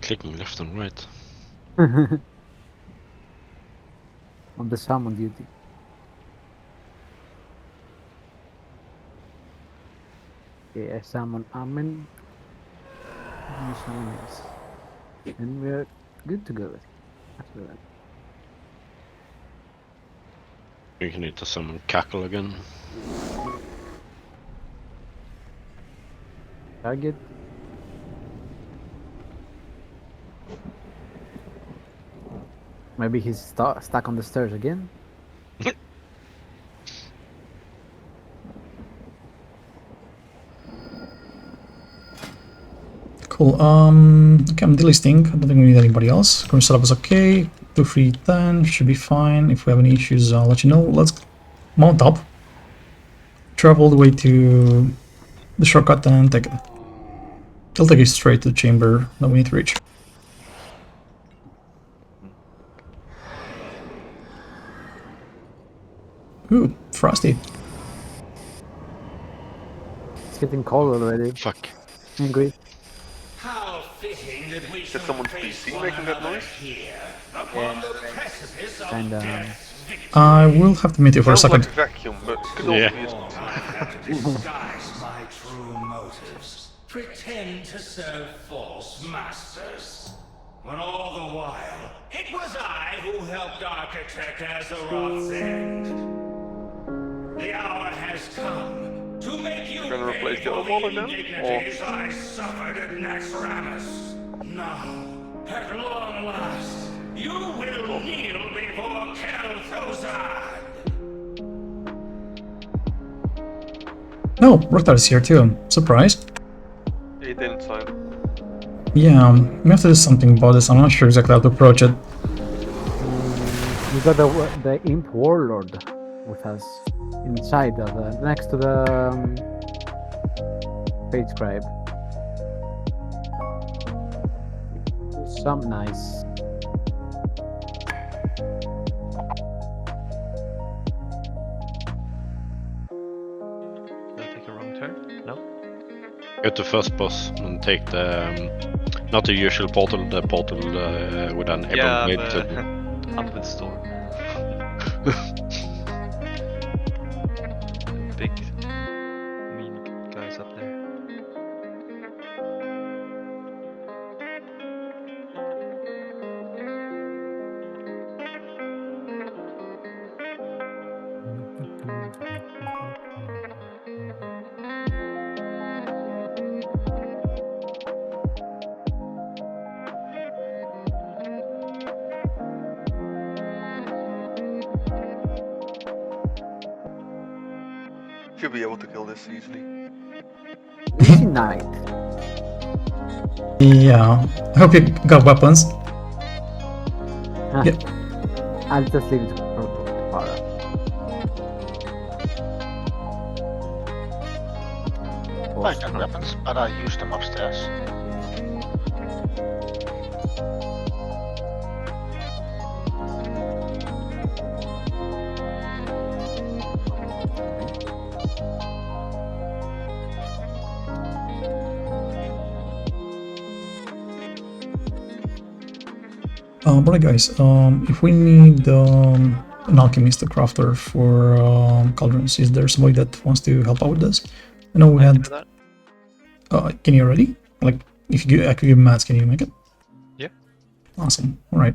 Clicking left and right. On the summon duty. Okay, I summon Amen. You summon this. And we're good to go after that. You need to summon Cackle again. Target. Maybe he's stuck on the stairs again. Cool. Okay, I'm delisting. I don't think we need anybody else. Current setup is okay. 2, 3, 10 should be fine. If we have any issues, I'll let you know. Let's mount up. Travel all the way to the shortcut and take it. It'll take you straight to the chamber that we need to reach. Ooh, frosty. It's getting cold already. Fuck. Angry. How fitting that we should someone's face PC one making that another noise? here, upon the precipice of Kinda, death's victory. I will have to meet you for a Sounds like second. a vacuum, but could also Yeah. be a... I have to disguise my true motives, pretend to serve false masters. When all the while, it was I who helped architect Azeroth's end. The hour has come to make you Gonna pay replace the for Omola the then, indignities I suffered at Naxxramas. Now, at long last, you will kneel before Kel'Thuzad. No, Rocktar is here too. I'm surprised. He didn't sign. Yeah, we have to do something about this. I'm not sure exactly how to approach it. We got the Imp Warlord with us inside of next to the Fate Scribe. Some nice. Did I take a wrong turn? No. Go to first boss and take the not the usual portal, the portal with an Yeah, Ebon I'm, blade. I'm with Storm. Big, mean guys up there. Should be able to kill this easily. Easy night. Yeah, I hope you got weapons. Ah, Yeah. I'll just leave it for Para. I got weapons, but I use them upstairs. But guys, if we need an alchemist, a crafter for cauldrons, is there somebody that wants to help out with this? I know we I can had. do that. Can you already? Like, if you I could give mats, can you make it? Yeah. Awesome. All right.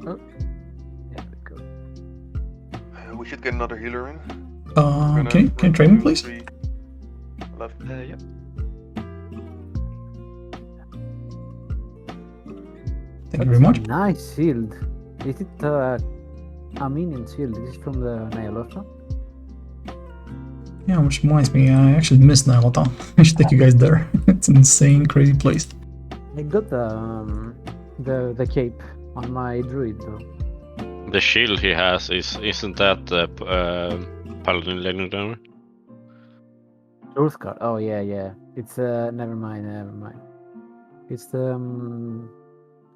Oh, there we go. We should get another healer in. Can you train me, please? Left. Yep. Thank you very much. Nice shield. Is it a minion shield? Is it from the Nyalothra? Yeah, which reminds me, I actually missed Nylothon. I should take you guys there. It's an insane, crazy place. I got the cape on my druid though. The shield he has isn't that Paladin Legendary? Truth card. Oh yeah, yeah. It's never mind. It's the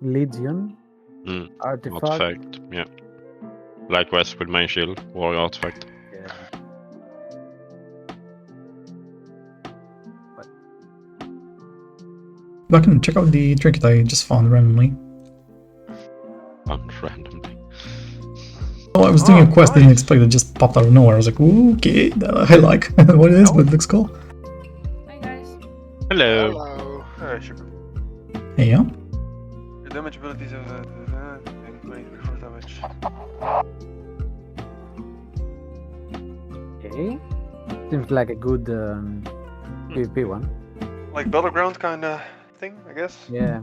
Legion, Mm. Artifact. Artifact, yeah. Likewise with Main Shield, Warrior Artifact. Yeah. I can check out the trinket I just found randomly. Found randomly. Oh, I was doing a Oh, quest, didn't nice. expect it, just popped out of nowhere. I was like, ooh, okay, that I like what it is, but it looks cool. Hi guys. Hello! Hello. Sugar. Hey, yeah. The damage abilities of increase before damage. Okay. Seems like a good PvP one. Like battleground kind of thing, I guess. Yeah.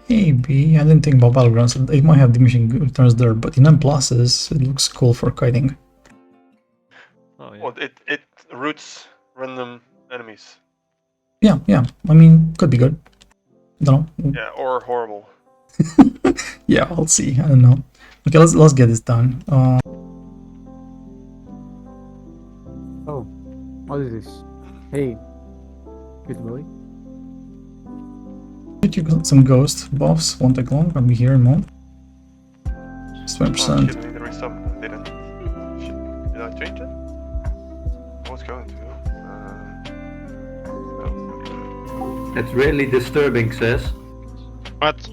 Maybe. I didn't think about battlegrounds. It might have diminishing returns there, but in M pluses, it looks cool for kiting. Oh yeah. Well, it roots random enemies. Yeah, yeah. I mean, could be good. Don't know. Yeah, or horrible. Yeah, I'll see. I don't know. Okay, let's get this done. Oh, what is this? Hey, good boy. Get you some ghost buffs. Won't take long. I'll be here in a moment. It's 20%. Oh, shit, I need to resub. Didn't. Shit. Did I change it? I was going to. No. That's really disturbing, Says. What?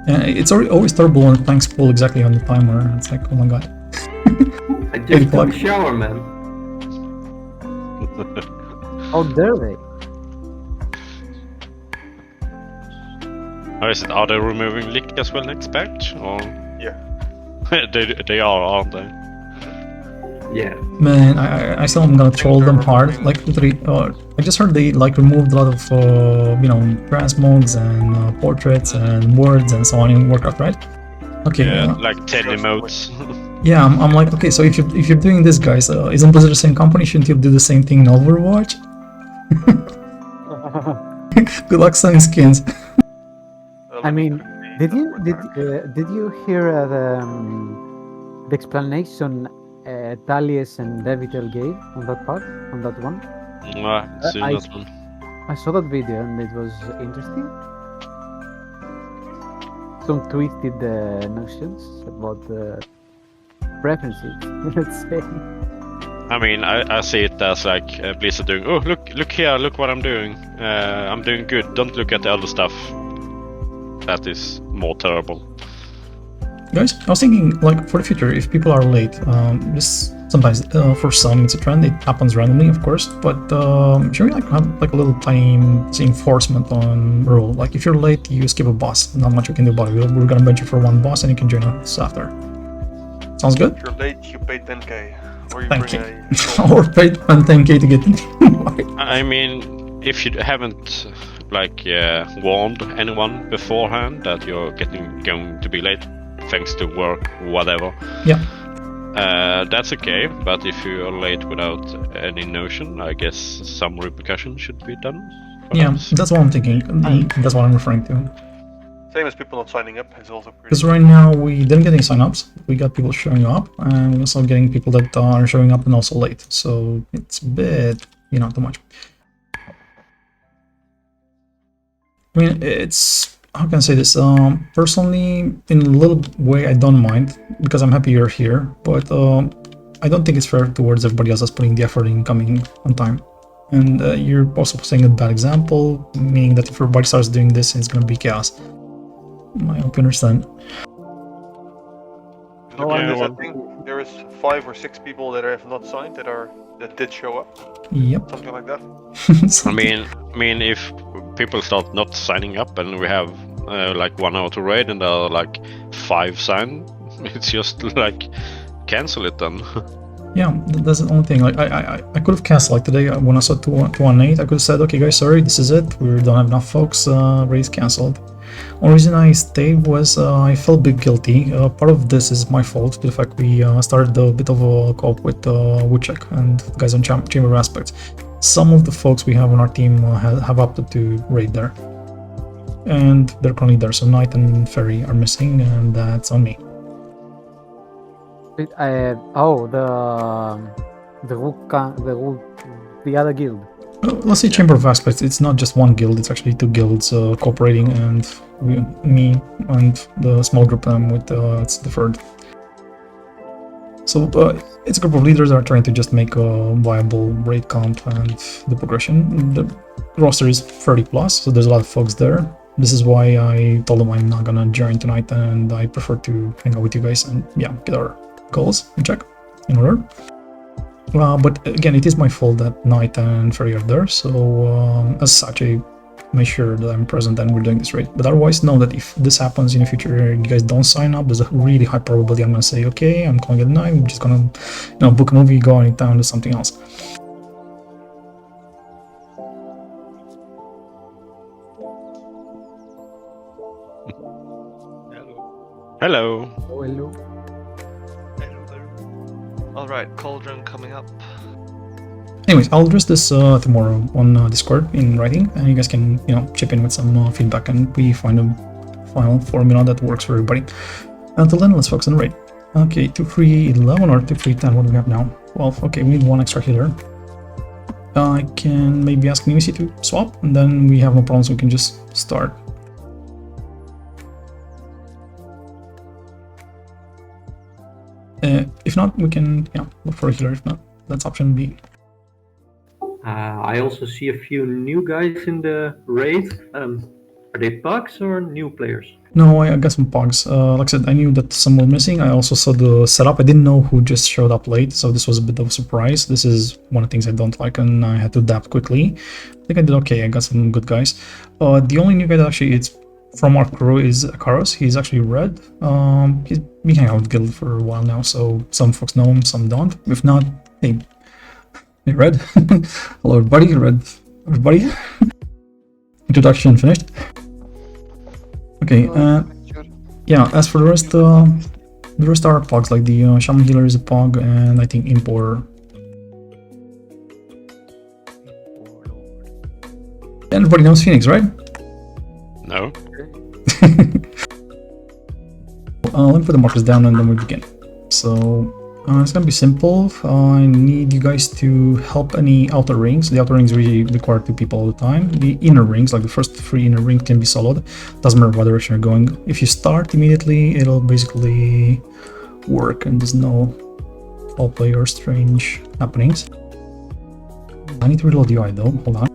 It's always terrible when planks pull exactly on the timer. It's like, oh my god. I just took o'clock. a shower, man. How dare they? Or is it, are they removing Lick as well next patch? Or Yeah. they are, aren't they? Yeah. Man, I still am gonna troll them hard. Like, literally, I just heard they like removed a lot of, you know, transmogs and portraits and words and so on in Warcraft, right? Okay. Yeah, like 10 emotes. Yeah, I'm like, okay, so if you're doing this, guys, isn't Blizzard the same company? Shouldn't you do the same thing in Overwatch? Good luck selling skins. I mean, did you hear the explanation Thalius and Devitel gave on that part, on that one? No, I haven't seen I- that one. I saw that video and it was interesting. Some twisted notions about preferences, let's say. I mean, I see it as like Blizzard doing, oh, look here, look what I'm doing. I'm doing good. Don't look at the other stuff. That is more terrible. Guys, I was thinking, like, for the future, if people are late, this sometimes, for some, it's a trend. It happens randomly, of course, but should we like have like a little time enforcement on rule? Like, if you're late, you skip a boss. Not much we can do about it. We're gonna bench you for one boss, and you can join us after. Sounds good. If you're late, you pay 10k. Or you Thank bring you. a. Or pay 10k to get in. I mean, if you haven't like warned anyone beforehand that you're going to be late, thanks to work, whatever. Yeah. That's okay, but if you are late without any notion, I guess some repercussion should be done. Yeah, perhaps. that's what I'm thinking. That's what I'm referring to. Same as people not signing up is also pretty. Because right now we didn't get any sign-ups. We got people showing up, and we're also getting people that are showing up and also late. So it's a bit, you know, too much. I mean, it's, how can I say this? Personally, in a little way, I don't mind because I'm happy you're here. But I don't think it's fair towards everybody else that's putting the effort in coming on time. And you're also setting a bad example, meaning that if everybody starts doing this, it's gonna be chaos. I hope you understand. Look Yeah, at this, well- I think there is 5 or 6 people that have not signed that did show up. Yep. Something like that. I mean, if people start not signing up and we have like 1 hour to raid and there are like 5 signed, it's just like cancel it then. Yeah, that's the only thing. Like, I could have canceled. Like today, when I saw 218, I could have said, okay, guys, sorry, this is it. We don't have enough folks. Race cancelled. Only reason I stayed was I felt a bit guilty. Part of this is my fault. The fact we started a bit of a co-op with Woodchuck and the guys on Chamber Aspects. Some of the folks we have on our team have opted to raid there, and they're currently there. So Knight and Ferry are missing, and that's on me. Oh, the other guild. Let's say Chamber of Aspects, it's not just one guild, it's actually two guilds cooperating, and me and the small group with it's the third. So it's a group of leaders that are trying to just make a viable raid comp and the progression. The roster is 30 plus, so there's a lot of folks there. This is why I told them I'm not gonna join tonight, and I prefer to hang out with you guys and yeah, get our goals in check in order. But again, it is my fault that Knight and Ferry are there, so as such I make sure that I'm present and we're doing this raid. But otherwise, know that if this happens in the future, you guys don't sign up, there's a really high probability I'm gonna say, okay, I'm calling it a night, I'm just gonna, you know, book a movie, go on in town, do something else. Hello. Oh, hello. Hello there. Alright, Cauldron coming up. Anyways, I'll address this tomorrow on Discord in writing, and you guys can, you know, chip in with some feedback, and we find a final formula that works for everybody. Until then, let's focus on the raid. Okay, 2, 3, 11 or 2, 3, 10, what do we have now? 12, okay, we need one extra healer. I can maybe ask Nimisi to swap, and then we have no problems, we can just start. If not, we can, you know, look for a healer. If not, that's option B. I also see a few new guys in the raid. Are they pugs or new players? No, I got some pogs. Like I said, I knew that some were missing. I also saw the setup. I didn't know who just showed up late, so this was a bit of a surprise. This is one of the things I don't like, and I had to adapt quickly. I think I did okay. I got some good guys. The only new guy that actually is from our crew is Akaros. He's actually red. He's been hanging out with Guild for a while now, so some folks know him, some don't. If not, hey Red. Hello everybody, Red everybody. Introduction finished. Okay, yeah, as for the rest are pogs, like the Shaman Healer is a pog, and I think Impor. Everybody knows Phoenix, right? No. Let me put the markers down and then we begin. So it's gonna be simple. I need you guys to help any outer rings. The outer rings really require 2 people all the time. The inner rings, like the first 3 inner rings, can be soloed. Doesn't matter what direction you're going. If you start immediately, it'll basically work and there's no foul play or strange happenings. I need to reload the UI though, hold on.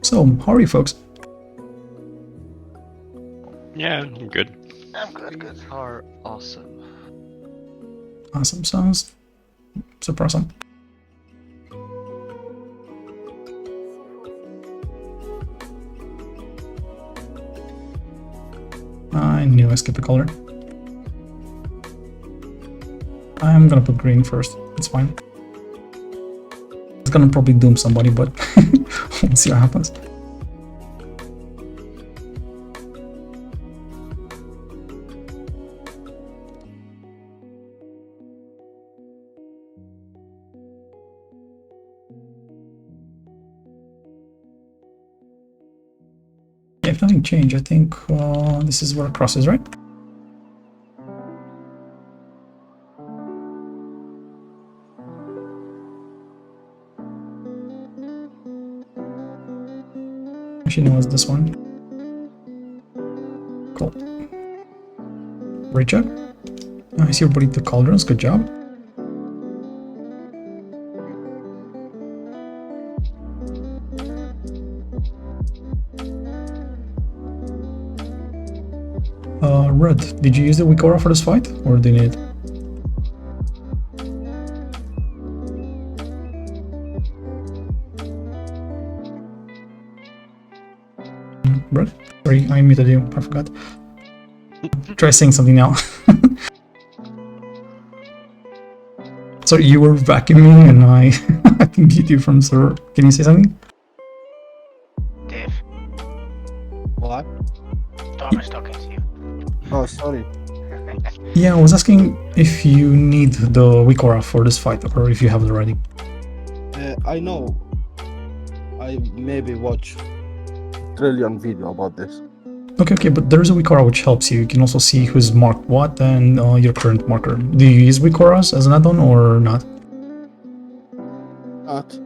So, how are you folks? Yeah, I'm good. I'm good, good. Are awesome. Awesome, sounds super awesome. I knew I skipped a color. I'm gonna put green first, it's fine. It's gonna probably doom somebody, but we'll see what happens. Yeah, if nothing changed, I think this is where the cross is, right? Actually, no, it's this one. Cool. Great job. I see everybody took cauldrons, good job. Red, did you use the weak aura for this fight, or did you need it? Red? Sorry, I muted you, I forgot. Try saying something now. Sorry, you were vacuuming and I muted you from server. Can you say something? Dave, What? Tom is talking to you. Oh, sorry. Yeah, I was asking if you need the weak aura for this fight, or if you have it already. I know. I maybe watch trillion video about this. Okay, but there is a weak aura which helps you. You can also see who's marked what and your current marker. Do you use weak auras as an add-on or not? Not.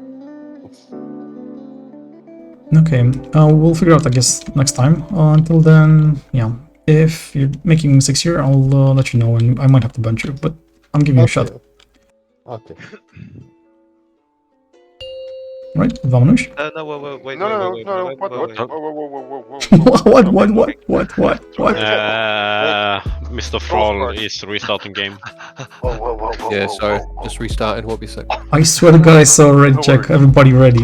Okay, we'll figure out, I guess, next time. Until then, yeah. If you're making mistakes here, I'll let you know, and I might have to bench you, but I'm giving you a shot. Okay. Right, Vamanoush? No, wait. No. wait, What? wait, wait. What? Mr. Thrall is restarting game. Whoa. Yeah, sorry, just restarted. What we said. I swear to God, I saw red No check. worries. Everybody ready?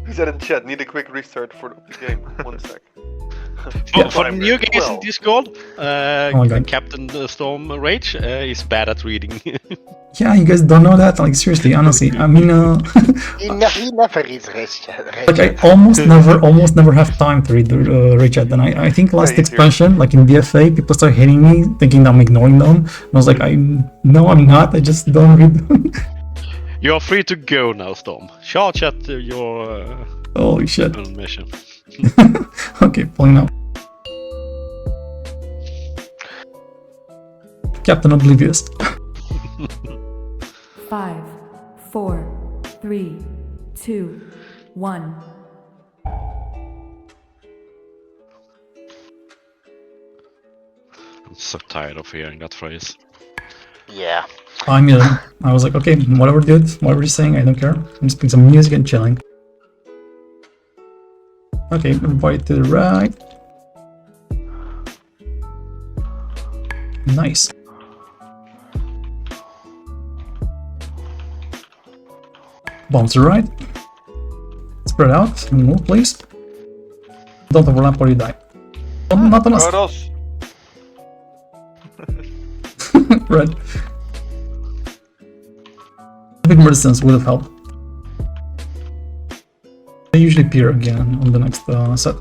He said in chat, need a quick restart for the game. 1 sec. For the new guys in Discord, my God. Captain Storm Rage is bad at reading. Yeah, you guys don't know that? Like, seriously, honestly. I mean, He never reads Rage like, I almost never have time to read the Rage chat. And I think last you do. expansion, like in BFA, people start hitting me, thinking that I'm ignoring them. And I was like, no, I'm not. I just don't read them. You're free to go now, Storm. Charge at your Holy shit. mission. Okay, pulling out. Captain Oblivious. 5, 4, 3, 2, 1. I'm so tired of hearing that phrase. Yeah. I was like, okay, whatever, dude, whatever you're saying, I don't care. I'm just playing some music and chilling. Okay, everybody to the right. Nice. Bombs to the right. Spread out and move, please. Don't overlap or you die. Oh, not on us. Rodos. Red. Big resistance would have helped. They usually appear again on the next set.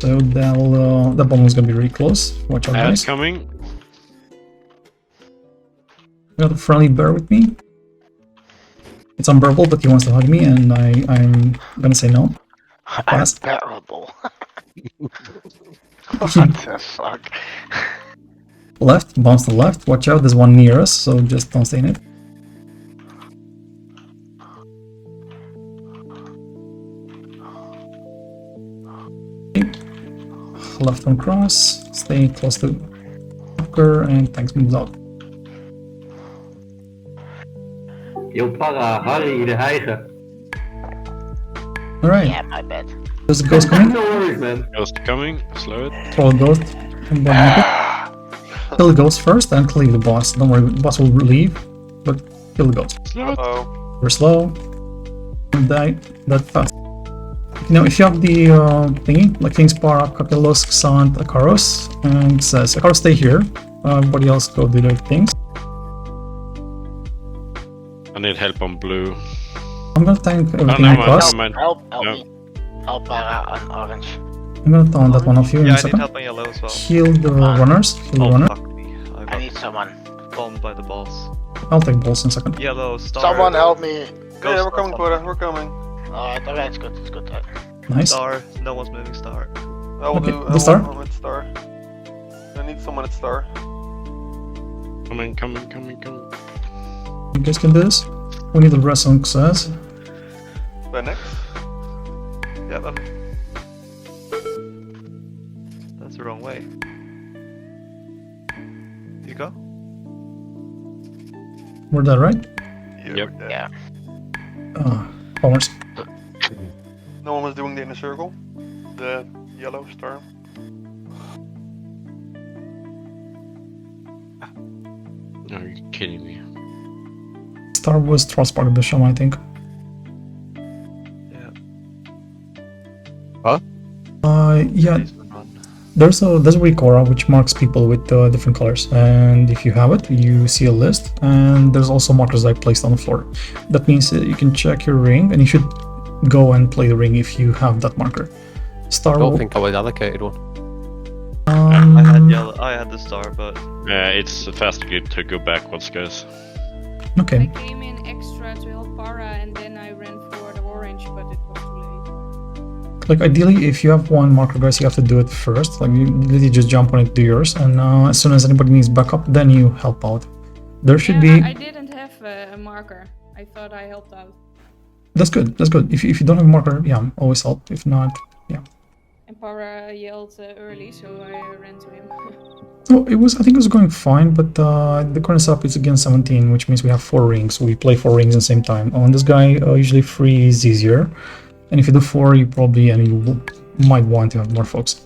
So that bomb is gonna be really close. Watch out, guys. Coming. Got a friendly bear with me. It's unbearable, but he wants to hug me, and I'm gonna say no. Pass. Unbearable. What the fuck? Left, bounce to the left. Watch out, there's one near us, so just don't stay in it. Left on cross, stay close to Walker, and tanks moves out. Yo, para, Harry de Heiger. Alright, Yeah, my bad. there's a ghost coming. No worries, man. Ghost coming. Slow it. Throw a ghost. And then make it. Kill the ghost first and cleave the boss. Don't worry, the boss will leave, but kill the ghost. Slow it. Oh. We're slow. Don't die that fast. You know, if you have the thingy, like King's Para, Kakelos, Xant, Akaros, and it says, Akaros stay here, everybody else go do their things. I need help on blue. I'm gonna tank everything never I mind, cost. never mind. Help No. me. Help Para on orange. I'm gonna taunt that one of you in Yeah, a I need second. help on yellow as well. Heal the runners. Heal the Oh, runner. fuck me. I I got need someone. bombed by the balls. I'll take balls in a second. Yellow, star. Someone help me. Yeah, we're coming, Quota. We're coming. Alright, it's good, it's good. Nice. Star. No one's moving star. I will Okay, do. the star? I'm at star. I need someone at star. Coming. You guys can do this. We need the rest on Xaz. Right next. Yeah, that's the wrong way. You go? We're that right? Yeah. Yep. we're dead. Yeah. Bombers. No one was doing the inner circle. The yellow star. Are you kidding me? Star was Troll's part of the show, I think. Yeah. Huh? Yeah. Nice one, run. There's a weak aura which marks people with different colors, and if you have it, you see a list, and there's also markers I placed on the floor. That means you can check your ring, and you should go and play the ring if you have that marker. Star I don't will- think I was allocated one. I had yellow. I had the star, but It's faster to go backwards, guys. Okay. I came in extra to help Para and then I ran for the orange, but it was too late. Like ideally, if you have one marker, guys, you have to do it first. Like you literally just jump on it, do yours, and as soon as anybody needs backup, then you help out. There should be. I didn't have a marker. I thought I helped out. That's good. That's good. If you don't have a marker, yeah, always help. If not, yeah. And Para yelled early, so I ran to him. Oh, it was. I think it was going fine, but the current setup is against 17, which means we have 4 rings. We play 4 rings at the same time. On this guy, usually 3 is easier, and if you do 4, you probably might want to have more folks.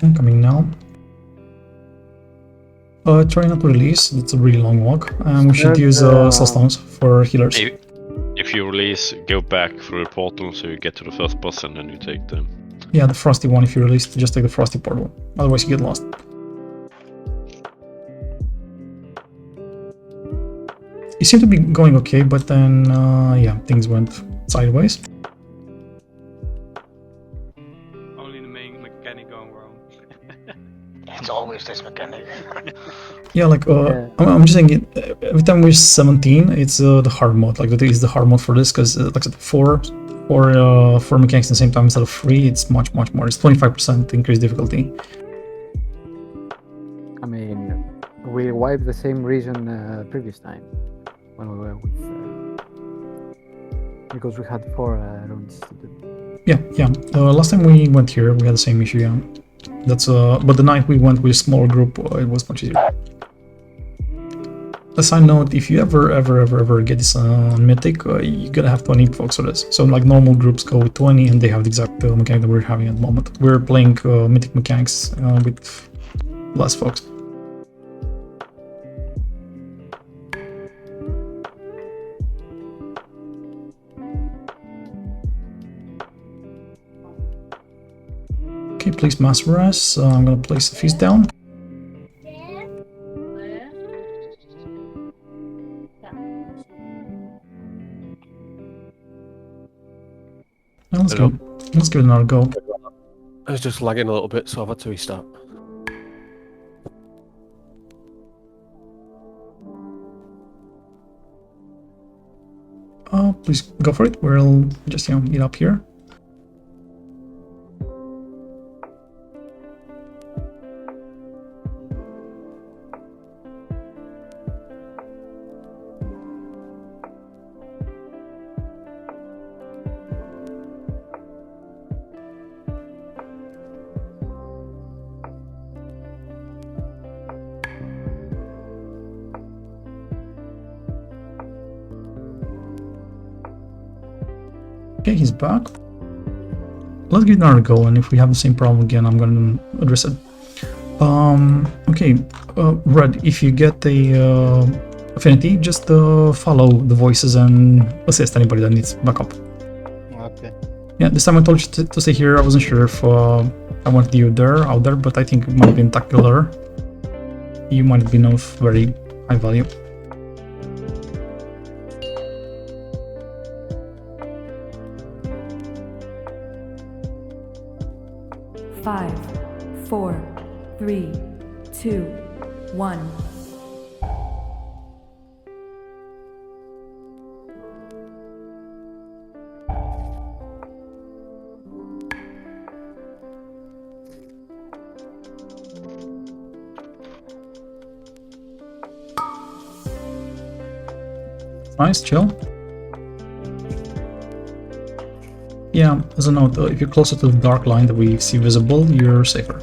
I'm coming now. Try not to release. It's a really long walk, and we should use soulstones for healers. If you release, go back through the portal so you get to the first boss and then you take them. Yeah, the frosty one. If you release, just take the frosty portal. Otherwise, you get lost. You seem to be going okay, but then yeah, things went sideways. Only the main mechanic going wrong. It's always this mechanic. Yeah, like I'm just saying, every time we're 17, it's the hard mode. Like it's the hard mode for this because like I said, 4 mechanics at the same time instead of 3, it's much more. It's 25% increased difficulty. I mean, we wiped the same region previous time when we were with because we had 4 runs to do. Yeah. Last time we went here, we had the same issue. Yeah, that's but the night we went with a smaller group, it was much easier. A side note, if you ever get this on Mythic, you're gonna have 20 folks for this. So like normal groups go with 20 and they have the exact mechanic that we're having at the moment. We're playing Mythic mechanics with less folks. Okay, place mass res. I'm gonna place the feast down. Now let's give it another go. I was just lagging a little bit, so I've had to restart. Please go for it. We'll just meet up here. Okay, he's back. Let's give it another go, and if we have the same problem again, I'm gonna address it. Okay, Red, if you get a affinity, just follow the voices and assist anybody that needs backup. Okay. Yeah, this time I told you to stay here. I wasn't sure if I wanted you out there, but I think it might have been tacular. You might have been of very high value. Five, 4, 3, 2, 1. Nice, chill. Yeah, as a note, if you're closer to the dark line that we see visible, you're safer.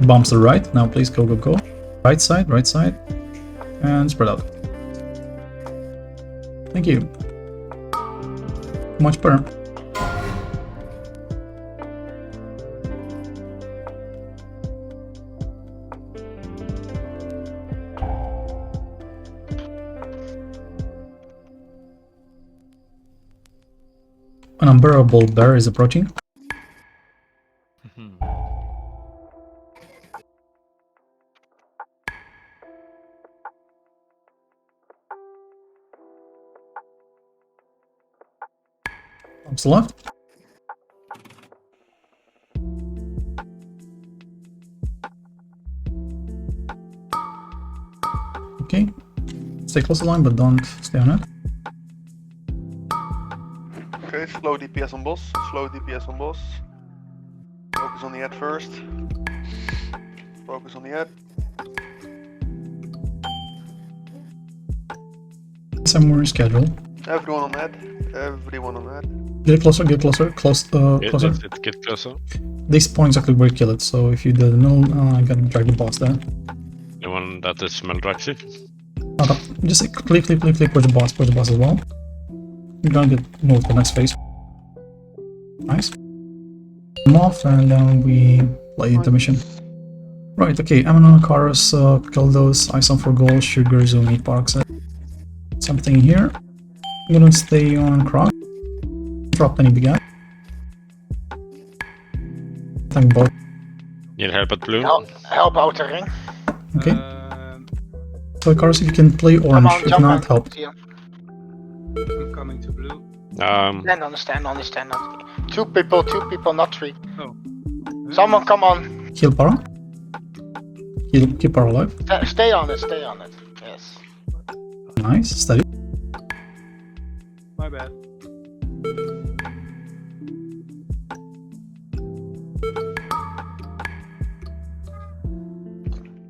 Bumps to the right. Now please go. Right side, and spread out. Thank you. Much better. An unbearable bear is approaching. Still left. Okay. Stay close to the line, but don't stay on it. Okay, slow DPS on boss. Slow DPS on boss. Focus on the head first. Focus on the head. Somewhere schedule. Everyone on head. Everyone on head. Get closer, close, closer. Get closer. They spawn exactly where you kill it, so if you did a middle, I gotta drag the boss there. The one that is Maldraxxi. Not up. Just click where's the boss as well. You're gonna get moved to the next phase. Nice. Come off, and then we play intermission. Right, okay, Amnon, Karos, kill those, Ison for gold, Sugar, Zoom, Meat Parks. Something here. I'm gonna stay on Croc. Drop any big guy. Thank both. Need help at blue? Help out the ring. Okay. So Karos, if you can play orange, on, if not, help. I'm coming to blue. Understand. Two people, not three. Oh. Someone come on. Heal Para. Keep Para alive. Stay on it. Yes. Nice, steady. My bad.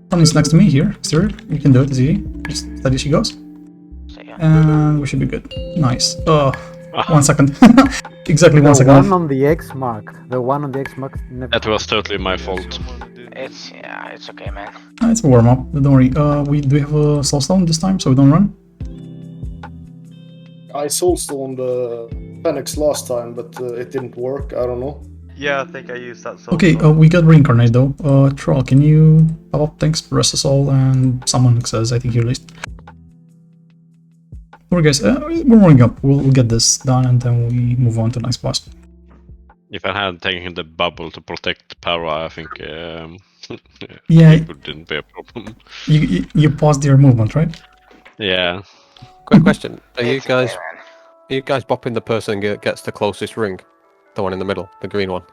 Someone's next to me here. Sir, you can do it, easy. Just steady she goes. And we should be good. Nice. 1 second. Exactly 1 second. The one on the X mark. The one on the X mark. Never. That was totally my fault. It's okay, man. It's a warm up. Don't worry. Do we have a soulstone this time, so we don't run? I soulstoned Fenix last time, but it didn't work. I don't know. Yeah, I think I used that soul. Okay, we got reincarnate though. Troll, can you pop up? Thanks, rest us all, and someone says, I think here at least. Alright guys, we're warming up. We'll get this done and then we move on to the next boss. If I had taken the bubble to protect Para, I think Yeah, it wouldn't be a problem. You paused your movement, right? Yeah. Quick question: Are you guys bopping the person that gets the closest ring, the one in the middle, the green one?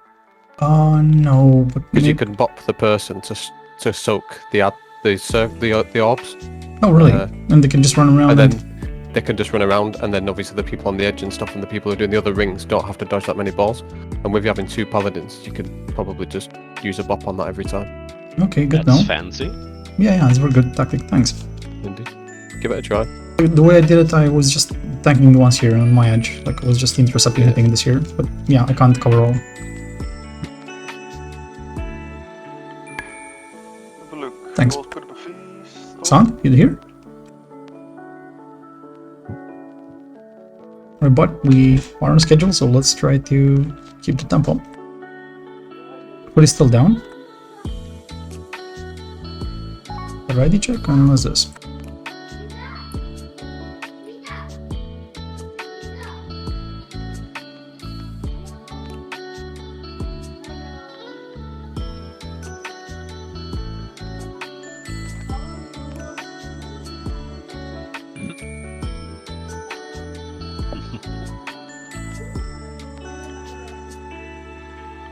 No, but because you can bop the person to soak the orbs. Oh really? And they can just run around. And then they can just run around, and then obviously the people on the edge and stuff, and the people who are doing the other rings don't have to dodge that many balls. And with you having 2 paladins, you could probably just use a bop on that every time. Okay, good That's now. fancy. Yeah, it's a very good tactic. Thanks. Indeed. Give it a try. The way I did it, I was just tanking the ones here on my edge. Like I was just intercepting anything this here. But yeah, I can't cover all. Thanks. Son, you here? Alright, but we are on schedule, so let's try to keep the tempo. Everybody's still down. Ready check, and what's this?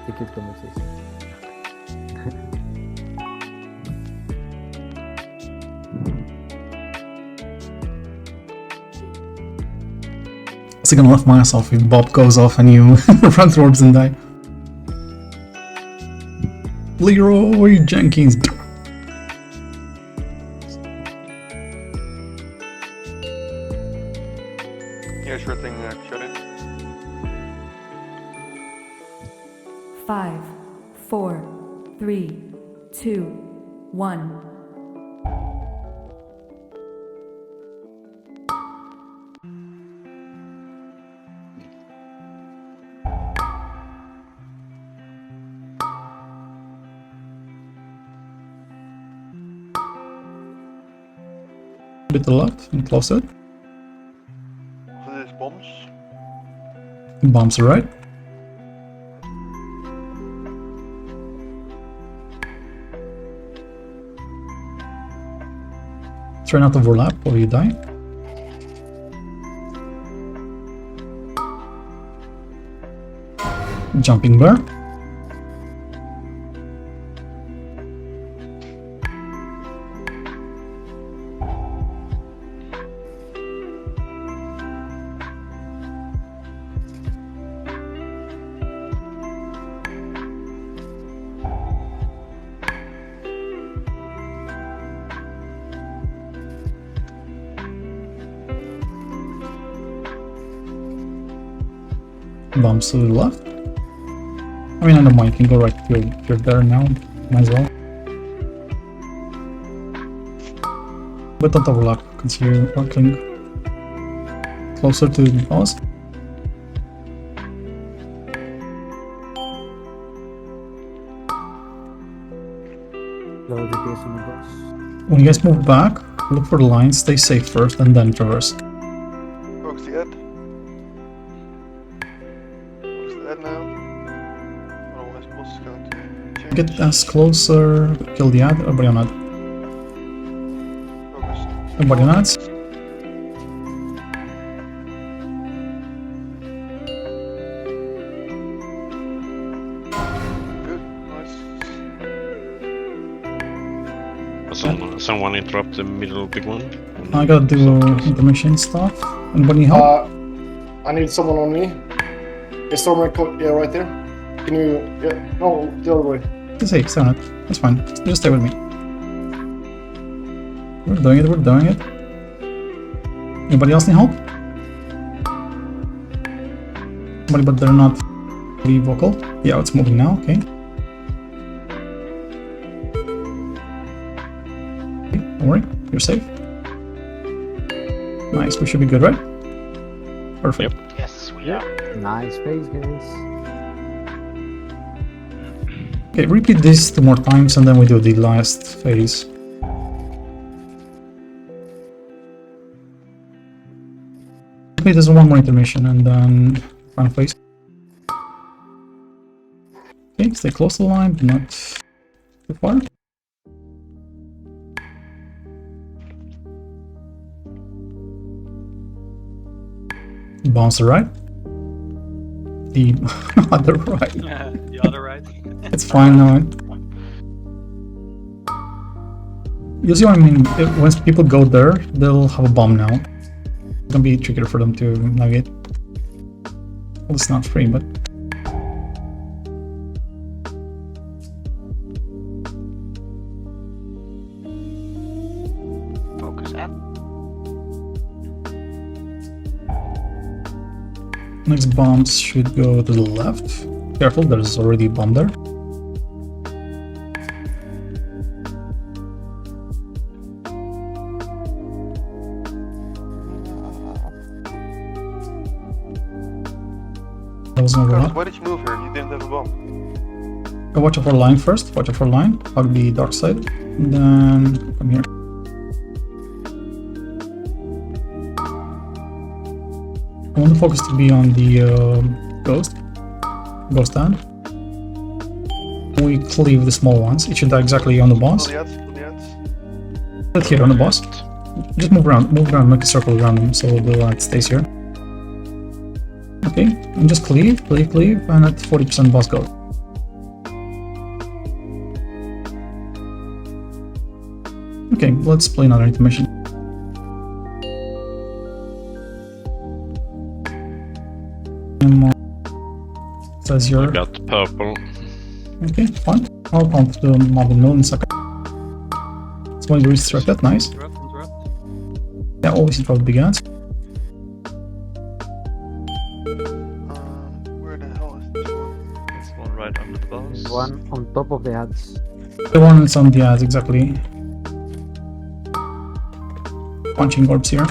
Ticket conversation. I'm gonna laugh myself if Bob goes off and you run towards and die. Leroy Jenkins. Yeah, sure thing, shut in. 5, 4, 3, 2, 1. A bit to the left and close it. For these bombs. Bombs are right. Try not to overlap or you die. Jumping bear. Bombs to the left. I mean, I don't mind, you can go right to you're there now, might as well. But don't overlap, because you're working closer to the boss. Low DPS on the boss. When you guys move back, look for the lines, stay safe first, and then traverse. Focus the Ed. Focus the Ed now. Otherwise, boss is going to change. Get as closer, kill the ad, everybody on ad. Focus. Everybody on ads. Good, nice. Someone interrupt the middle big one. I gotta do intermission stuff. Anybody need help? I need someone on me. Is Stormer yeah, right there? Can you... Yeah, no, the other way. Stay safe, it. That's fine. Just stay with me. We're doing it, we're doing it. Anybody else need help? Somebody, but they're not really vocal. Yeah, it's moving now, okay. Don't worry, you're safe. Nice, we should be good, right? Perfect. Yep. Yes, we are. Nice face, guys. Okay, repeat this 2 more times and then we do the last phase. Repeat this 1 more intermission and then final phase. Okay, stay close to the line, but not too far. Bounce the right. The other right. The other right. It's fine now. You see what I mean? Once people go there, they'll have a bomb now. It's gonna be trickier for them to navigate. Well, it's not free, but... Focus Ed. Next bombs should go to the left. Careful, there's already a bomb there. That was an overlap. Why did you move here? You didn't have a bomb. Go watch out for line first. Watch out for line. Hug the dark side. And then come here. I want the focus to be on the ghost stand. We cleave the small ones. It should die exactly on the boss. Pull the ads. Put it here on the boss. Just move around, make a circle around them so the light stays here. Okay, and just cleave, and at 40% boss go. Okay, let's play another intermission. Says I you're... got purple. Okay, fine. I'll pump the Marble Mill in a second. Somebody restrict that, nice. Interrupt. Yeah, always interrupt big ads. Where the hell is this one? There's one right under the boss. One on top of the ads. The one that's on the ads, exactly. Punching orbs here.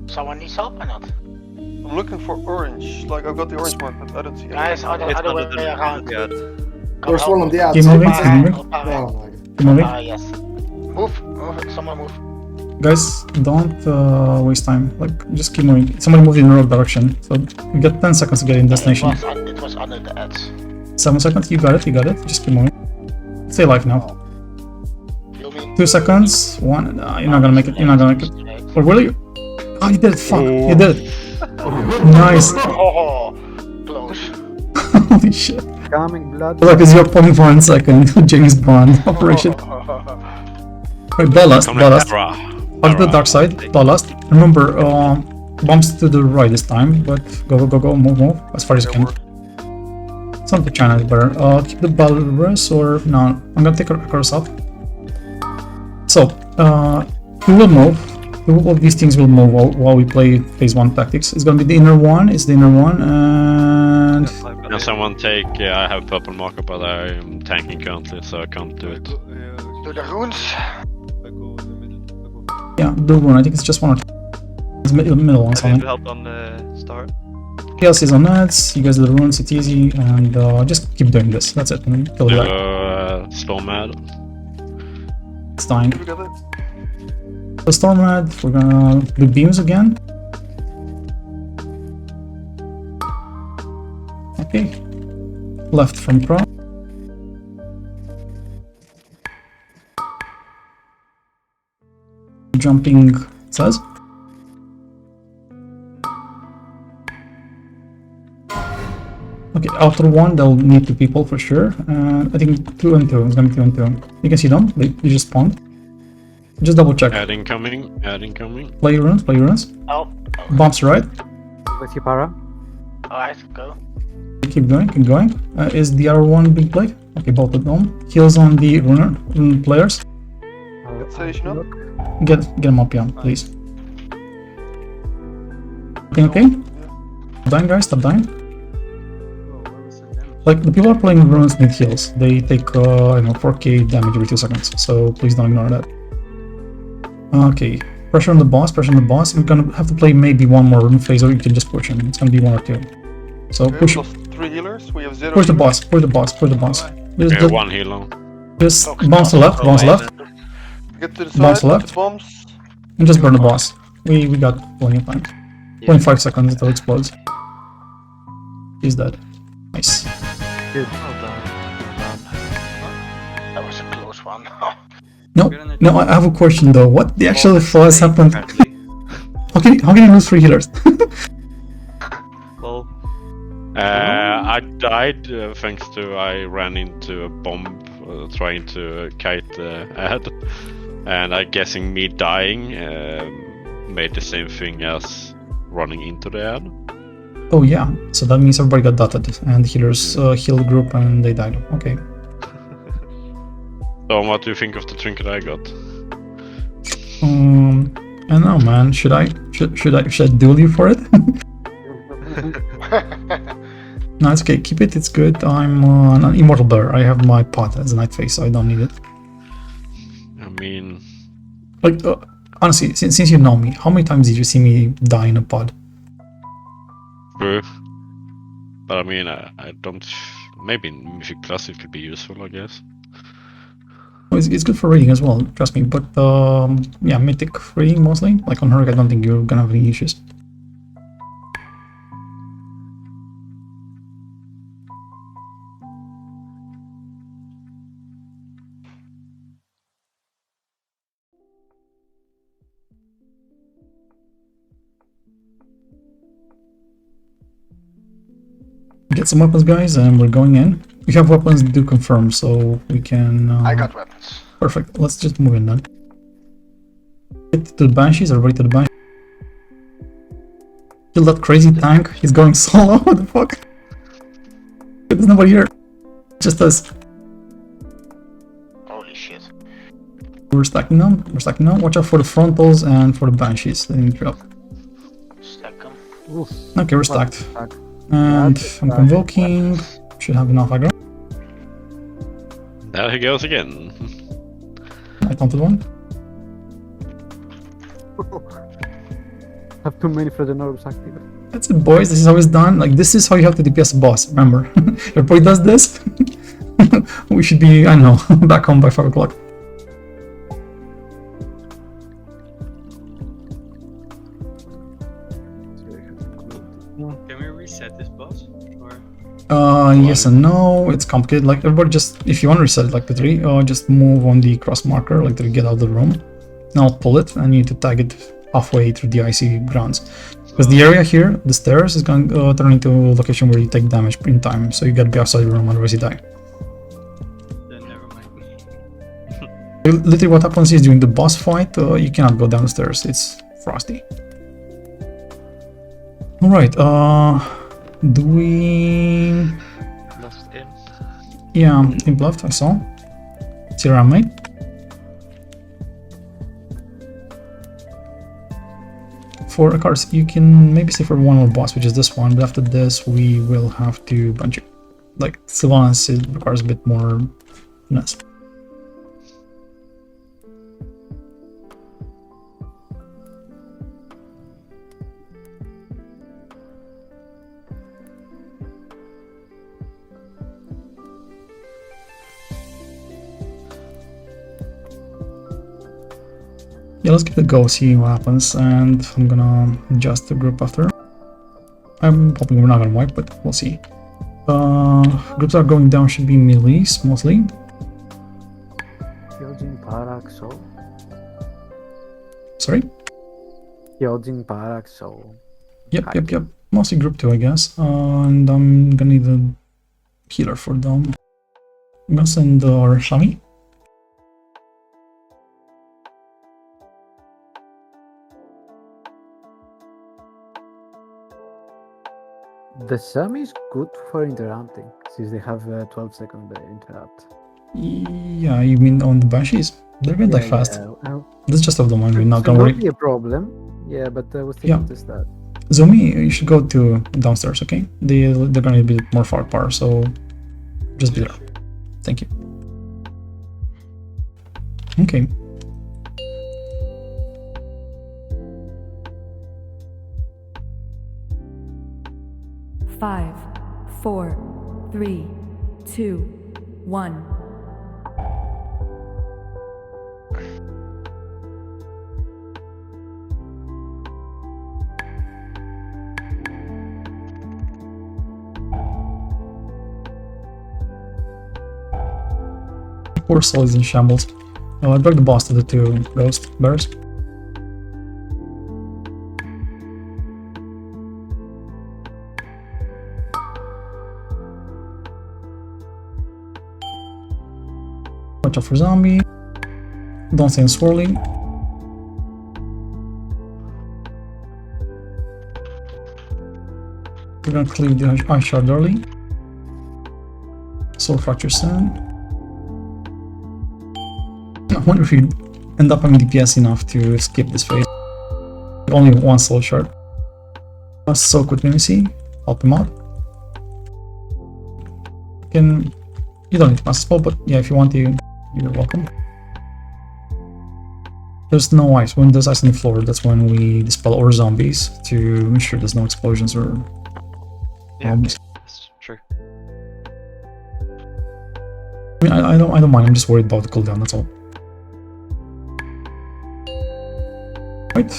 Someone needs help or not? I'm looking for orange. Like, I've got the orange mark, but I don't see it. Guys, other way around. Yeah. There's one on the ads. Keep moving, Power, keep moving. power, Oh my god. Keep moving. yes. Move, someone move. Guys, don't waste time. Like, just keep moving. Somebody move in the wrong direction. So we got 10 seconds to get in destination. It was under the edge. 7 seconds. You got it. Just keep moving. Stay alive now. Feel me? 2 seconds. 1. You're not gonna make it. Oh, really? Oh, you did it. Fuck. You did it. Nice. Oh, close. Holy shit. Coming blood. Like it's your point for 1 second. James Bond operation. Right, ballast. Out to the dark side. Ballast. Remember, bombs to the right this time, but go, move, as far as you can. Some of the China is better. Keep the Balrus or no? I'm gonna take across up. So, we will move. All of these things will move while we play phase 1 tactics. It's gonna be the inner one. It's the inner one, and Can someone take? I have purple marker, but I'm tanking currently, so I can't do it. Do the runes. yeah, the one. I think it's just one or two. It's middle one. I need Something. help on the start. Chaos is on nets. You guys do the runes. It's easy, and just keep doing this. That's it. Kill the guy. Storm mad. It's dying. We got it. The Stormrad, we're gonna do beams again. Okay. Left from pro. Jumping says. Okay, after one, they'll need 2 people for sure. I think 2 and 2. It's gonna be 2 and 2. You can see them. They just spawned. Just double check. Add incoming. Play your runes. Oh. Bombs right. With you, Para. Alright, go. Keep going. Is the other one being played? Okay, both of them. Heals on the rune players. Station up. Get them up, yeah, please. Okay? Stop dying, guys, stop dying. Like, the people are playing runes need heals. They take, 4k damage every 2 seconds, so please don't ignore that. Okay, pressure on the boss. We're gonna have to play maybe one more rune phase, or you can just push him. It's gonna be 1 or 2. So Okay, push. we lost 3 healers. We have 0. Push the boss. Just 1 healer. just bounce to left. Get to the Bombs side. left. The bombs. And just burn the boss. We got plenty of time. 0.5 seconds until it explodes. He's dead. Nice. Good. That was a close one. No, I have a question though. What the actual fuss happened? How can you lose 3 healers? Well, I died thanks to I ran into a bomb trying to kite ad, and I guessing me dying made the same thing as running into the ad. Oh yeah, so that means everybody got dotted and the healers healed the group and they died. Okay. So what do you think of the trinket I got? I don't know, man. Should I duel you for it? No, it's okay. Keep it. It's good. I'm an immortal bear. I have my pot as a night face, so I don't need it. I mean, like honestly, since you know me, how many times did you see me die in a pod? true. But I mean, I don't. Maybe in Mythic Plus it could be useful, I guess. It's good for raiding as well, trust me, but yeah, Mythic raiding mostly. Like on Herc, I don't think you're gonna have any issues. Get some weapons, guys, and we're going in. We have weapons, do confirm, so we can... I got weapons. Perfect, let's just move in then. Get to the Banshees, everybody to the Banshees. Kill that crazy tank, he's going solo, what the fuck? There's nobody here. Just us. Holy shit. We're stacking them, Watch out for the frontals and for the Banshees. They need to drop. Stack them. Okay, we're stacked. And I'm convoking. Should have enough aggro. There he goes again. I counted one. Have too many Frozen Orbs active. That's it, boys. This is how it's done. Like, this is how you have to DPS a boss. Remember, everybody does this. We should be, I don't know, back home by 5 o'clock. Can we reset this boss? Yes and no. It's complicated. Like, everybody just, if you want to reset it like the 3, just move on the cross marker, like to get out of the room. Now pull it, and you need to tag it halfway through the icy grounds. Because the area here, the stairs, is going to turn into a location where you take damage in time, so you gotta be outside the room, otherwise you die. Then never mind. Literally what happens is during the boss fight, you cannot go down the stairs, it's frosty. Alright, do we... Left in. Yeah, imp left, I saw. It's around, mate. For cards, you can maybe stay for one more boss, which is this one, but after this we will have to bunch it. Like, Sylvanas, it requires a bit more finesse. Yeah, let's give it a go, see what happens, and I'm gonna adjust the group after. I'm hoping we're not gonna wipe, but we'll see. Groups that are going down should be melees, mostly. Hyojin Paraxo. Sorry? Hyojin Paraxo. Yep. Mostly group 2, I guess. And I'm gonna need a healer for them. I'm gonna send our Shami. The Sami is good for interrupting, since they have 12 seconds to interrupt. Yeah, you mean on the Banshees? They're gonna die fast. Yeah. That's just off the mind, we're not It gonna won't worry. be a problem. Yeah, but I was thinking to start. Zumi, you should go to downstairs, okay? They're gonna be more firepower, so just be there. Thank you. Okay. Five, 4, 3, 2, 1. Poor soul is in shambles. I drag the boss to the 2 ghost bears. Watch out for zombie. Don't stay in swirling. We're gonna cleave the Ice Shard early. Soul Fracture soon. I wonder if you end up having DPS enough to skip this phase. Only one Soul Shard. Soak with Mimicy. Help him out. You don't need to master spell, but yeah, if you want to, you're welcome. There's no ice. When there's ice on the floor, that's when we dispel our zombies to ensure there's no explosions or... Yeah, that's true. I mean, I don't mind. I'm just worried about the cooldown. That's all. Right.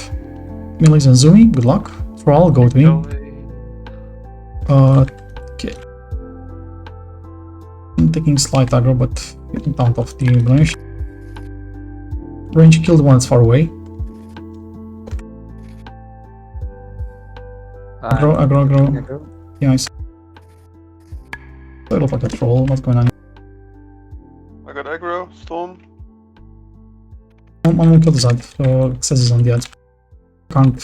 Melees and Zumi, good luck. Thrall, go with me. Okay. I'm taking slight aggro, but getting down off the blemish. Range kill the one that's far away. Aggro. Yeah, I see. I look like a troll. What's going on? I got aggro, storm. I'm gonna kill the side. Says he's on the edge. Can't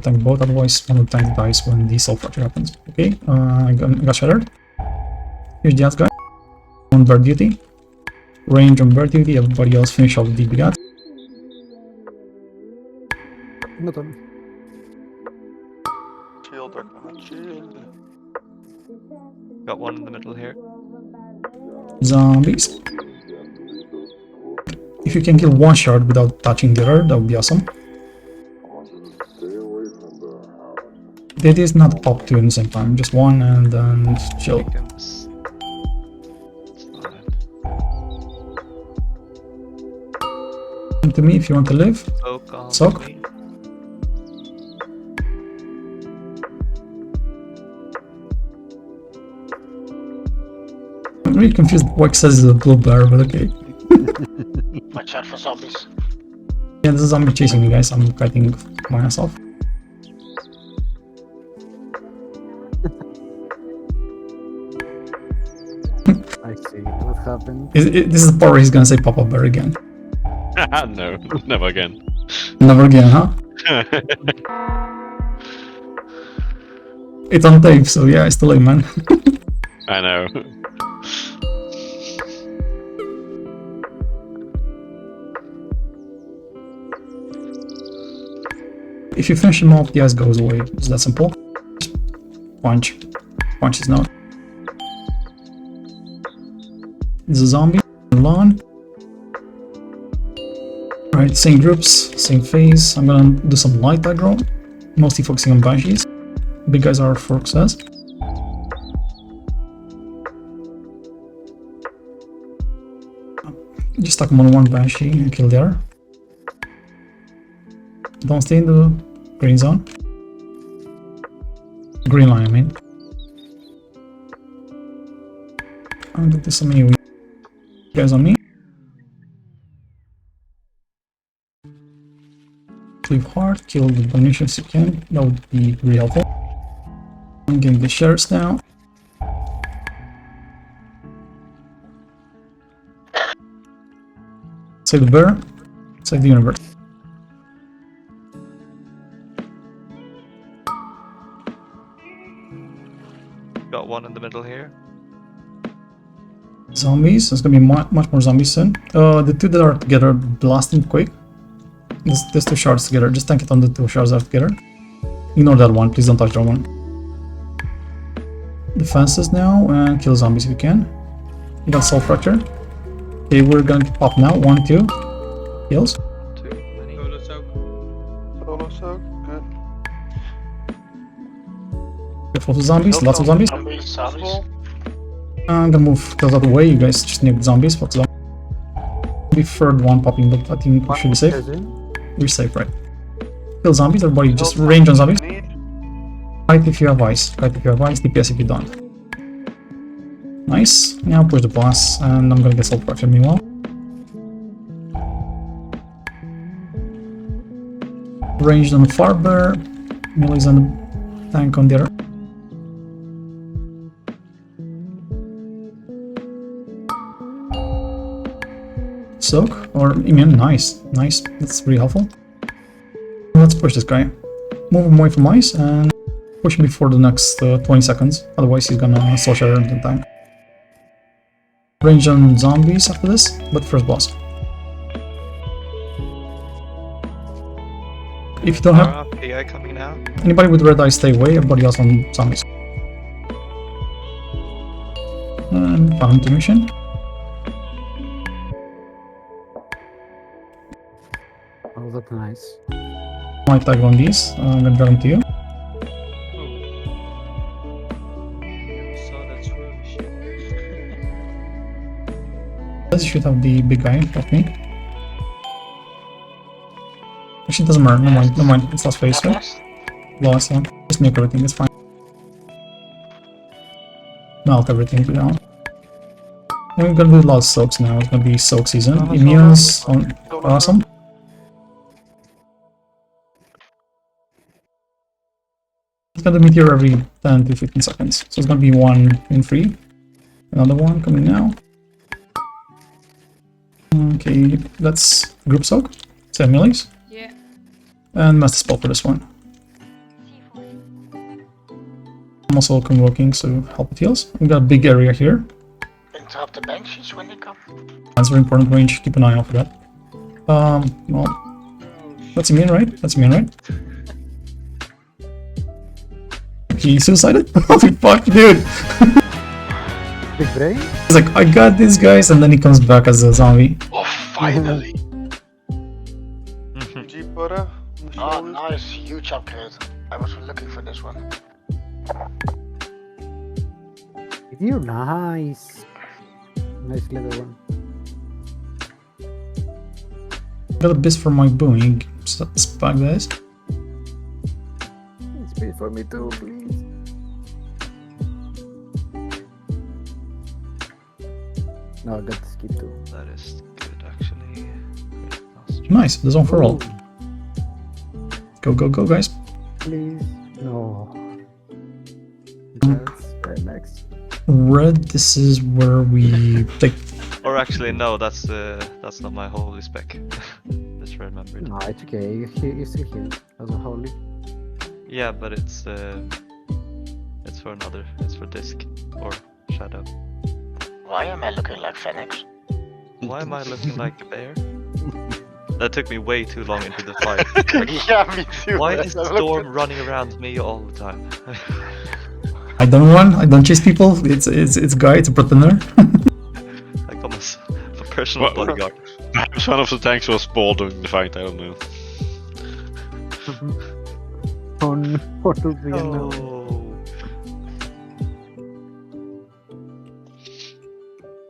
tank both, otherwise one of the tank dies when the soul fracture happens. Okay, I got shattered. Here's the guy. On bird duty. Range on bird duty, everybody else finish off the DB. Not on. Shield, I cannot shield. Got one in the middle here. Zombies. If you can kill one shard without touching the other, that would be awesome. The idea is not to pop two at the same time, just one and then chill. Come to me if you want to live. Soak. I'm really confused why it says it's a blue bear, but okay. Watch out for zombies. Yeah, there's a zombie chasing me, guys. I'm fighting by myself. happened. This is the part where he's gonna say Papa Bear again. No, never again. Never again, huh? It's on tape, so yeah, it's too late, man. I know. If you finish him off, the ice goes away. It's that simple. Just punch. Punch his nose. There's a zombie. Lawn. Alright, same groups, same phase. I'm gonna do some light aggro. Mostly focusing on banshees. Big guys are for success. Just stuck him on one banshee and kill there. Don't stay in the green zone. Green line, I mean. I'm gonna do so many guys on me. Leave hard, kill the munitions if you can. That would be really helpful. I'm getting the shares now. Save the bear. Save the universe. Got one in the middle here. Zombies. There's gonna be much more zombies soon. The two that are together blasting quick. There's two shards together. Just tank it on the two shards that are together. Ignore that one. Please don't touch that one. Defenses now and kill zombies if you can. You got soul fracture. Okay, we're going to pop now. 1, 2. Kills. Solo soak. Solo soak, good. Careful of zombies. Lots of zombies. Zombies. I'm gonna move those out of the way. You guys just need zombies. Focus on. Be third one popping, but I think we should be safe. We're safe, right? Kill zombies. Everybody just range on zombies. Fight if you have ice. Fight if you have ice. DPS if you don't. Nice. Now push the boss, and I'm gonna get soul fracture meanwhile. Ranged on the far bear. Melee's on the tank on the other. Soak or immune. Nice. Nice. That's really helpful. Let's push this guy. Move him away from ice and push him before the next 20 seconds. Otherwise, he's gonna slow shatter in the tank. Range on zombies after this, but first boss. If you don't have PI coming now. anybody with red eyes, stay away. Everybody else on zombies. And found mission. Oh, that's nice. Might tag on these. I'm gonna drag them to you. You should have the big guy off me. Actually, it doesn't matter. No mind. No mind. It's last phase, right? Lost, yeah. Just nuke everything. It's fine. Melt everything down. And we're gonna do a lot of soaks now. It's gonna be soak season. Immunes on awesome. It's gonna meteor every 10 to 15 seconds. So it's gonna be one in 3. Another one coming now. Okay, let's group soak. 10 melees. Yeah. And master spell for this one. I'm also convoking, so help with heals. We got a big area here. Interrupt the banshees when they come. That's very important range. Keep an eye out for that. Well, that's immune, right? That's immune, right? He suicided? Holy fuck, dude! Big brain? He's like, I got these guys, and then he comes back as a zombie. Oh, finally! G-Pora. Oh, nice. Huge upgrade. I was looking for this one. You're nice. Nice little one. Got a boost for my booming. Spag this. Speed for me too, please. No, I got to skip too. That is good, actually. Nice. The zone for all. Go, go, go, guys. Please. No. That's right next. Red, this is where we take Or actually, no, that's not my holy spec. Just remembered. No, it's okay. You still heal as a holy. Yeah, but it's for another. It's for disc or shadow. Why am I looking like Phoenix? Why am I looking like a bear? That took me way too long into the fight. Yeah, me too. Why man. is Storm running around me all the time? I don't run. I don't chase people. It's Guy. It's a pretender. Like almost a personal bodyguard. Perhaps one of the tanks was bald during the fight, I don't know. On Portal 3 Oh.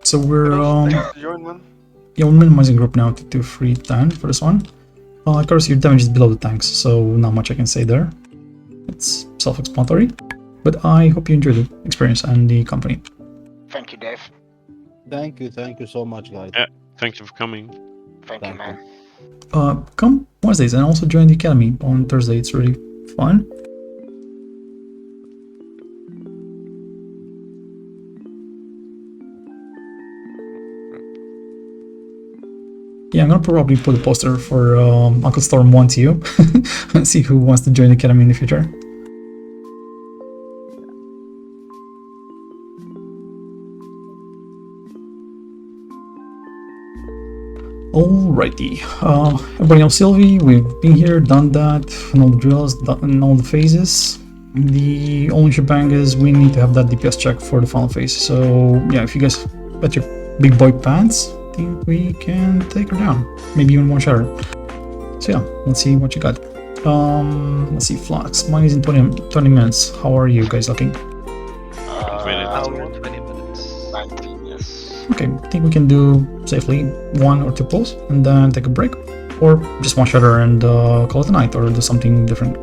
So we're Thanks to join, man. yeah, we're minimizing group now to 2, 3, 10 for this one. Of course, your damage is below the tanks, so not much I can say there. It's self-explanatory. But I hope you enjoyed the experience and the company. Thank you, Dave. Thank you so much, guys. Yeah, thank you for coming. Thank you, man. Come Wednesdays and also join the academy on Thursday. It's really fun. Yeah, I'm gonna probably put a poster for Uncle Storm 1 to you. See who wants to join the academy in the future. Alrighty, everybody knows Sylvie, we've been here, done that, know the drills, done all the phases. The only shebang is we need to have that DPS check for the final phase, so yeah, if you guys got your big boy pants, I think we can take her down, maybe even one shatter. So yeah, let's see what you got. Let's see, Flux, mine is in 20 minutes, how are you guys looking? 20 minutes. 19, yes. Okay, I think we can do safely 1 or 2 pulls and then take a break, or just one shutter and call it a night, or do something different.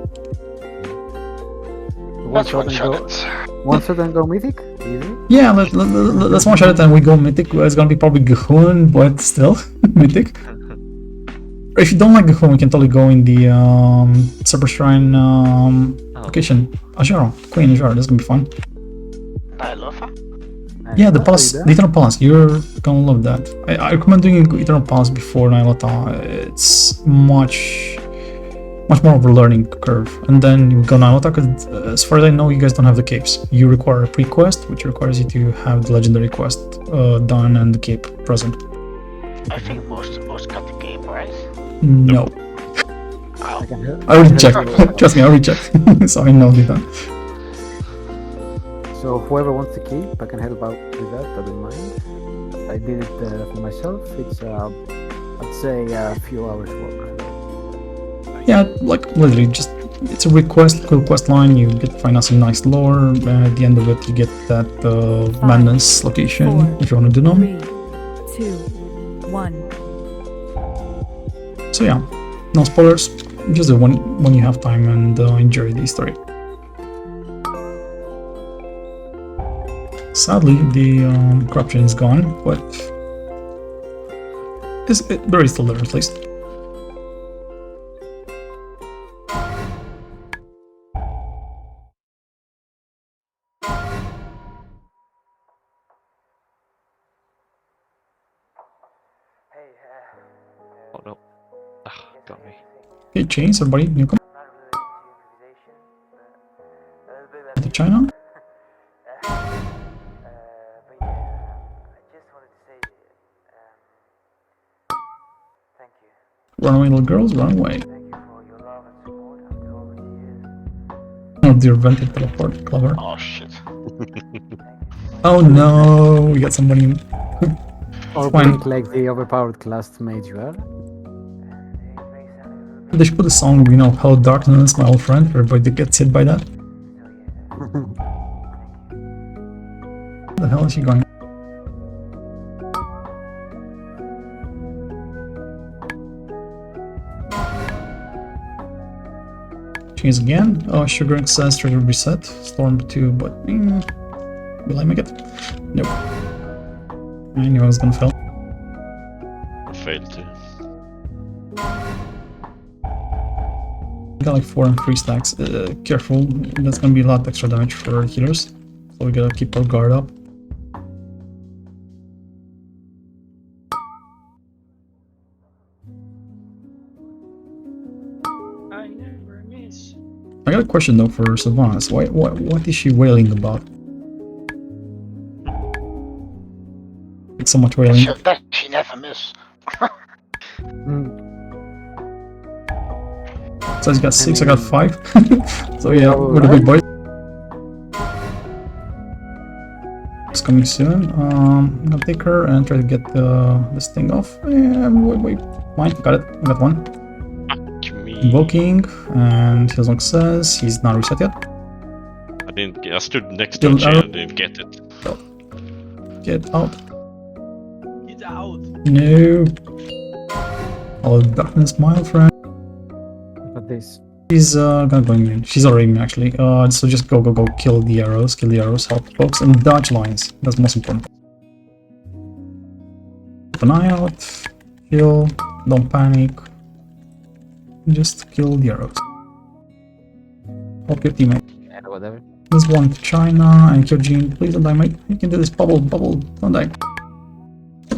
Let's one shot it. One shot and go mythic? Easy? Yeah, let's one shot it and we go mythic. It's gonna be probably Gahun, but still mythic. Or if you don't like Gahun, we can totally go in the Super Shrine location. Ajaro, Queen Ajaro, that's gonna be fun. Nylofa? Yeah, the palace, the Eternal Palace, you're gonna love that. I recommend doing Eternal Palace before Nihilota. It's much more of a learning curve. And then you go Nihilota, because as far as I know, you guys don't have the capes. You require a pre-quest, which requires you to have the legendary quest done and the cape present. I think most got the cape, right? No. Oh. I already checked. Trust me, I already checked. So I know they don't. So whoever wants to keep, I can help out with that, I don't mind. I did it for myself. It's, I'd say a few hours work. Yeah, like literally just, it's a cool quest line, you get to find out some nice lore, at the end of it you get that madness location, if you want to do them. 3, 2, 1. So yeah, no spoilers, just do it when you have time and enjoy the story. Sadly, the corruption is gone, but there is still there at least. Oh no. Ah, got me. Okay, chains, everybody, newcomer. To China. Run away, little girls, run away. Oh dear, vented teleport, clever. Oh shit. Oh no, we got somebody. Or Fine. blink like the overpowered class mage you are. They should put a song, you know, Hello Darkness, my old friend, for everybody that gets hit by that. Where the hell is she going? Change again. Oh, Sugar says trigger reset. Storm 2, but will I make it? Nope. I knew I was gonna fail. I failed too. Got like 4 and 3 stacks. Careful, that's gonna be a lot of extra damage for healers. So we gotta keep our guard up. I got a question though for Sylvanas. What is she wailing about? It's so much wailing. That she never miss. So he's got 6, I got 5. So yeah, we're the good boys. It's coming soon. I'm gonna take her and try to get this thing off. Wait. Mine, got it. I got one. Invoking, and his long says he's not reset yet. I stood next to it and didn't get it. Get out. Get out. No. Hello, darkness, my old friend. But this. She's gonna go immune. She's already immune actually. So just go, kill the arrows, help folks, and dodge lines. That's most important. Keep an eye out, heal, don't panic. Just kill the arrows. Help your teammate. Yeah, whatever. There's one to China and Kyojin. Please don't die, mate. You can do this. Bubble, don't die.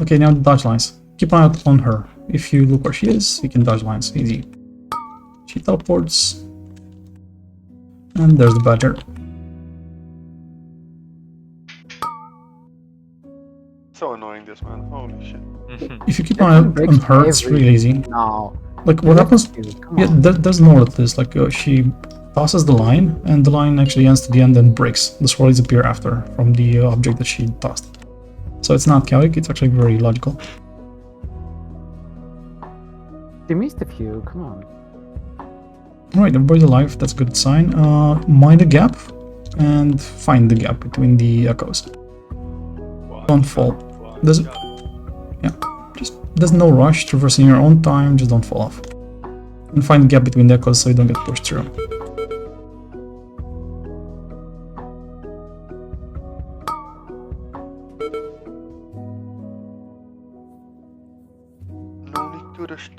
Okay, now dodge lines. Keep an eye out on her. If you look where she is, you can dodge lines. Easy. She teleports. And there's the badger. So annoying, this man. Holy shit. If you keep an eye on her, it's really easy. No. Like what happens? Yeah, there's no of this. Like she passes the line, and the line actually ends to the end and breaks. The swirlies appear after from the object that she tossed. So it's not chaotic. It's actually very logical. You missed a few. Come on. Alright, everybody's alive, that's a good sign. Mind the gap and find the gap between the echoes. Don't fall. There's no rush, traversing your own time, just don't fall off. And find the gap between the echoes so you don't get pushed through. No need to rush.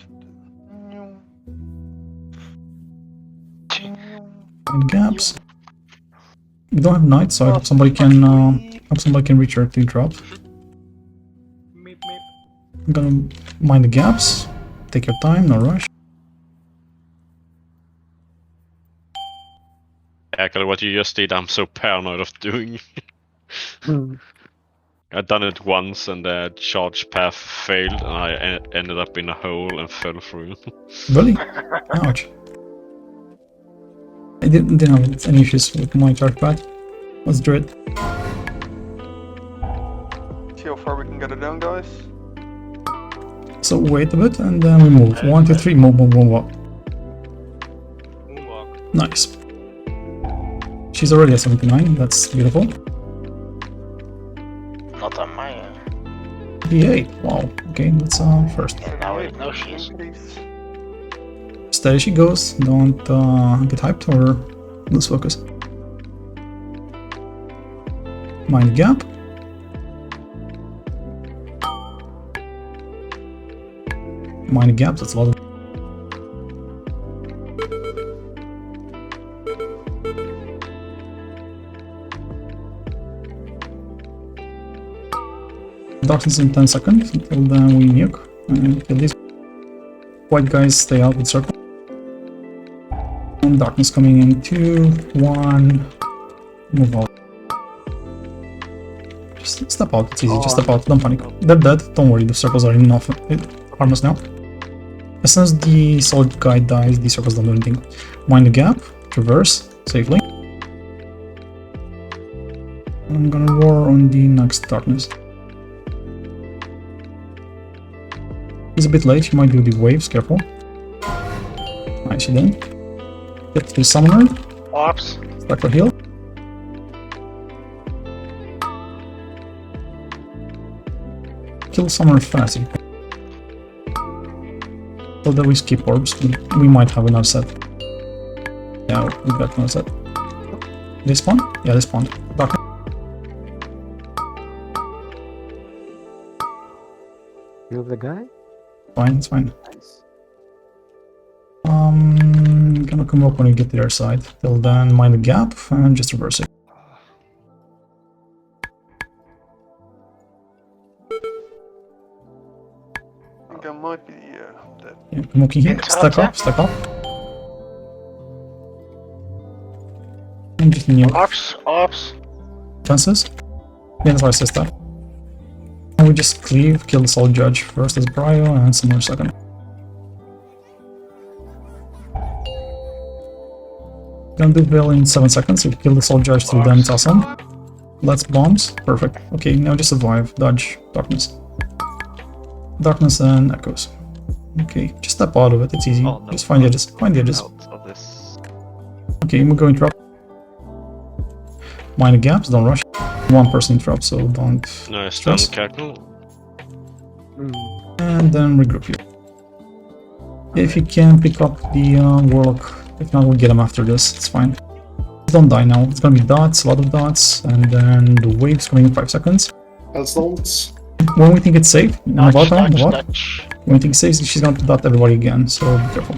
Find gaps. We don't have knights, so I hope somebody can reach her to drop. I'm gonna mind the gaps. Take your time, no rush. Actually, what you just did, I'm so paranoid of doing. I'd done it once and the charge path failed and I ended up in a hole and fell through. Really? Ouch. I didn't have any issues with my charge path. Let's do it. See how far we can get it down, guys. So wait a bit and then we move. 1, 2, 3, move. Moonwalk. Nice. She's already at 79, that's beautiful. Not on my 88, wow. Okay, that's first. now we know she is. Steady she goes, don't get hyped or lose focus. Mind gap. Mind gaps, that's a lot of... Darkness in 10 seconds until then we nuke and kill these. White guys stay out with circle. And darkness coming in 2, 1, move out. Just step out, it's easy, just step out, don't panic. They're dead, don't worry, the circles are enough harmless now. As soon as the solid guy dies, the circles don't do anything. Mind the gap, traverse, safely. I'm gonna roar on the next darkness. He's a bit late, he might do the waves, careful. Nice, he did. Get the summoner. Ops. Stack for heal. Kill summoner fast. So that we skip orbs, we might have another set. Yeah, we got another set. They spawn? Yeah, they spawned. Dark. Kill the guy? Fine, it's fine. Nice. Gonna come up when we get to their side. Till then, mind the gap and just reverse it. I think I might be dead. Yeah, come looking here. Stack up, stack up. I'm just new. Orbs. Chances? Yeah, that's why I said that. And we just cleave, kill the Soul Judge first as Brio, and Summoner second. Gonna do Veil in 7 seconds. We kill the Soul Judge through them, it's awesome. Let's bombs. Perfect. Okay, now just survive. Dodge. Darkness. Darkness and echoes. Okay, just step out of it. It's easy. Oh, no. Just find the edges. Find the edges. Out of this. Okay, we're going drop. Mind the gaps. Don't rush. One person drop, so don't Nice stress. stun cackle. And then regroup you. If you can pick up the Warlock, if not, we'll get him after this. It's fine. Don't die now. It's gonna be dots, a lot of dots, and then the wave's coming in 5 seconds. Hellstones. When we think it's safe, Dodge, what? dodge. When we think it's safe, she's gonna dot everybody again, so be careful.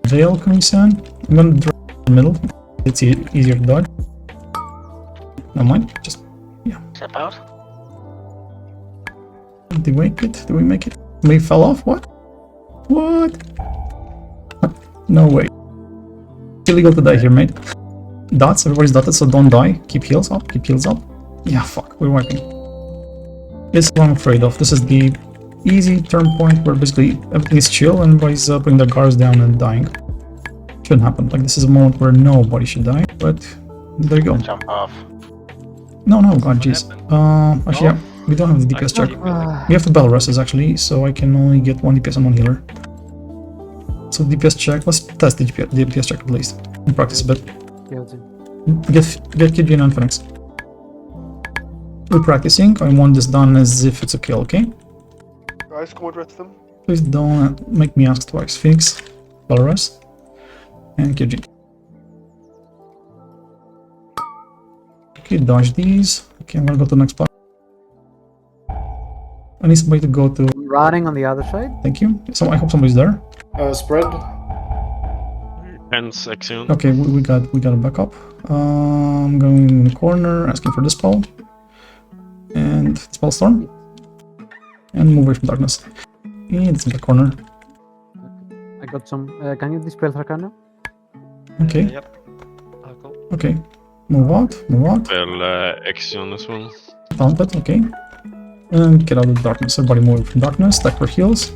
Veil coming soon. I'm gonna drop in the middle. It's easier to dodge. No mind, just Step out. did we make it? Did we make it? We fell off? What? What? No way. It's illegal to die here, mate. Dots, everybody's dotted, so don't die. Keep heals up, keep heals up. Yeah, fuck, we're wiping. This is what I'm afraid of. This is the easy turn point where basically everything is chill and everybody's putting their guards down and dying. Shouldn't happen. Like, this is a moment where nobody should die, but there you go. Jump off. No, god, jeez. Actually, yeah, we don't have the DPS check. We have the Bell Russes actually, so I can only get 1 DPS and 1 healer. So DPS check, let's test the DPS check at least. And practice a bit. Get Kijin and Phoenix. We're practicing, I want this done as if it's a kill, okay? Guys, come address them. Please don't make me ask twice. Phoenix, Bell Russ, and Kijin. Okay, dodge these. Okay, I'm gonna go to the next spot. I need somebody to go to. Rotting on the other side. Thank you. So I hope somebody's there. Spread. Hence Axion. Okay, we got a backup. I'm going in the corner, asking for Dispel. And Dispel Storm. And move away from darkness. And it's in the corner. I got some. Can you dispel Arcana? Okay. Yep. I'll go. Okay. Move out, move out. Well, Axion as well. Found it, okay. And get out of the darkness. Everybody move from darkness, stack for heals.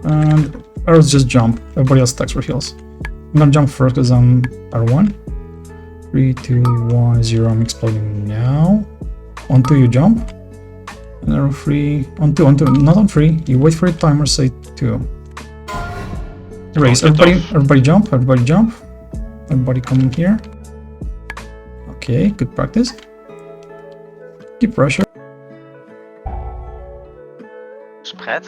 And arrows just jump. Everybody else stacks for heals. I'm gonna jump first because I'm R1. 3, 2, 1, 0. I'm exploding now. On 2 you jump. And arrow 3. On 2, not on 3. You wait for your timer, say 2. Raise. Everybody jump, everybody jump. Everybody come in here. Okay, good practice. Keep pressure. Spread.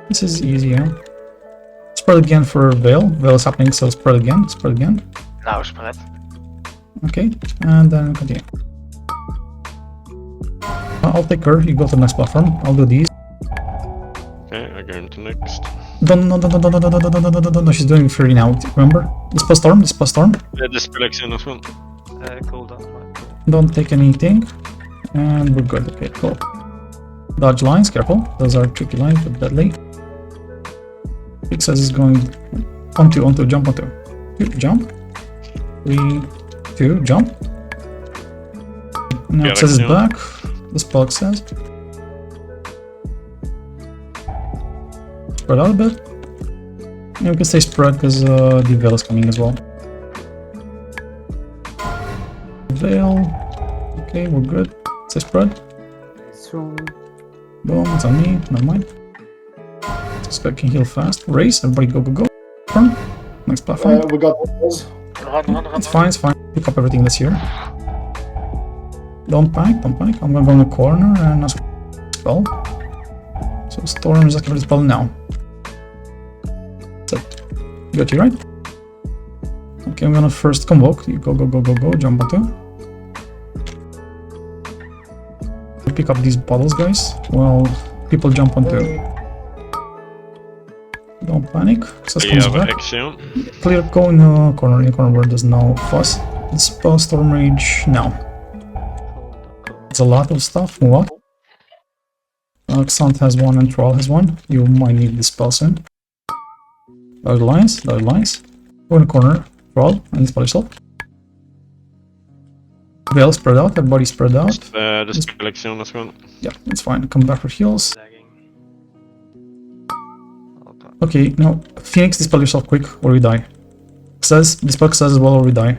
This is easy, yeah. Spread again for Veil. Veil is happening, so spread again, spread again. Now spread. Okay, and then continue. I'll take her, you go to the next platform. I'll do these. Okay, I go into next. No, she's doing 30 now, remember? Dispel Storm, Dispel Storm. Dispel Axion as well. Cooldown. Don't take anything. And we're good, okay, cool. Dodge lines, careful. Those are tricky lines, but deadly. It says it's going on 2, jump on 2. 2, jump. 3, 2, jump. Now it says it's back. The spell says. Spread out a bit. And we can stay spread because the Veil is coming as well. Veil. Okay, we're good. Stay spread. Soon. Boom, it's on me, never mind. This guy can heal fast. Race, everybody go. Platform. Next platform. We got those. It's fine, it's fine. Pick up everything that's here. Don't panic. I'm gonna go in the corner and ask spell. So Storm is activating the spell now. That's it. Got you right? Okay, I'm gonna first convoke. You go, jump onto. Pick up these bottles, guys, while people jump onto. Don't panic. Clear, go in the corner where there's no fuss. Dispel Storm Rage now. It's a lot of stuff. Move on. Xant has 1 and Troll has 1. You might need this spell soon. Dodge lines. Go in the corner Crawl and dispel yourself. Well, spread out. Everybody spread out. The selection as well. Yeah, it's fine. Come back for heals. Okay, now Phoenix, dispel yourself quick or we die. Says dispel says as well or we die.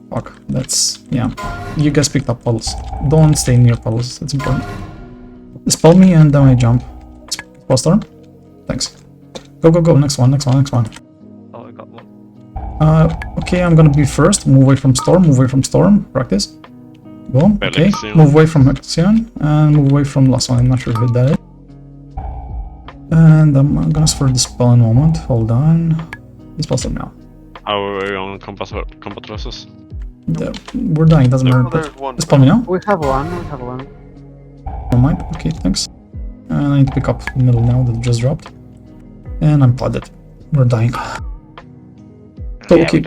Fuck, that's yeah. You guys picked up puddles. Don't stay near puddles. That's important. Dispel me and then I jump. Spell storm. Thanks. Go go go. Next one. Next one. Next one. Oh, I got one. Okay, I'm gonna be first. Move away from storm. Move away from storm. Practice. Boom. Okay. Alexion. Move away from Alexion and move away from last one. I'm not sure who that is. And I'm gonna ask for dispel in a moment. Hold on. Dispel storm now. How are we on combat losses? We're dying. Doesn't matter. there's But one. dispel me now. We have one. We have one. Never mind. Okay, thanks. And I need to pick up the middle now that just dropped. And I'm flooded. We're dying. So, okay.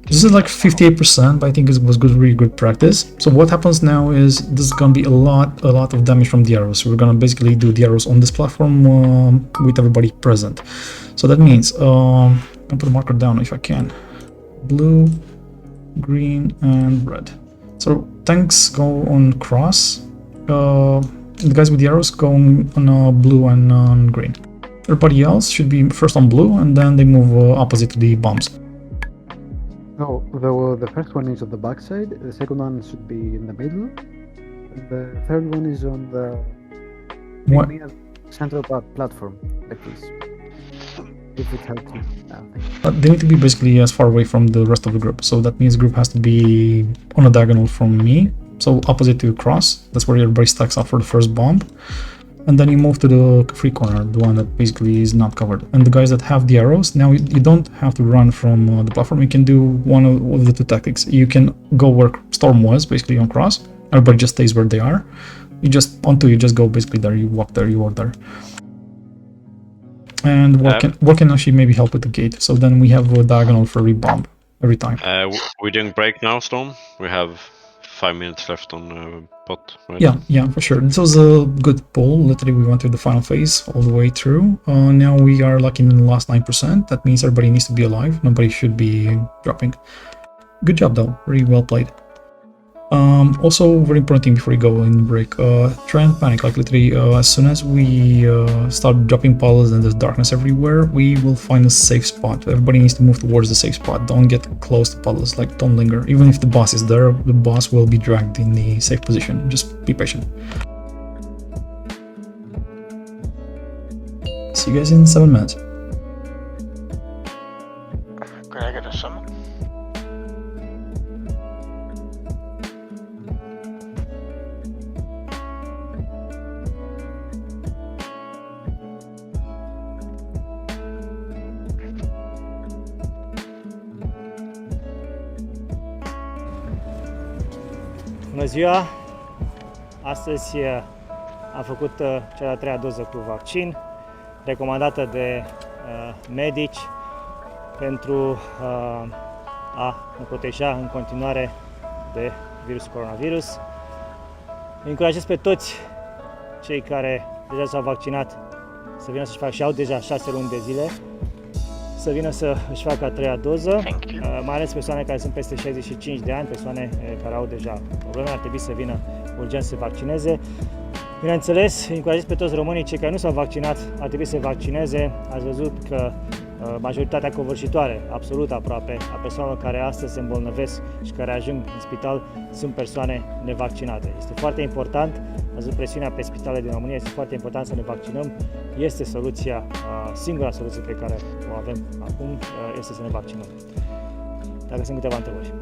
This is like 58%, but I think it was good, really good practice. So what happens now is this is gonna be a lot of damage from the arrows. So we're gonna basically do the arrows on this platform with everybody present. So that means I'm gonna put a marker down if I can. Blue, green, and red. So tanks go on cross. The guys with the arrows go on blue and on green. Everybody else should be first on blue, and then they move opposite to the bombs. No, the first one is on the back side, the second one should be in the middle, and the third one is on the What? central platform, like this. If it helps you. They need to be basically as far away from the rest of the group, so that means the group has to be on a diagonal from me, so opposite to cross. That's where everybody stacks up for the first bomb. And then you move to the free corner, the one that basically is not covered. And the guys that have the arrows, now you don't have to run from the platform. You can do one of the two tactics. You can go where Storm was, basically on cross. Everybody just stays where they are. You just go basically there. You walk there, you walk there. And what can actually maybe help with the gate. So then we have a diagonal for every bomb every time. We're doing break now, Storm. We have 5 minutes left on pot, right? Yeah, for sure. This was a good pull. Literally, we went through the final phase all the way through. Now we are lucky in the last 9%. That means everybody needs to be alive. Nobody should be dropping. Good job, though. Really well played. Also, very important thing before we go in break. Try and panic. Like literally, as soon as we start dropping puddles and there's darkness everywhere, we will find a safe spot. Everybody needs to move towards the safe spot. Don't get close to puddles. Like, don't linger. Even if the boss is there, the boss will be dragged in the safe position. Just be patient. See you guys in 7 minutes. Can I get a summon? Bună ziua! Astăzi am făcut cea de-a treia doză cu vaccin, recomandată de medici pentru a ne proteja în continuare de virusul coronavirus. Îi încurajez pe toți cei care deja s-au vaccinat să vină să-și facă și au deja 6 luni de zile, să vină să își facă a treia doză, mai ales persoane care sunt peste 65 de ani, persoane care au deja probleme, ar trebui să vină urgent să se vaccineze. Bineînțeles, încurajez pe toți românii, cei care nu s-au vaccinat, ar trebui să se vaccineze. Ați văzut că majoritatea covârșitoare, absolut aproape, a persoanelor care astăzi se îmbolnăvesc și care ajung în spital sunt persoane nevaccinate. Este foarte important, ați văzut presiunea pe spitalele din România, este foarte important să ne vaccinăm. Este soluția, singura soluție pe care o avem acum, este să ne vaccinăm. Dacă sunt câteva întrebări.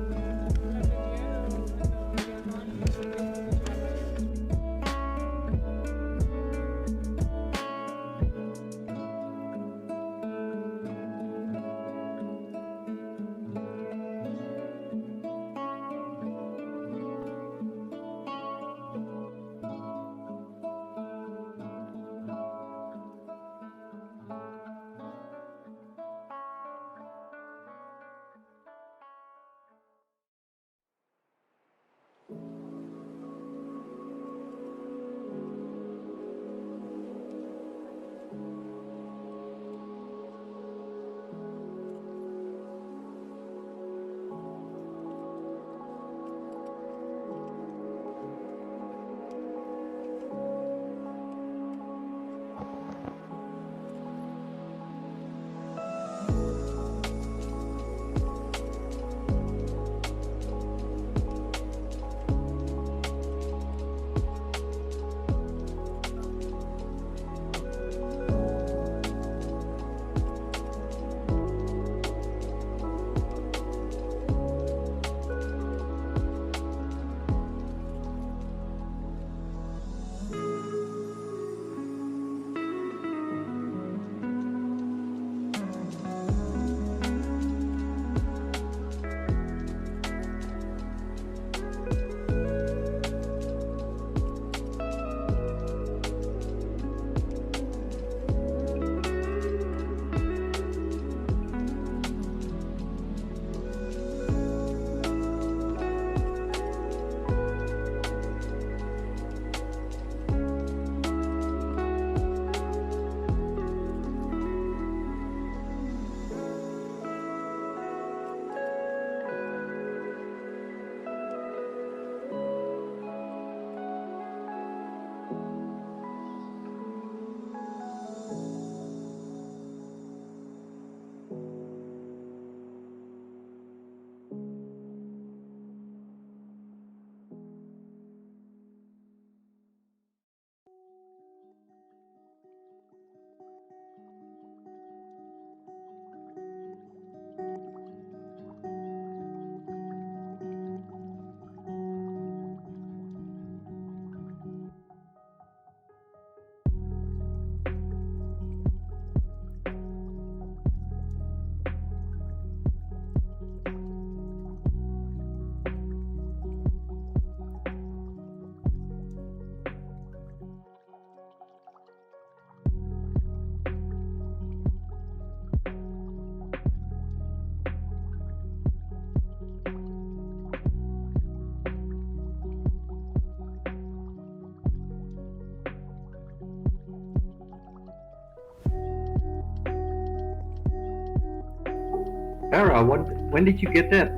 Farah, when did you get that?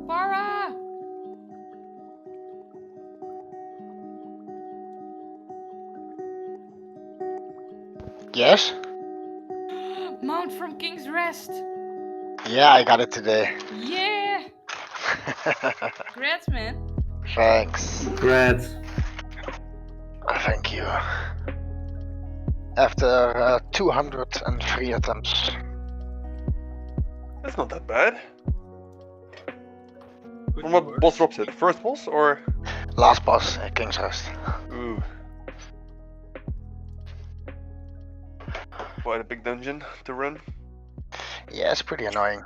Farah! Yes? Mount from King's Rest. Yeah, I got it today. Yeah! Congrats, man. Thanks. Congrats. Thank you. After 203 attempts. That's not that bad. From what boss drops it? First boss or? Last boss at King's Rest. Ooh. Quite a big dungeon to run. Yeah, it's pretty annoying.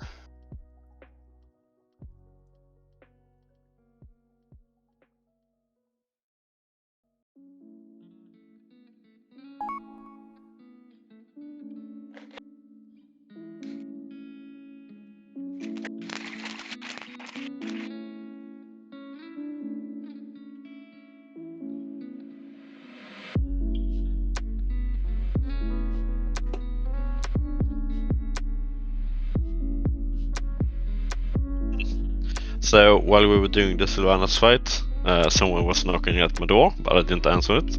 So while we were doing the Sylvanas fight, someone was knocking at my door, but I didn't answer it.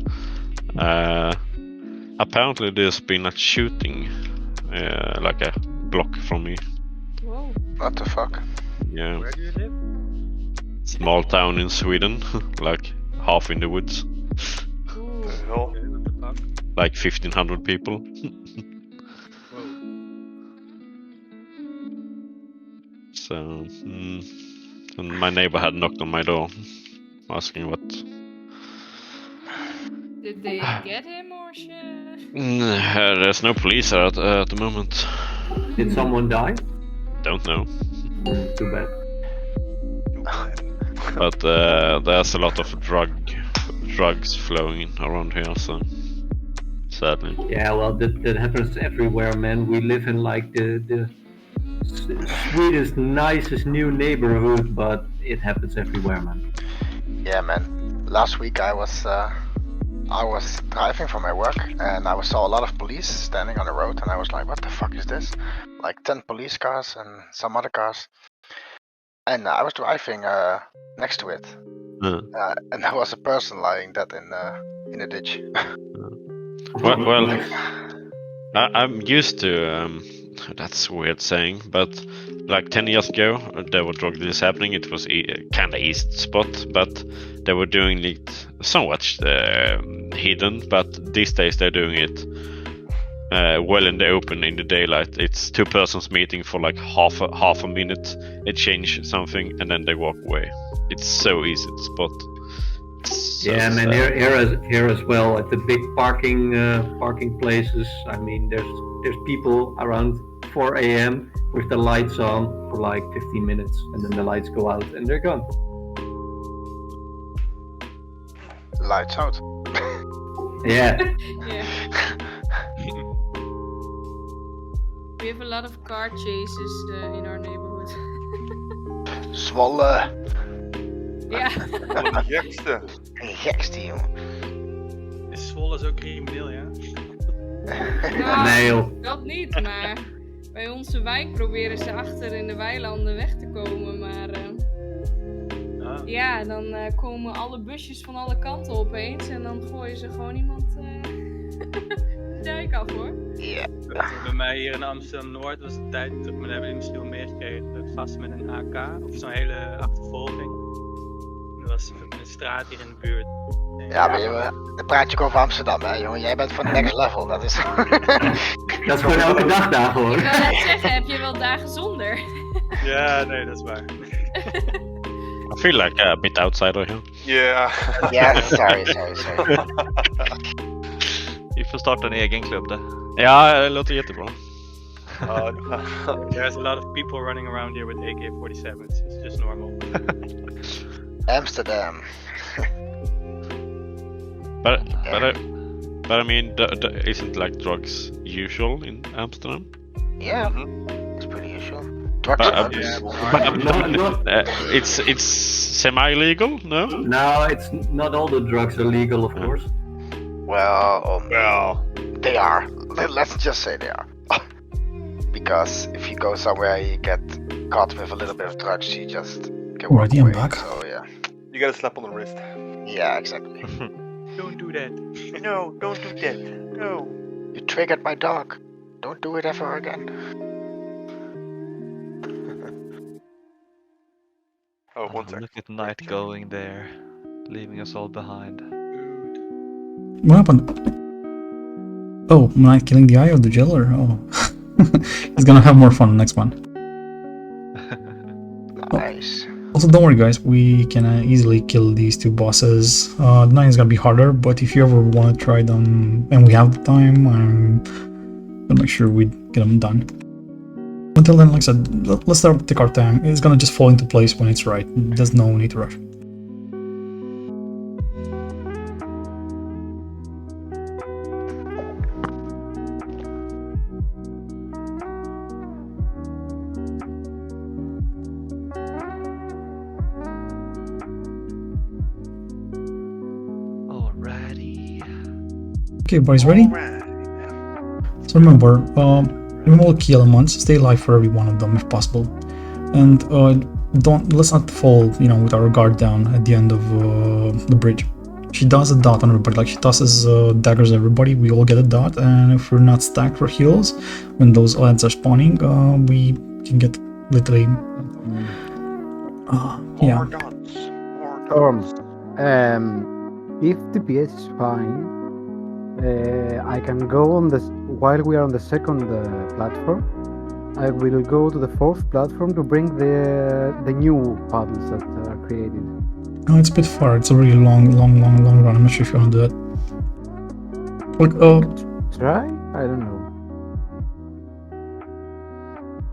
Apparently there's been a shooting, like a block from me. Whoa. What the fuck? Yeah. Where do you live? Small town in Sweden, like half in the woods. Hell. Like 1,500 people. So, and my neighbor had knocked on my door, asking what. Did they get him or shit? There's no police at the moment. Did someone die? Don't know. Too bad. But there's a lot of drugs flowing around here, so sadly. Yeah, well, that happens everywhere, man. We live in like the sweetest, nicest new neighborhood, but it happens everywhere, man. Yeah, man. Last week I was driving from my work and I saw a lot of police standing on the road, and I was like, what the fuck is this? Like 10 police cars and some other cars. And I was driving next to it, and there was a person lying dead in a ditch. Well, I'm used to. That's weird saying, but like 10 years ago, there were drug deals happening. It was kind of east spot, but they were doing it somewhat hidden. But these days they're doing it well in the open, in the daylight. It's two persons meeting for like half a minute, exchange something, and then they walk away. It's so easy to spot. So yeah, man. Here as well at the big parking places. I mean, there's people around 4 a.m. with the lights on for like 15 minutes, and then the lights go out and they're gone. Lights out. Yeah. Yeah. We have a lot of car chases in our neighborhood. Zwolle. Ja. Gekste, jongen. Is Zwolle zo crimineel, ja? Nou, Nee, joh. dat niet, maar bij onze wijk proberen ze achter in de weilanden weg te komen, maar ja, dan komen alle busjes van alle kanten opeens en dan gooien ze gewoon iemand de dijk af, hoor. Ja. Bij mij hier in Amsterdam-Noord was de tijd, maar daar hebben jullie misschien wel meegekregen, vast met een AK, of zo'n hele achtervolging. Er was een straat hier in de buurt. Ja, maar dan praat je ook over Amsterdam, hè, jongen. Jij bent van next level, dat is... Dat is gewoon elke dag daar, gewoon. Ik wil net zeggen, heb je wel dagen zonder? Ja, nee, dat is waar. I feel like a bit outsider here. Yeah. Yeah, sorry. Vi får starta en egen klubb där. Ja, det låter jättebra. There's a lot of people running around here with AK-47s. It's just normal. Amsterdam. But I mean, isn't like drugs usual in Amsterdam? Yeah, it's pretty usual. Drugs But, are drugs. it's semi-legal, no? No, it's not all the drugs are legal, of course. Well, they are. Let's just say they are. Because if you go somewhere, you get caught with a little bit of drugs, you just get walk Alrighty, I'm away. back. So yeah. You get a slap on the wrist. Yeah, exactly. Don't do that. No, don't do that. No. You triggered my dog. Don't do it ever again. Oh, one sec. Look at Knight going there, leaving us all behind. What happened? Oh, Knight killing the eye of the jailer? Oh. He's gonna have more fun next one. Nice. Also, don't worry guys, we can easily kill these two bosses. The 9 is gonna be harder, but if you ever want to try them and we have the time, I'm gonna make sure we get them done. Until then, like I said, let's take our time. It's gonna just fall into place when it's right. There's no need to rush. Okay, everybody's ready? So remember, remove all key elements, stay alive for every one of them if possible. And let's not fall, with our guard down at the end of the bridge. She does a dot on everybody, like she tosses daggers at everybody, we all get a dot, and if we're not stacked for heals, when those ads are spawning, we can get literally... yeah. If DPS is fine, I can go on this while we are on the second platform. I will go to the fourth platform to bring the new puddles that are created. No, it's a bit far. It's a really long run. I'm not sure if you want to do that. Like, try? I don't know.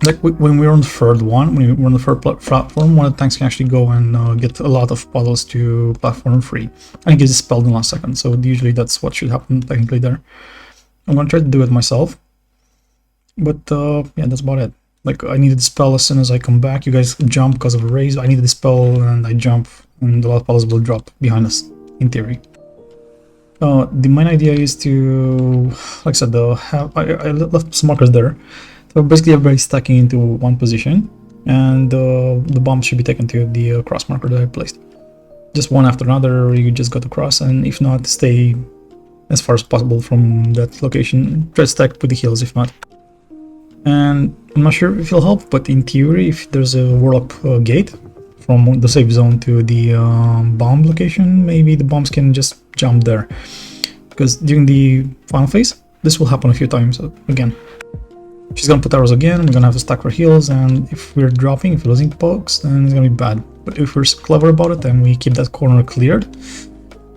Like when we're on the third one, when we're on the third platform, one of the tanks can actually go and get a lot of puddles to platform 3. And it gets dispelled in the last second, so usually that's what should happen technically there. I'm gonna try to do it myself. But yeah, that's about it. Like I need to dispel as soon as I come back. You guys jump because of a raise. I need to dispel and I jump and a lot of puddles will drop behind us, in theory. The main idea is to, like I said, I left some markers there. So basically everybody's stacking into one position, and the bombs should be taken to the cross marker that I placed. Just one after another, you just got across, and if not, stay as far as possible from that location. Try to stack with the heals if not. And I'm not sure if it'll help, but in theory, if there's a warlock gate from the safe zone to the bomb location, maybe the bombs can just jump there. Because during the final phase, this will happen a few times again. She's gonna put arrows again, we're gonna have to stack our heals, and if we're dropping, if we're losing pokes, then it's gonna be bad. But if we're clever about it and we keep that corner cleared,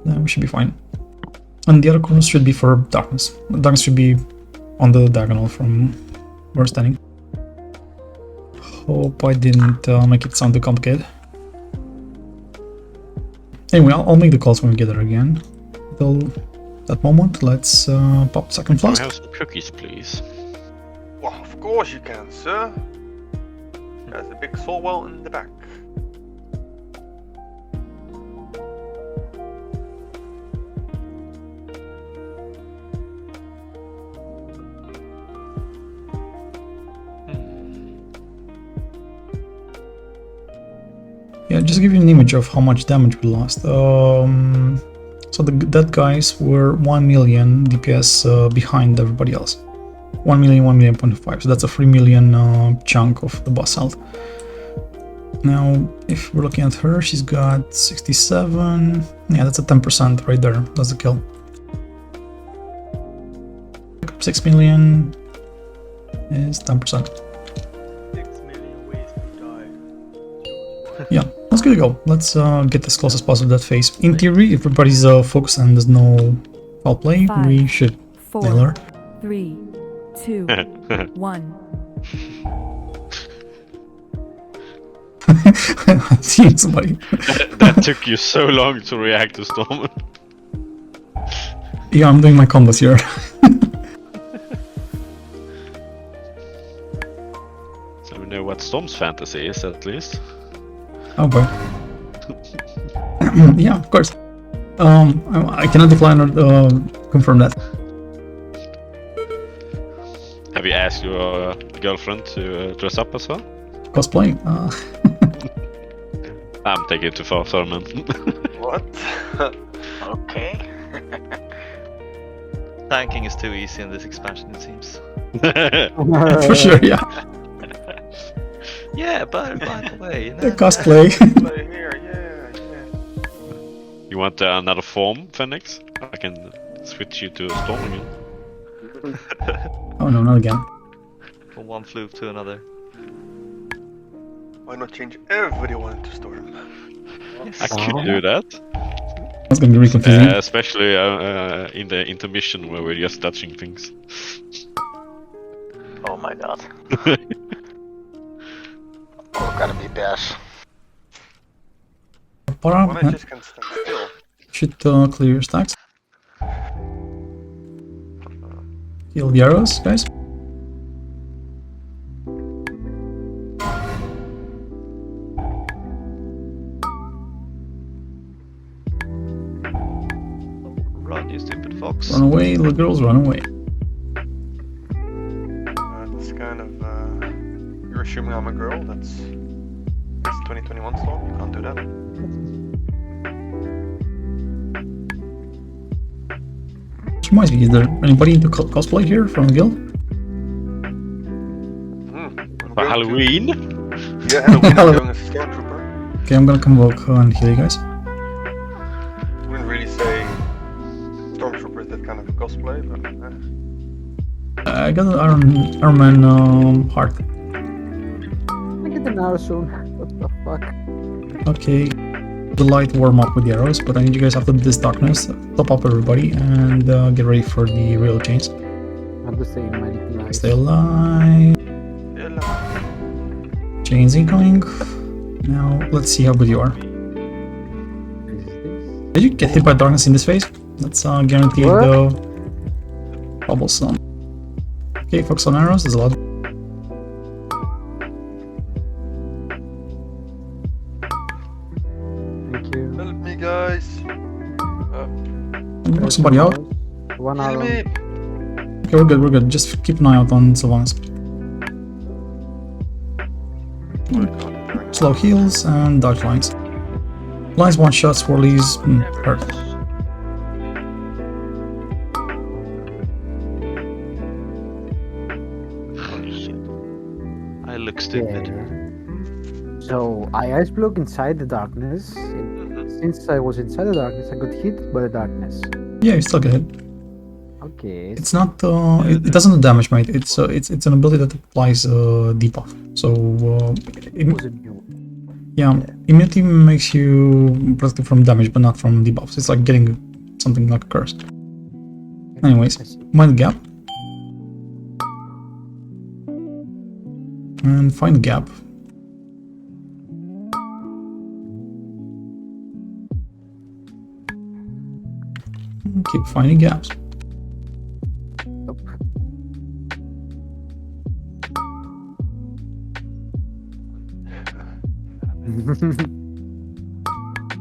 then we should be fine. And the other corners should be for darkness. The darkness should be on the diagonal from where we're standing. Hope I didn't make it sound too complicated. Anyway, I'll make the calls when we get there again. Till that moment, let's pop second flask. Can I have some cookies, please? Well, of course you can, sir. There's a big soul well in the back. Yeah, just to give you an image of how much damage we lost. So the dead guys were 1 million DPS behind everybody else. 1 million, 1 million, 0.5. So that's a 3 million chunk of the boss health. Now, if we're looking at her, she's got 67. Yeah, that's a 10% right there. That's the kill. 6 million is 10%. 6 million ways to die. Yeah, let's give it a go. Let's get as close as possible to that phase. In theory, if everybody's focused and there's no foul play, 5, we should nail her. 3, 2, 1. I've seen somebody. That took you so long to react to Storm. Yeah, I'm doing my combos here. So we know what Storm's fantasy is, at least. Oh boy. Yeah, of course. I cannot decline or confirm that. Have you asked your girlfriend to dress up as well? Cosplay. I'm taking it too far, sorry, man. What? Okay. Tanking is too easy in this expansion, it seems. For sure, yeah. Yeah, but by the way, you know, The cosplay. Play here, yeah. You want another form, Phoenix? I can switch you to Storm again. Oh no, not again. from one floof to another. Why not change everyone into Storm? I could do that. That's gonna be really confusing. Especially in the intermission where we're just touching things. Oh my god. Oh, gotta be bears. When I just can stand still. Should clear your stacks. Kill the arrows, guys. Run, you stupid fox. Run away, little girls, run away. That's kind of. You're assuming I'm a girl. That's 2021 Storm. You can't do that. Which reminds me, is there anybody into cosplay here from the guild? For Halloween? Yeah, Halloween. I'm doing a stormtrooper. Okay, I'm gonna convoke and heal you guys. Wouldn't really say stormtrooper is that kind of a cosplay, but. I got an Iron Man heart. I get an arrow soon. What the fuck? Okay, the light warm up with the arrows, but I need you guys after this darkness, top up everybody, and get ready for the real chains. I'm just saying my life. Stay alive. Chains incoming. Now, let's see how good you are. Did you get hit by darkness in this phase? That's guaranteed though. Cobblestone. Okay, focus on arrows, there's a lot. Thank you. Help me, guys. Knock somebody out. One Heal arrow. me. Okay, we're good. Just keep an eye out on Sylvanas. Slow heals and dodge lines. Lines one shot, swirlies, hurt. I look stupid. So I ice block inside the darkness. And since I was inside the darkness, I got hit by the darkness. Yeah, you still get hit. Okay. It's not. It doesn't do damage, mate. It's an ability that applies debuff. So yeah, immunity makes you protected from damage, but not from debuffs. It's like getting something like a curse. Anyways, mind the gap. And find the gap. Keep finding gaps.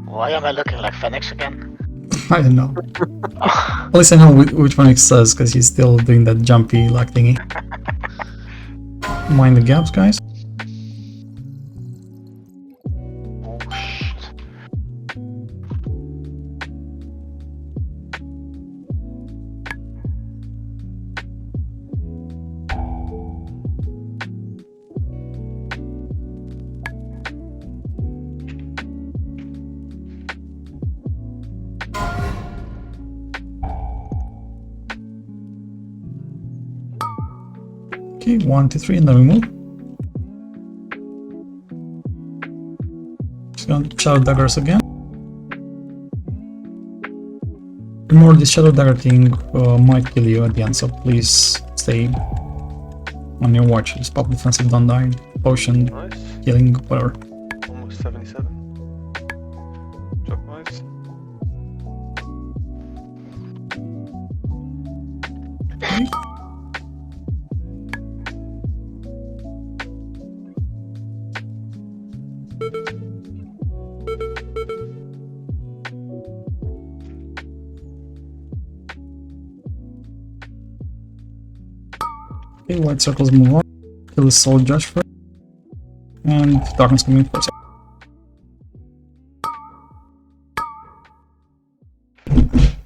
Why am I looking like Phoenix again? I don't know. At least I know which one it says, because he's still doing that jumpy like thingy. Mind the gaps, guys. Okay, 1, 2, 3, and then we move. Just gonna shadow daggers again. Remember, this shadow dagger thing might kill you at the end, so please stay on your watch. Just pop defensive, don't die, potion, healing, whatever. Nice. Okay, white circles move on. Kill the soul judge first. And darkness coming first.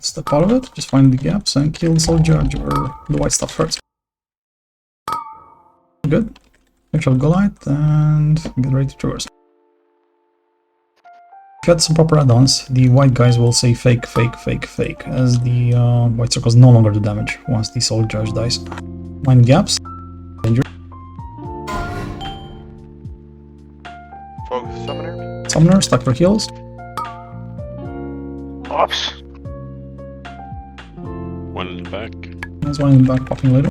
Step out of it, just find the gaps and kill the soul judge or the white stuff first. Good. Actual go light and get ready to traverse. If you had some proper add-ons, the white guys will say fake, fake, fake, fake, as the white circles no longer do damage once the soul judge dies. Mind gaps. Danger. Focus summoner. Summoner, stack for heals. Oops. One in the back. There's one in the back popping later.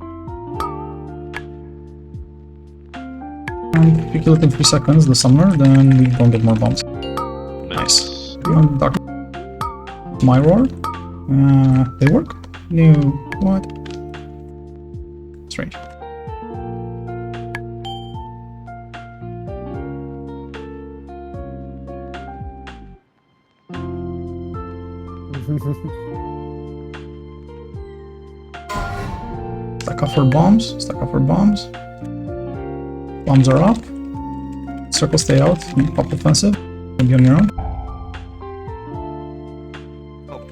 And if you kill it in 3 seconds, the summoner, then we don't get more bombs. Nice. Beyond dark. My roar. They work? No. What? Strange. Stack up for bombs. Stack up for bombs. Bombs are up. Circle stay out. Pop defensive. Be on your own.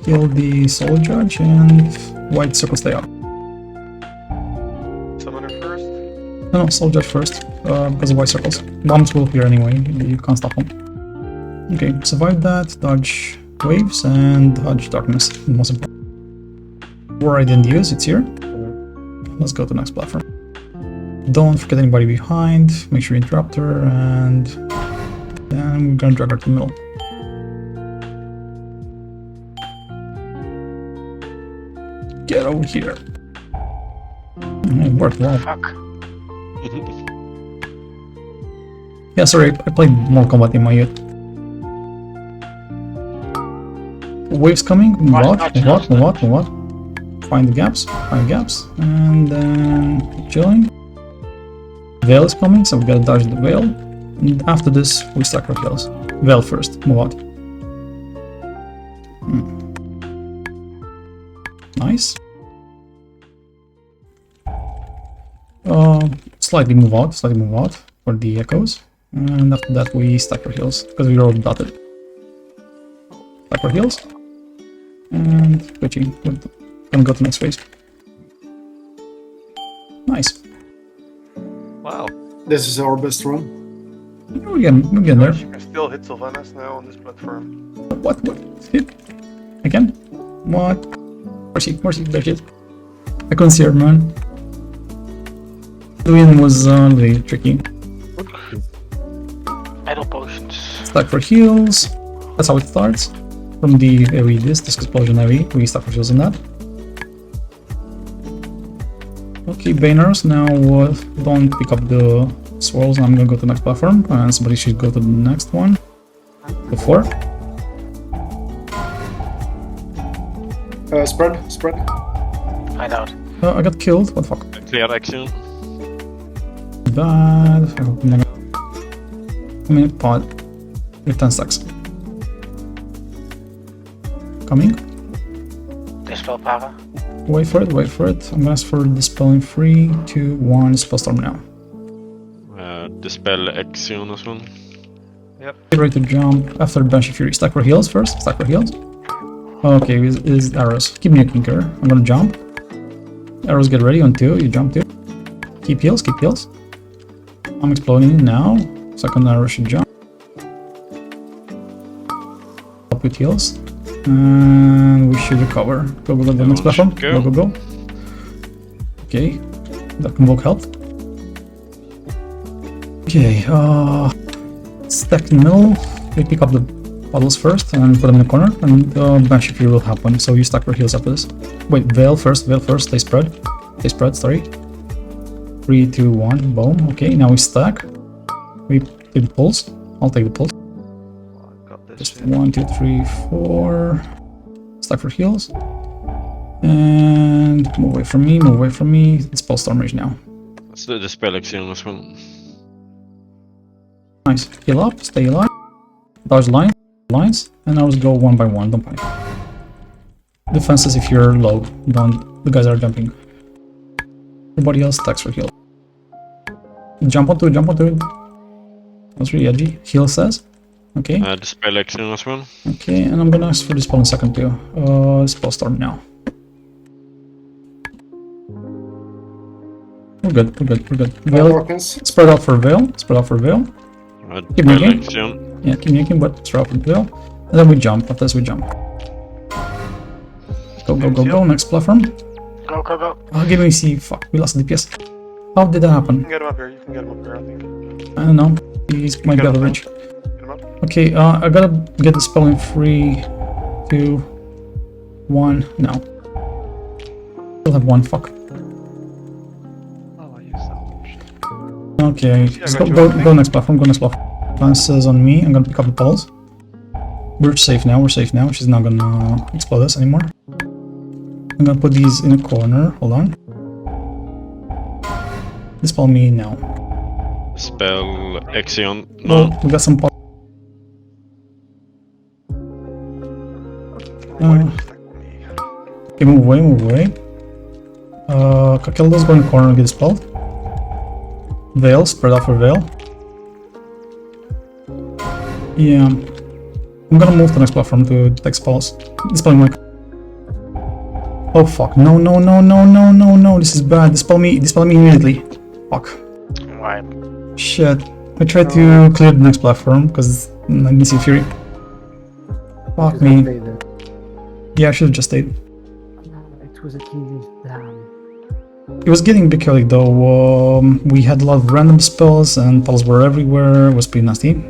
Kill the soul judge and white circle stay out. Summoner first. No, soul judge first. Because of white circles. Bombs will appear anyway. You can't stop them. Okay, survive that. Dodge waves and dodge darkness. The most important. War I didn't use. It's here. Let's go to the next platform. Don't forget anybody behind. Make sure you interrupt her, and then we're gonna drag her to the middle. Get over here. It worked well. Fuck. Yeah, sorry, I played Mortal Kombat in my youth. Waves coming. Move out. Find the gaps, and then chilling. Veil is coming, so we gotta dodge the veil. And after this, we stack our heals. Veil first, move out. Nice. Slightly move out for the echoes. And after that, we stack our heals, because we already dotted. Stack our heals. And switching. Gonna go to the next phase. Nice. Wow. This is our best run. We're getting there. You can still hit Sylvanas now on this platform. What? Hit? Again? What? Mercy, back it. I couldn't see her, man. The win was really tricky. Idle potions. Stack for heals. That's how it starts. From the AoE disc explosion AoE, we stack for heals on that. Okay, Baners, now don't pick up the swirls. I'm gonna go to the next platform, and somebody should go to the next one. Before. Spread. Find out. I got killed, what the fuck. Clear action. Bad. I hope I'm gonna... A minute pod. With 10 stacks. Coming. Dispel power. Wait for it. I'm gonna ask for Dispel in 3, 2, 1, Dispel Storm now. Dispel Action as well. Yep. Get ready to jump after Banshee Fury. Stack for heals first. Stack for heals. Okay, is arrows. Keep nuking her. I'm gonna jump. Arrows get ready on 2. You jump 2. Keep heals. I'm exploding now. Second arrow should jump. Up with heals. And we should recover. Go to the next platform. Go. Okay. That can invoke health. Okay, stack in the middle. We pick up the puddles first and put them in the corner, and Banshee Fury will happen. So you stack your heals after this. Wait, Veil first, stay spread, sorry. 3, 2, 1, boom. Okay, now we stack. We take the pulse. I'll take the pulse. Oh, I got Just 1, 2, 3, 4. Stack for heals. And move away from me, move away from me. Spell Storm Rage now. Let's do the spell action as well. Nice. Heal up, stay alive. Dodge lines, and now let's go one by one, don't panic. Defenses if you're low, don't. The guys are jumping. Everybody else stacks for heal. Jump onto it. That's really edgy. Heal says. Okay. The spell action as well. Okay, and I'm gonna ask for the spell in a second too. Spell Storm now. We're good. Veil. Spread out for Veil. Keep making. Yeah, keep making, but spread out for Veil. And then we jump. After this, we jump. Go. Next platform. Go. Oh, give me C. Fuck, we lost the DPS. How did that happen? You can get him up here. I think. I don't know. He might be out of reach. Okay, I gotta get the spell in 3, 2, 1. No. Still have 1. Fuck. Okay, just go next platform. Lances on me. I'm gonna pick up the pulse. We're safe now. She's not gonna explode us anymore. I'm gonna put these in a corner. Hold on. Dispel me now. Spell Exion. No. Oh, we got some pulse. Okay, move away. Kakildo's going corner and get dispelled. Veil, spread out for Veil. Yeah. I'm gonna move to the next platform to take spells. Dispelling my. Oh fuck. No. This is bad. Dispel me immediately. Fuck. Why? Shit. I tried to clear the next platform because I didn't see Fury. Fuck me. Yeah, I should have just stayed. It was a key. Damn. It was getting big chaotic though. We had a lot of random spells and pulls were everywhere. It was pretty nasty.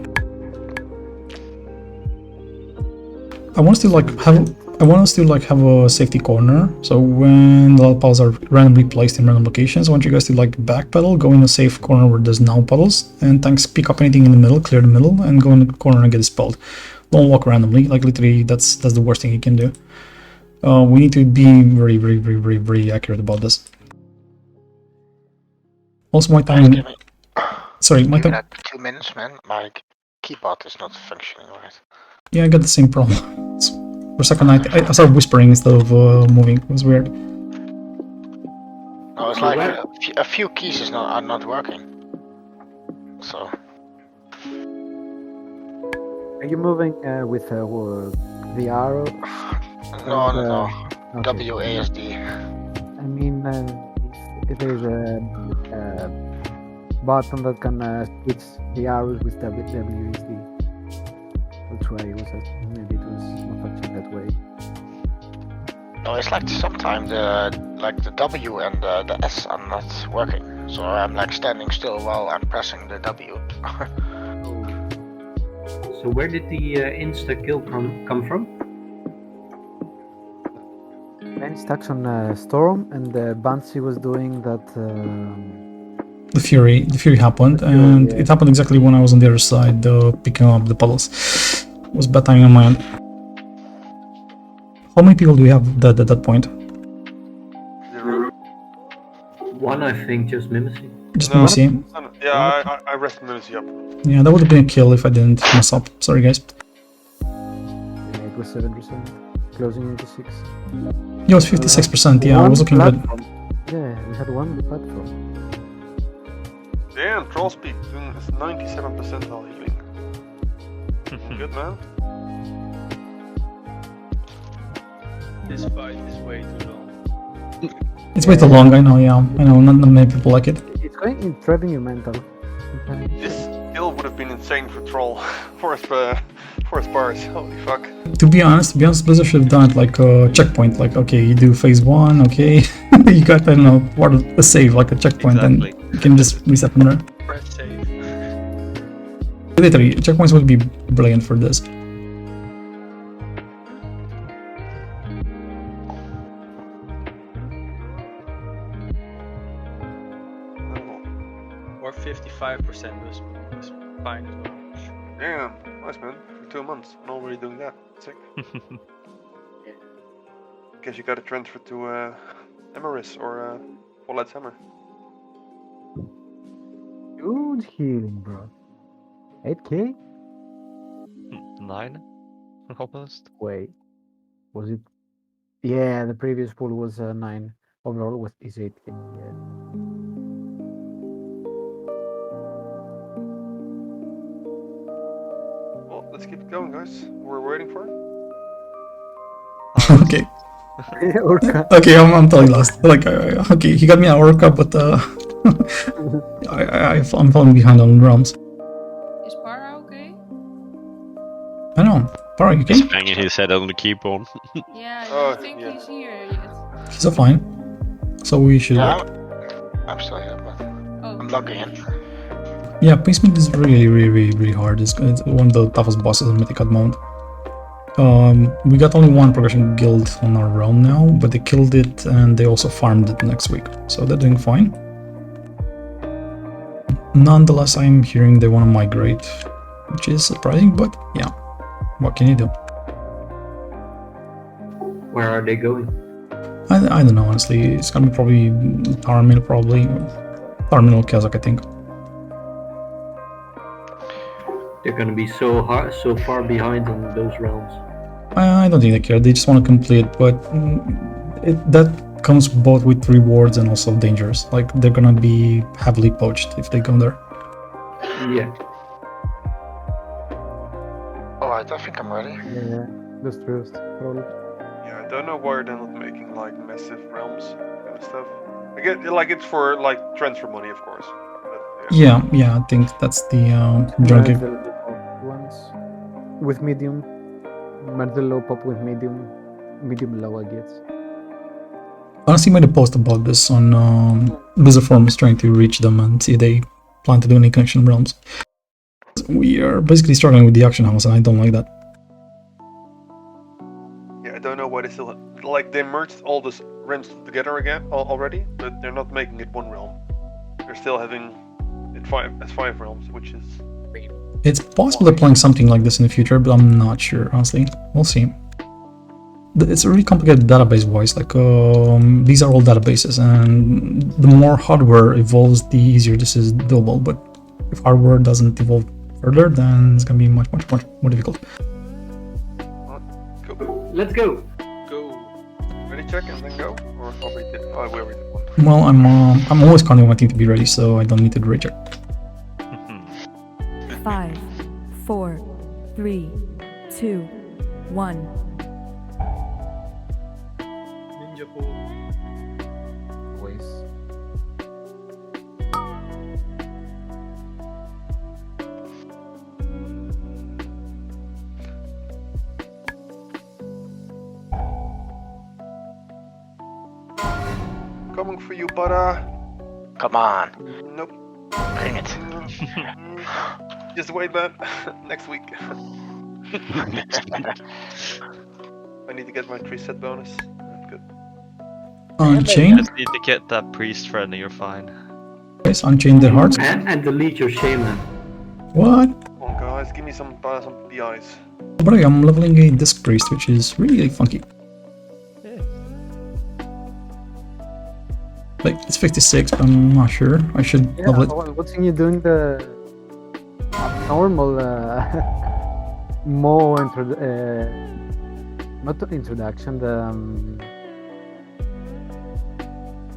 I want us to have a safety corner. So when the puddles are randomly placed in random locations, I want you guys to backpedal, go in a safe corner where there's no puddles, and tanks pick up anything in the middle, clear the middle, and go in the corner and get dispelled. Don't walk randomly. Literally, that's the worst thing you can do. We need to be very accurate about this. Also, my time. Sorry, my time. 2 minutes, man. My keyboard is not functioning right. Yeah, I got the same problem. For a second, I started whispering instead of moving. It was weird. No, it's like a few keys are not working. So. Are you moving with the arrow? No. Okay. WASD. I mean, if there's a button that can switch the arrows with WASD. That's why maybe it was not functioning that way. No, it's like sometimes the W and the S are not working. So I'm standing still while I'm pressing the W. So where did the insta kill come from? Many stacks on Storm, and Banshee was doing that. The Fury happened, and it happened exactly when I was on the other side, picking up the puddles. It was bad timing on my end. How many people do we have dead at that point? 0. 1, I think, just Mimicry. Just Mimicry? Yeah, I rested Mimicry up. Yeah, that would have been a kill if I didn't mess up. Sorry, guys. Yeah, it was 7%, closing 86. Yeah, it was 56%. Yeah, I was looking good. Yeah, we had one platform. Damn, troll speed is 97% now healing. Good, man. This fight is way too long. It's way too long, I know, yeah. I know, not many people like it. It's going in revenue mental. This kill would have been insane for troll. Forest bars, holy fuck. To be honest, Blizzard should have done it like a checkpoint. Like, okay, you do phase 1, okay. You got, I don't know, part of a save, like a checkpoint, and you can just reset from there. Press save. Literally, checkpoints would be brilliant for this. Or 55% was fine as well. Damn, nice man. for 2 months and already doing that. Sick. Guess you gotta transfer to Emeris or Fallout Hammer. Huge healing, bro. 8k? 9? Almost. Wait. Was it? Yeah, the previous pool was 9. Overall was is 8k. Yeah. Well, let's keep it going, guys. We're waiting for it. Okay. Okay, I'm totally lost. Like, okay, he got me an Orca, but I'm falling behind on realms. Is Para okay? I know. Para, you okay? He's banging his head on the keyboard. Yeah, I Oh, don't think yeah. he's here yet. He's fine. So we should. Yeah, I'm still here, but Oh. I'm logging in. Yeah, Peacemaker is really hard. It's one of the toughest bosses in Mythic at the moment. We got only one progression guild on our realm now, but they killed it and they also farmed it next week, so they're doing fine. Nonetheless, I'm hearing they want to migrate, which is surprising, but yeah, what can you do? Where are they going? I don't know, honestly. It's gonna be probably Taramil, Taramil or Kazakh, I think. They're gonna be so far behind in those realms. I don't think they care. They just want to complete, but that comes both with rewards and also dangers. Like, they're gonna be heavily poached if they go there. Yeah. Alright, I think I'm ready. Yeah, that's true. Probably. Yeah, I don't know why they're not making like massive realms and stuff. I get like it's for like transfer money, of course. But, Yeah, I think that's the majority. The low ones with medium. Merge the low pop with medium low, I guess. Honestly, made a post about this on Blizzard forums, trying to reach them and see if they plan to do any connection realms. We are basically struggling with the auction house, and I don't like that. yeah, I don't know why they still like they merged all these realms together again already, but they're not making it one realm. They're still having it as five realms, which is. It's possible they're playing something like this in the future, but I'm not sure, honestly. We'll see. It's a really complicated database-wise. Like, these are all databases, and the more hardware evolves, the easier this is doable. But if hardware doesn't evolve further, then it's gonna be much more difficult. Go. Let's go. Go. Ready, check, and then go, or already did. Oh, we already did one. Well, I'm always counting on my team to be ready, so I don't need to recheck. 5, 4, 3, 2, 1. Ninja pool. Always. Coming for you, Butter. Come on. Nope. Bring it. Just wait, man. Next week. I need to get my 3 set bonus. Good. Unchain? Just need to get that priest friendly, you're fine. Yes, unchain their hearts. And delete your shaman. What? Come on, guys, give me some PIs. But I'm leveling a disc priest, which is really funky. Like, it's 56, but I'm not sure. I should Yeah, level it. what's in you doing the normal more not the introduction, the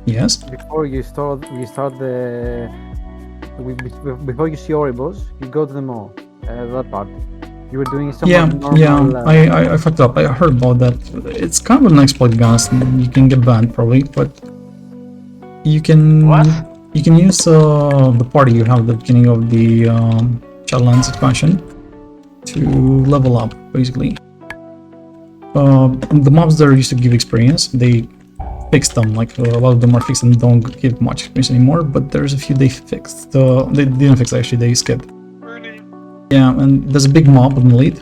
Yes? before you start the before you see Oribos, you go to the mall. That part. You were doing some normal. I fucked up. I heard about that. It's kind of an exploit, to be honest. You can get banned probably, but you can use the party you have at the beginning of the Shadowlands expansion to level up, basically. The mobs there used to give experience. They fixed them. Like, a lot of them are fixed and don't give much experience anymore. But there's a few they fixed. They didn't fix, actually. They skipped. Really? Yeah, and there's a big mob in the lead.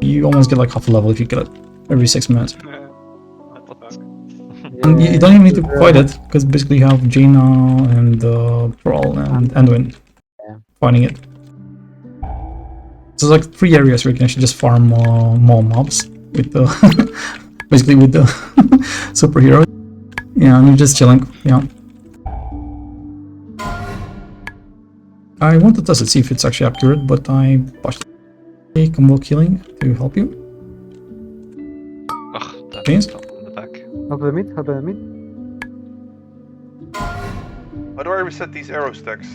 You almost get like half a level if you kill it every 6 minutes. And you don't even need to fight it, because basically you have Jaina and Thrall and Anduin fighting it. So like 3 areas where you can actually just farm more mobs with the basically with the superhero. Yeah, and you're just chilling. Yeah. I want to test it, see if it's actually accurate, but I botched a combo killing to help you. Ugh, that James? stop in the back. Help the mid, help the mid. How do I reset these arrow stacks?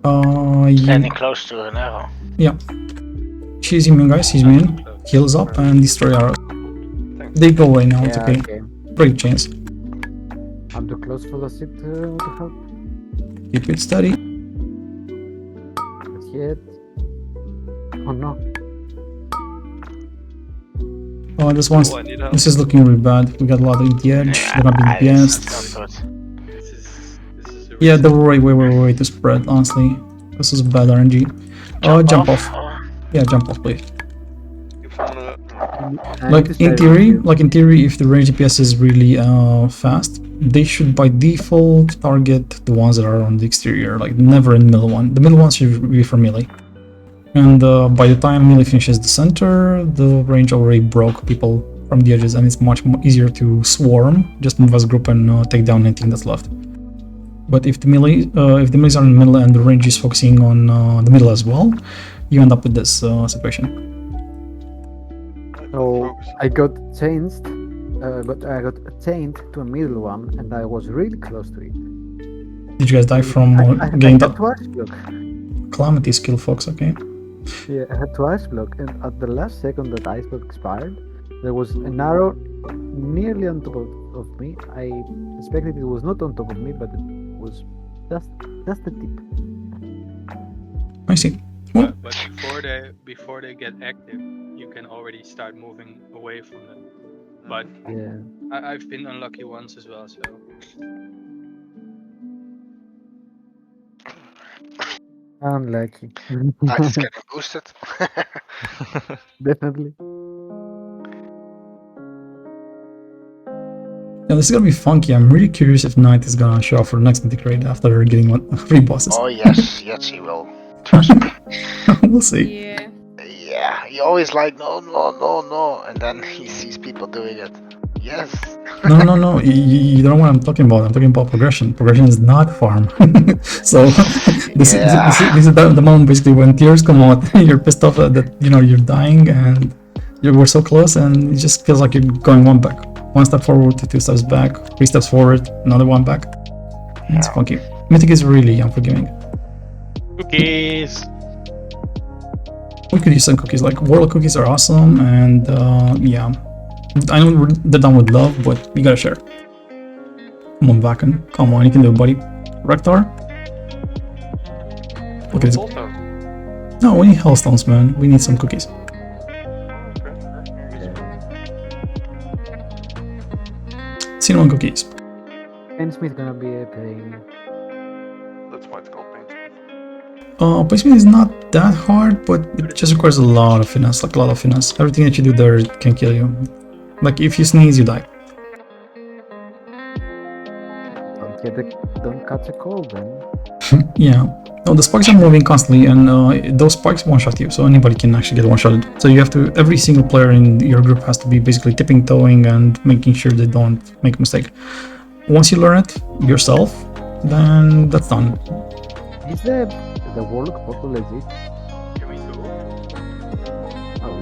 Standing close to an arrow. Yeah. She's immune, guys. He's immune. Heals up and destroy arrows. They go away now. It's Yeah, okay. okay. Break chains. I'm too close for the seat to help. Keep it steady. Not yet. Oh no. Oh, this one's. Oh, I need help. This is looking really bad. We got a lot of the edge. They're not being pierced. Yeah, they were way too spread. Honestly, this is bad RNG. Jump off. Yeah, jump off, please. Like in theory, if the range DPS is really fast, they should by default target the ones that are on the exterior, like never in the middle one. The middle one should be for melee. And by the time melee finishes the center, the range already broke people from the edges, and it's much easier to swarm, just move as a group and take down anything that's left. But if the melees are in the middle and the range is focusing on the middle as well, you end up with this situation. So I got changed, but I got chained to a middle one, and I was really close to it. Did you guys die from I getting had that twice block. calamity skill, folks? Okay. Yeah, I had twice block, and at the last second that ice block expired, there was an arrow nearly on top of me. I expected it was not on top of me, but it was just the tip. I see. But before they get active, you can already start moving away from them. But Yeah. I've been unlucky once as well, so. Unlucky. Night is getting boosted. Definitely. Yeah, this is gonna be funky. I'm really curious if Knight is gonna show up for the next mythic raid after getting 3 bosses. Oh yes, yes he will. Trust me. We'll see. Yeah. Yeah, he always like no, and then he sees people doing it. Yes. No. You don't know what I'm talking about. I'm talking about progression. Progression is not farm. So this is the moment basically when tears come out. You're pissed off that you're dying and you were so close, and it just feels like you're going one step forward, 2 steps back, 3 steps forward, another one back. It's funky. Mythic is really unforgiving. Cookies. We could use some cookies. Like Warlock cookies are awesome, and yeah, I know they're done with love, but you gotta share. Come on, Vakken. Come on, you can do it, buddy. Rektar. Look at this. No, we need Hellstones, man. We need some cookies. Cinnamon cookies. Painsmith gonna be a pain. That's why it's called Painsmith. Placement is not that hard, but it just requires a lot of finesse, like a lot of finesse. Everything that you do there can kill you. Like if you sneeze, you die. Don't catch a cold then. Yeah. No, the spikes are moving constantly, and those spikes one-shot you, so anybody can actually get one-shotted. So you have to, every single player in your group has to be basically tipping-toeing and making sure they don't make a mistake. Once you learn it yourself, then that's done. Is the Warlock purple legit? Can we go? Oh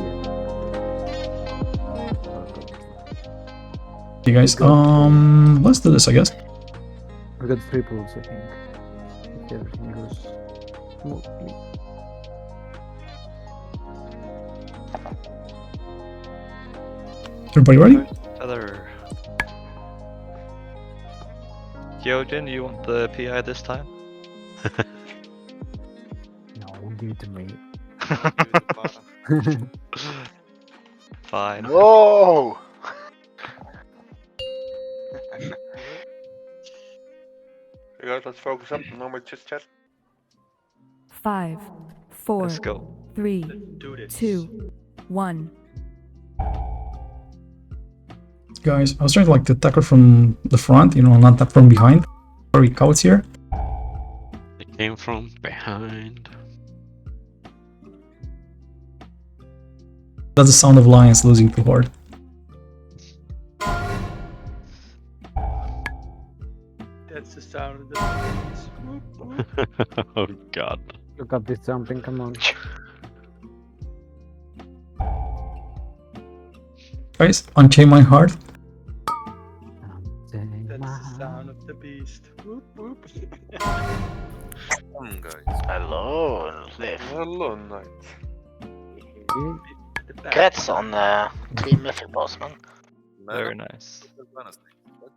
yeah. You guys, let's do this, I guess. We got triples, I think. If everything goes smoothly. Everybody ready? Other. Yojin, you want the PI this time? No, give it to me. Fine. Whoa! You guys, let's focus up. No more chit chat. 5, 4, Let's go. 3, Do this. 2, 1. Guys, I was trying to like attack her from the front, not that from behind. Sorry, cowards here. It came from behind. That's the sound of lions losing to horde. That's the sound of the bees. Whoop, whoop. Oh god. Look at this jumping, come on. Guys, unchain my heart. That's the sound of the beast. Whoop, whoop. Hello, Liv. Hello, Knight. Congrats on 3 mythic boss, man. Very nice. What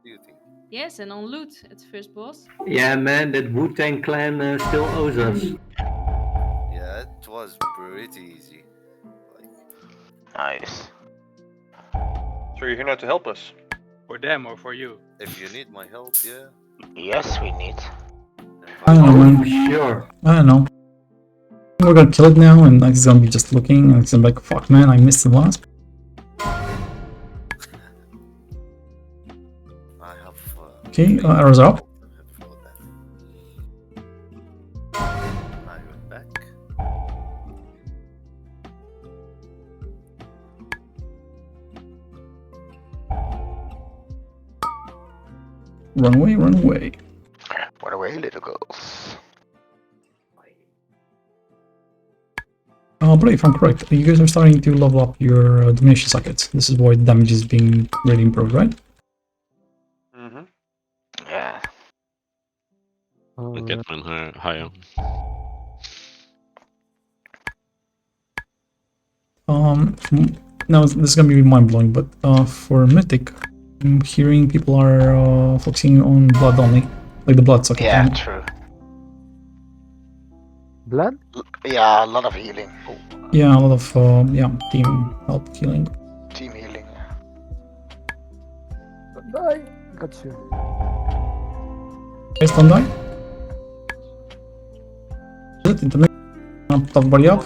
do you think? Yes, and on loot at the first boss. Yeah, man, that Wu-Tang Clan still owes us. Yeah, it was pretty easy. Nice. So you're here now to help us? For them or for you? If you need my help, yeah. Yes, we need. I don't know, man. Sure. I don't know. We're gonna kill it now, and it's gonna be just looking, and it's gonna be like, fuck, man, I missed the wasp. Okay, arrows are up. Run away, run away. Run away, little girls. But if I'm correct, you guys are starting to level up your domination sockets. This is why the damage is being really improved, right? Mm-hmm. Yeah. I'll get mine higher. Now this is gonna be mind-blowing, but for Mythic, I'm hearing people are focusing on blood only, like the blood socket. Yeah, true. Blood? Yeah, a lot of healing. Yeah, a lot of team help healing. Team healing. Die. Got you. Guys, don't die. Good, internet. Top body up.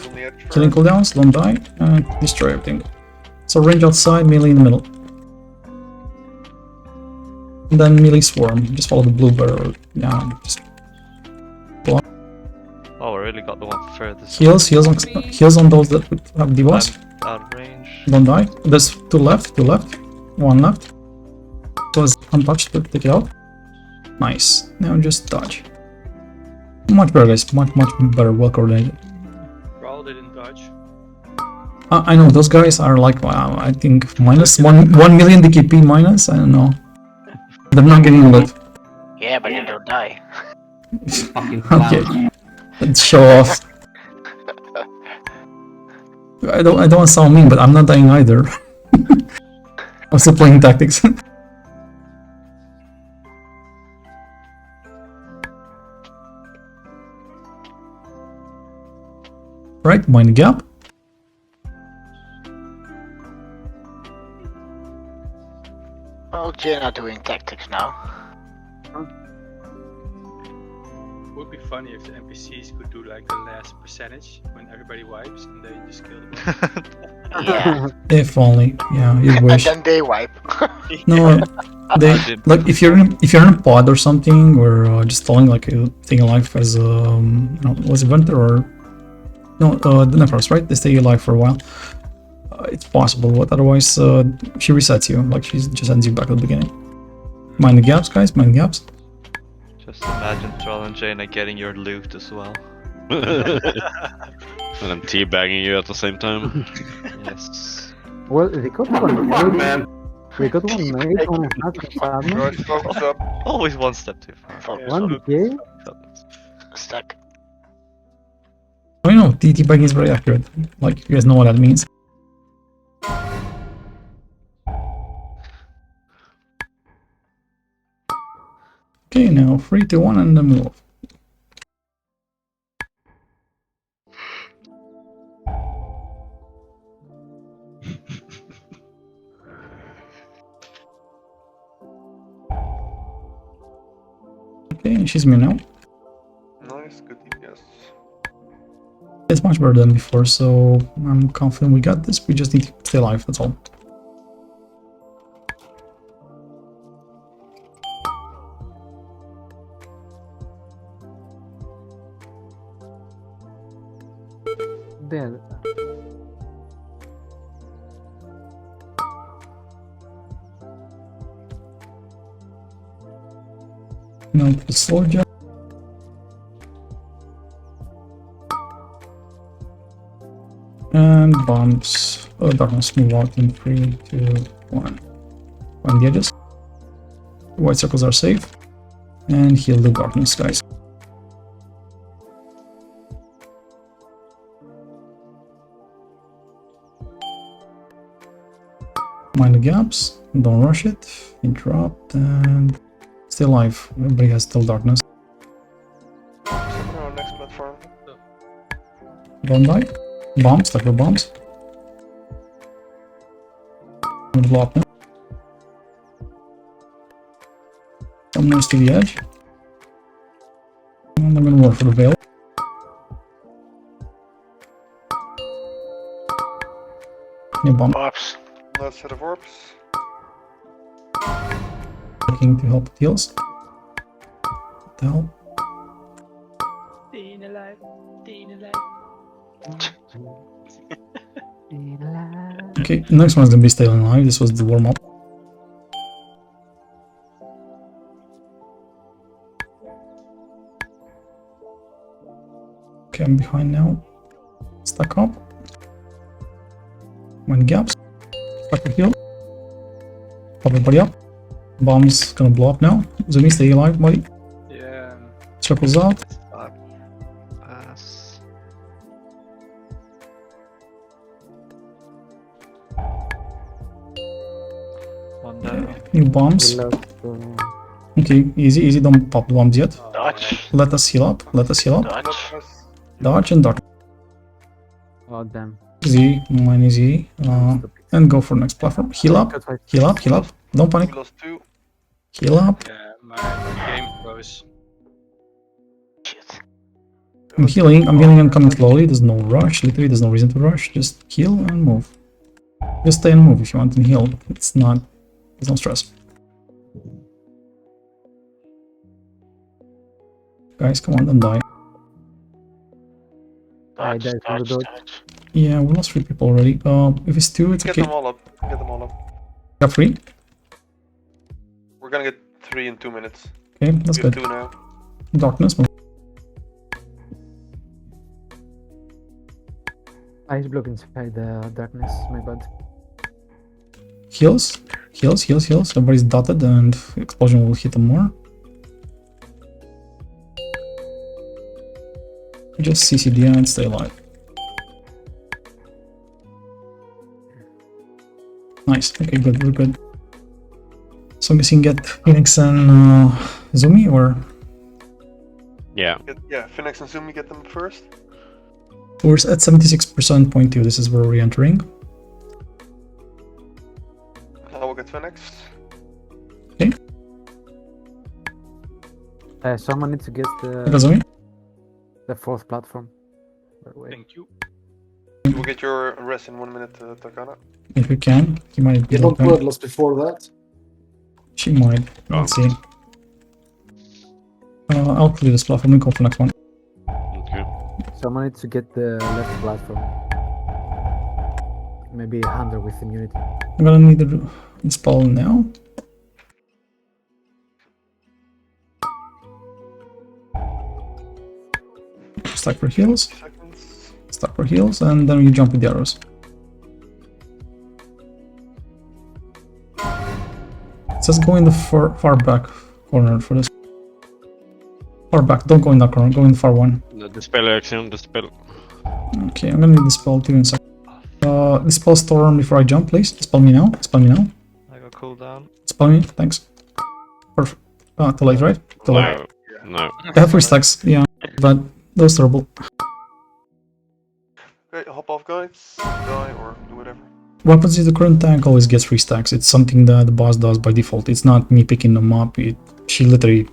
Killing cooldowns, don't die, and destroy everything. So range outside, melee in the middle. And then melee swarm. Just follow the blue barrel. Yeah, just go on. Oh, I really got the one furthest. Heals on those that have debuffs. Out of range. Don't die. There's two left, one left. So it's untouched, but take it out. Nice. Now just dodge. Much better, guys. Much better. Well coordinated. Brawl didn't dodge. I know those guys are like, I think minus 1 million DKP minus. I don't know. They're not getting lit. Yeah, but you don't die. Okay. Let's show off. I don't want to sound mean, but I'm not dying either. I'm still playing tactics. Right, mind gap. Well, Jaina doing tactics now. Would be funny if the NPCs could do like the last percentage when everybody wipes and they just kill them. Yeah. If only, yeah, you wish. And then they wipe. No, they like if you're in a pod or something, or just stalling like a thing alive as was it Venter or no the Nephros, right? They stay alive for a while. It's possible, but otherwise she resets you, like she just sends you back at the beginning. Mind the gaps, guys. Mind the gaps. Just imagine Thrall and Jaina getting your loot as well. And I'm teabagging you at the same time. Yes. Well, they got one made. We got one made on a Guys, focus up. Always one step too far. One decay? Stuck. I know, teabagging is very accurate. Like, you guys know what that means. Okay, now 3, 2, 1, and then move. Okay, she's me now. Nice, good DPS. It's much better than before, so I'm confident we got this. We just need to stay alive, that's all. Dead. Now to the soldier. And bombs. Oh, darkness, move out in 3, 2, 1. Find the edges. White circles are safe. And heal the darkness, guys. Mind the gaps, don't rush it, interrupt, and stay alive. Everybody has still darkness. Someone on next platform. Don't die. Bombs, like the bombs. I'm gonna blow up now. Come next to the edge. And I'm gonna work for the veil. Yeah, bomb. Ops. Last set of orbs. Looking to help with heals. What the hell? Staying alive. Staying alive. Okay, next one's gonna be staying alive. This was the warm up. Okay, I'm behind now. Stack up. One gaps. Stack the heal. Pop everybody up. Bombs gonna blow up now. Zumi, stay alive, buddy. Yeah. Circles out. Pass. One down. New bombs. Okay, easy, easy. Don't pop bombs yet. Dodge. Let us heal up. Let us heal up. Dodge. Dodge and dodge. Oh damn. Easy, mine is easy. And go for next platform. Heal up. Heal up. Heal up. Don't panic. We lost 2. Heal up. Yeah, my game froze. I'm healing and coming slowly. There's no rush. Literally, there's no reason to rush. Just heal and move. Just stay and move if you want to heal. It's not. There's no stress. Guys, come on, don't die. Dodge, died from the dodge, dodge. dodge. Yeah, we lost 3 people already. If it's 2, it's Get okay. them all up. Get them all up. Got 3. We're gonna get 3 in 2 minutes. Okay, that's We have good. 2 now. Darkness. Ice block inside the darkness, my bad. Heals. Heals, heals, heals. Everybody's dotted and explosion will hit them more. Just CCD and stay alive. Nice. Okay, good. We're good. So I'm guessing get Phoenix and Zumi, or Yeah. Yeah, Phoenix and Zumi get them first. we're at 76% point 2. This is where we're entering. Now we'll get Phoenix. Okay. Someone needs to get Zumi. the 4th platform. By the way. Thank you. We'll get your rest in 1 minute, Takana. If we can, he might be Get on okay. Bloodlust before that. She might. Let's see. I'll clear this platform and go for next one. Okay. Someone needs to get the left platform. Maybe Hunter with immunity. I'm gonna need the spell now. Stack for heals. Stack for heals, and then you jump with the arrows. It says go in the far back corner for this. Far back, don't go in that corner, go in the far one. The spell action, the spell. Okay, I'm gonna need the spell too in a second. Dispel storm before I jump, please. Dispel me now. Dispel me now. I got cooldown. Dispel me, thanks. Perfect. Too late, right? Too late. No. I have 3 stacks, yeah, but that was terrible. Okay, hop off, guys. Die or do whatever. Weapons in the current tank always gets 3 stacks. It's something that the boss does by default. It's not me picking them up. She literally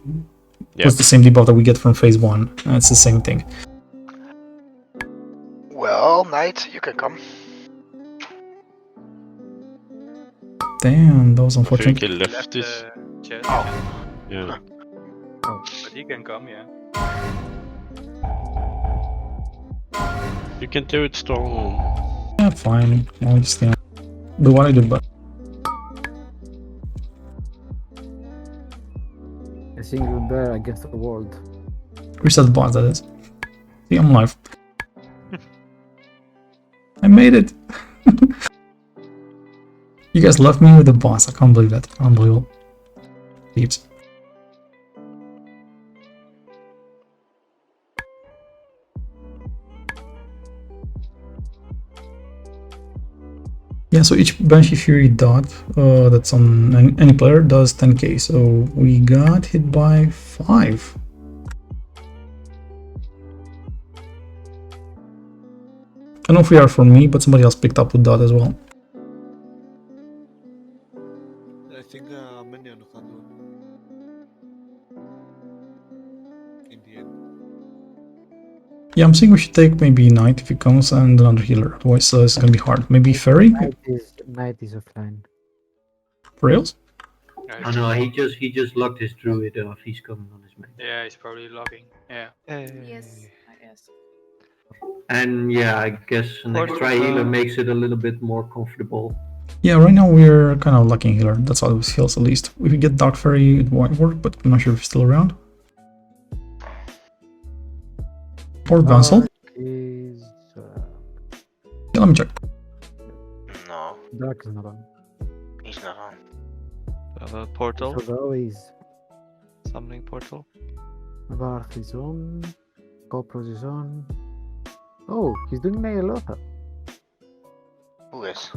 puts the same debuff that we get from phase 1. It's the same thing. Well, Knight, you can come. Damn, that was I think unfortunate. he left this. Chat. Yeah. But he can come, yeah. You can do it, Storm. Yeah, fine. I'll just do what I do, but A single bear against the world. Reset boss, that is. See, I'm live. I made it! You guys left me with the boss. I can't believe that. Unbelievable. Peeps. Yeah, so each Banshee Fury dot that's on any player does 10k. So we got hit by 5. I don't know if we are for me, but somebody else picked up with dot as well. I think Minion can do it. In the end. Yeah, I'm saying we should take maybe Knight if he comes and another healer. Otherwise, it's gonna be hard. Maybe Fairy? Knight is offline. For reals? Oh no, he just locked his druid off. He's coming on his main. Yeah, he's probably logging. Yeah. Yes, I guess. And yeah, I guess an extra healer makes it a little bit more comfortable. Yeah, right now we're kind of lacking healer. That's how it feels at least. If we get Dark Fairy, it won't work, but I'm not sure if it's still around. Or Vansel. Is Yeah, let me check. No, Dark is not on. he's not on. We have a portal. Though is Summoning portal. Barth is on. Copros is on. Oh, he's doing Nayalotha. Who is?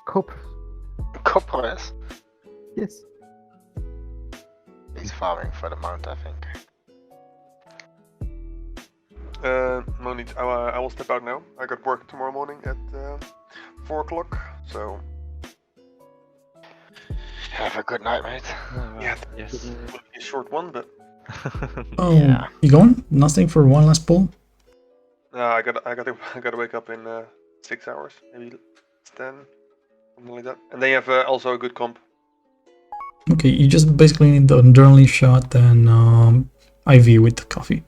Copros. Copres? Yes. He's farming for the mount, I think. No need. I will step out now. I got work tomorrow morning at 4 o'clock, so. Have a good night, mate. Yeah, yes. It will be a short one, but. Oh, you going? Nothing for one last pull? I gotta wake up in 6 hours, maybe 10, something like that. And they have also a good comp. Okay, you just basically need the adrenaline shot and IV with the coffee.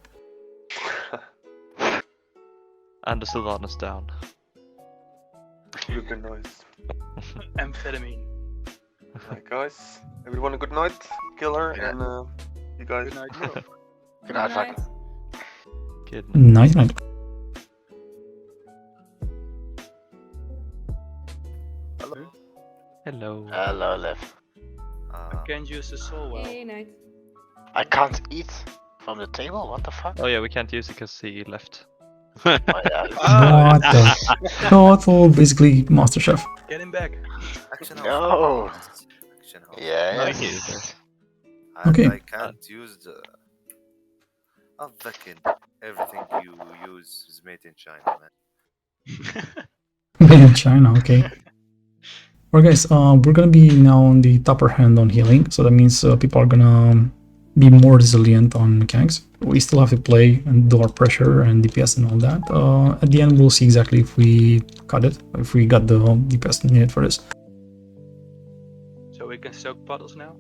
And the Sylvanas down. Would have been nice. Amphetamine. Alright, guys. Everyone a good night. Killer and you guys. Good night. Good night, Fuck. Good Night night. Hello. Hello. Hello, Liv. I can't use the soul well. Hey, Night. I can't eat from the table? What the fuck? Oh yeah, we can't use it because he left. Oh, yeah. What the? Total, basically, Master Chef. Get him back. Action No. Action Yes. Okay. I can't use the. Oh, fucking everything you use is made in China, man. Made in China, okay. Alright guys, we're gonna be now on the upper hand on healing, so that means people are gonna be more resilient on mechanics. We still have to play and do our pressure and DPS and all that. At the end we'll see exactly if we cut it, if we got the DPS needed for this. So we can soak puddles now?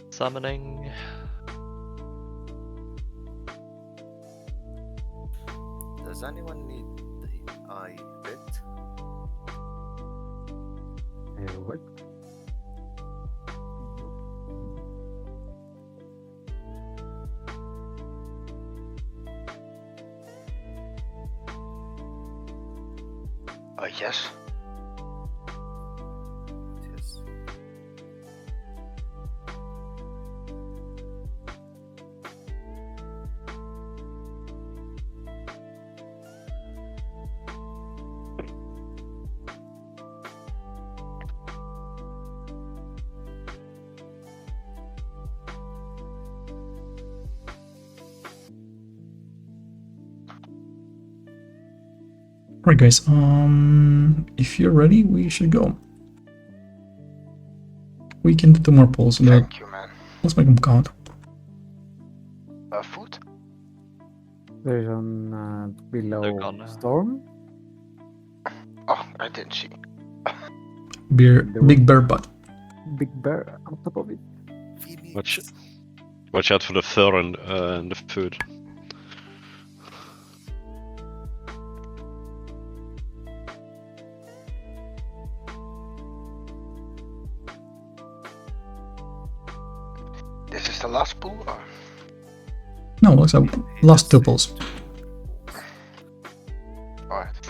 Summoning. Does anyone need the eye bit? What? Yes. Yes. Alright guys, if you're ready, we should go. We can do 2 more pulls. Thank you, man. Let's make them count. Food? There's on below Storm. Oh, I didn't see. Big bear butt. Big bear on top of it. Watch out for the fur and the food. This is the last pool? Or? No, looks like last 2 pulls. Alright.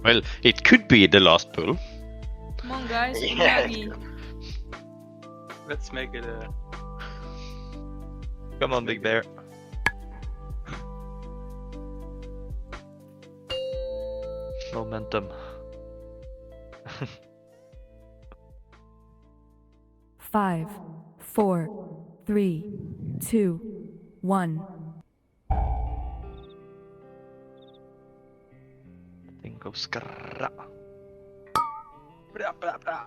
Well, it could be the last pull. Come on, guys. Yeah. Let's make it a. Come on, Big Bear. Momentum. Five, 4, 3, 2, 1. Think of Skra. Bra, bra, bra.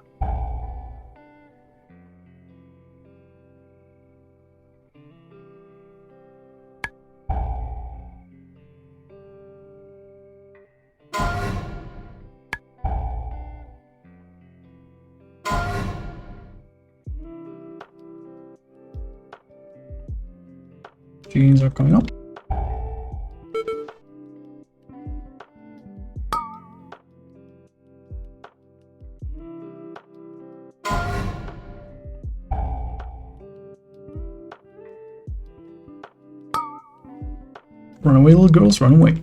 Genes are coming up. Run away, little girls, run away.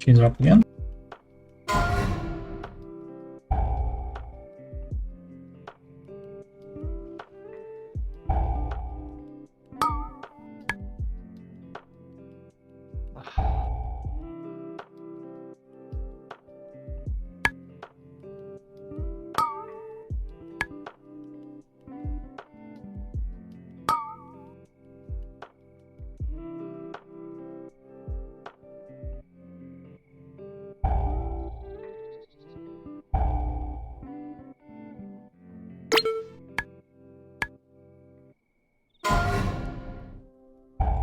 Genes are up again.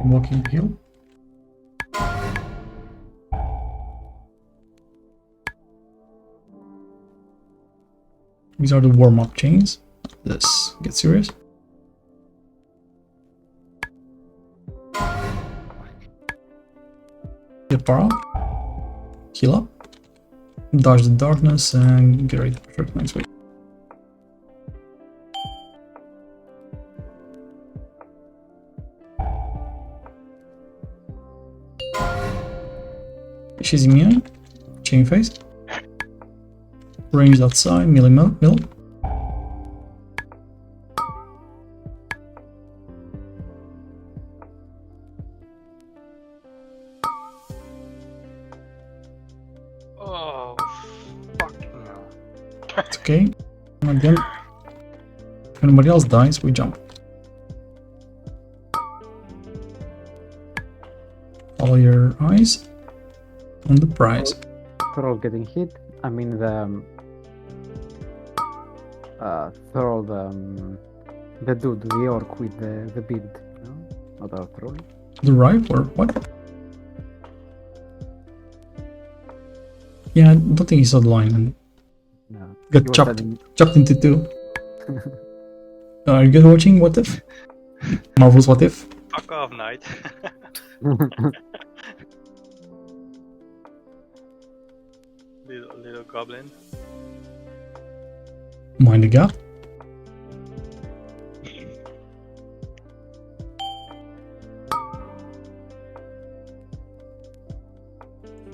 Walking the hill. These are the warm-up chains. Let's get serious. Get power up. Heal up. Dodge the darkness and get ready for the next week. She's immune. Chain phase. Range outside. Mill. Oh, fuck no. It's okay. And then, if anybody else dies, we jump. Follow your eyes on the prize. Thorold getting hit. I mean the Thorold, the dude, the orc with the bead. No? Not our Thorold. The right or what? Yeah, I don't think he saw the line and No. got He was chopped into two. Are you guys watching What If? Marvel's What If? Fuck off, Knight. little goblin. Mind the gap.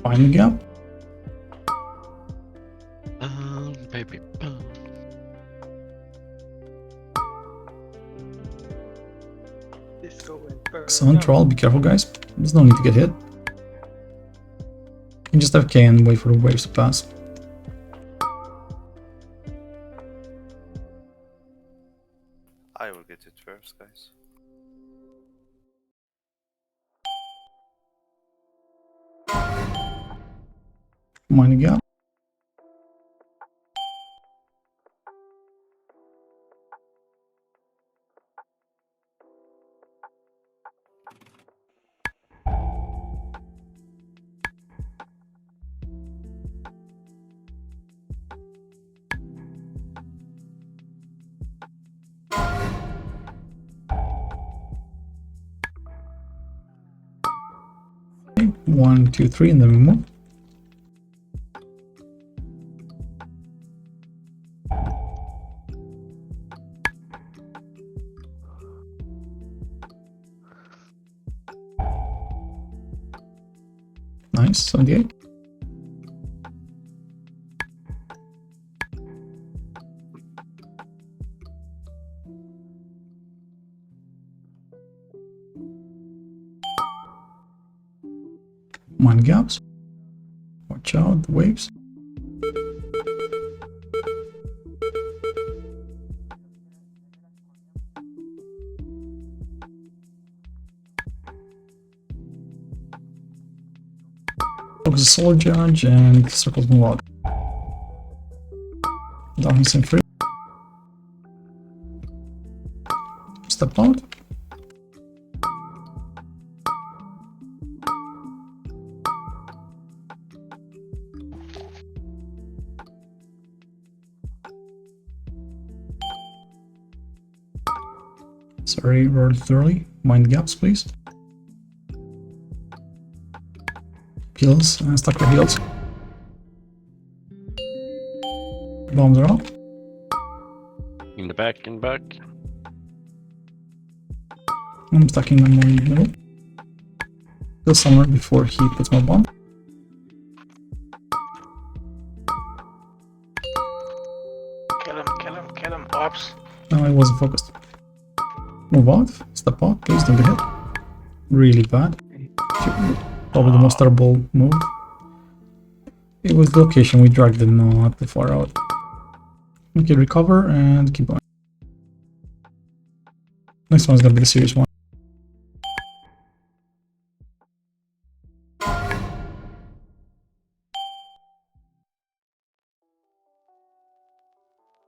Find the gap. Baby. Disco and burn. Excellent troll. Be careful, guys. There's no need to get hit. can just FK and wait for the waves to pass. I will get it first, guys. Mind the gap. Okay, 1, 2, 3, and then we move. Nice, 78. Mind gaps. Watch out, the waves. Focus the soul judge and circles move out. Darkness in free. Step out. Sorry, rolled thoroughly. Mind gaps, please. Heals, stuck for heals. Bombs are up. In the back, in the back. I'm stacking them in the middle. Kill somewhere before he puts my bomb. Kill him, Ops. No, I wasn't focused. Move out, step out, please don't get hit. Really bad. Probably the most terrible move. It was the location, we dragged them not too far out. Okay, recover and keep going. Next one's gonna be the serious one.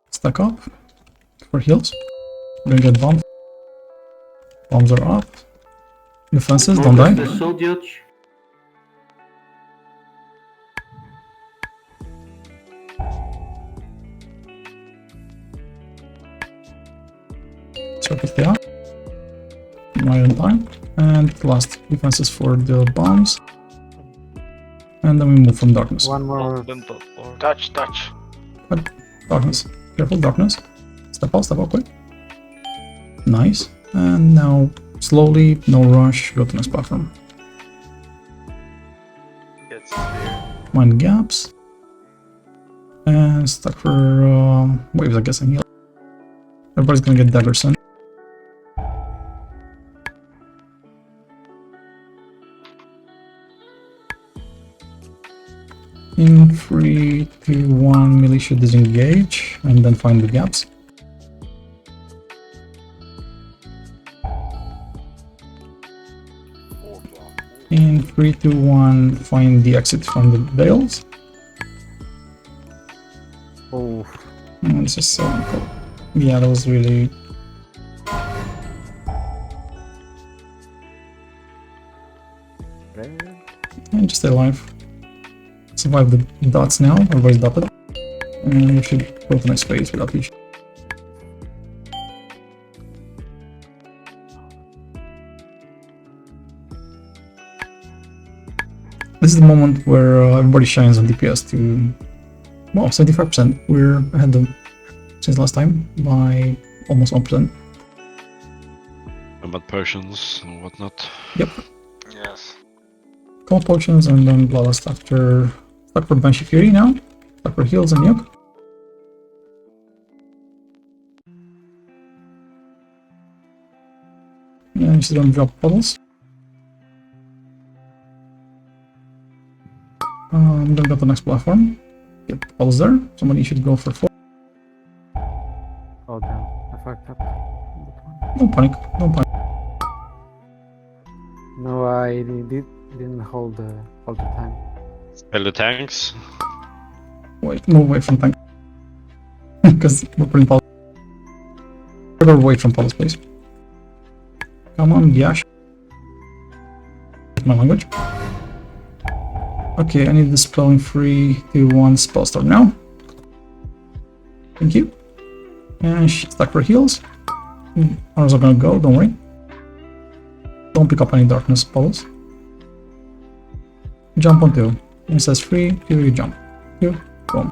Stack up for heals. Don't get bombed. Bombs are up. Defenses, don't die. The soul judge. Circle there. Right on time. And last defenses for the bombs. And then we move from darkness. One more. Touch. But darkness. Careful, darkness. Step out quick. Nice. And now slowly, no rush, go to the next platform. Get spear. Mind gaps. And stuck for waves, I guess, and heal. Everybody's gonna get daggers soon. In 3, 2, 1, militia disengage, and then find the gaps. In 3, 2, 1, find the exit from the bales. Oh. This is so cool. Yeah, that was really... And just stay alive. Survive the dots now, everybody's dotted. And you should go to the next phase without issue. This is the moment where everybody shines on DPS to, well, 75%. We're ahead of since last time by almost 1%. About potions and whatnot. Yep. Yes. Couple potions and then Bloodlust after. Stuck for Banshee Fury now. Stuck for heals and Yuck. And she's gonna drop puddles. I'm gonna go to the next platform. Get balls there. Somebody should go for 4. Oh damn, I fucked up. Don't panic. Don't panic. No, I didn't hold the time. Spell the tanks. Wait, move away from tank. Because we're putting pulse. Further away from pulse, please. Come on, Yash. My language. Okay, I need the spell in 3, 2, 1, spell start now. Thank you. And stack for heals. Ours are gonna go, don't worry. Don't pick up any darkness spells. Jump on 2. It says 3, 2, you jump. 2, boom.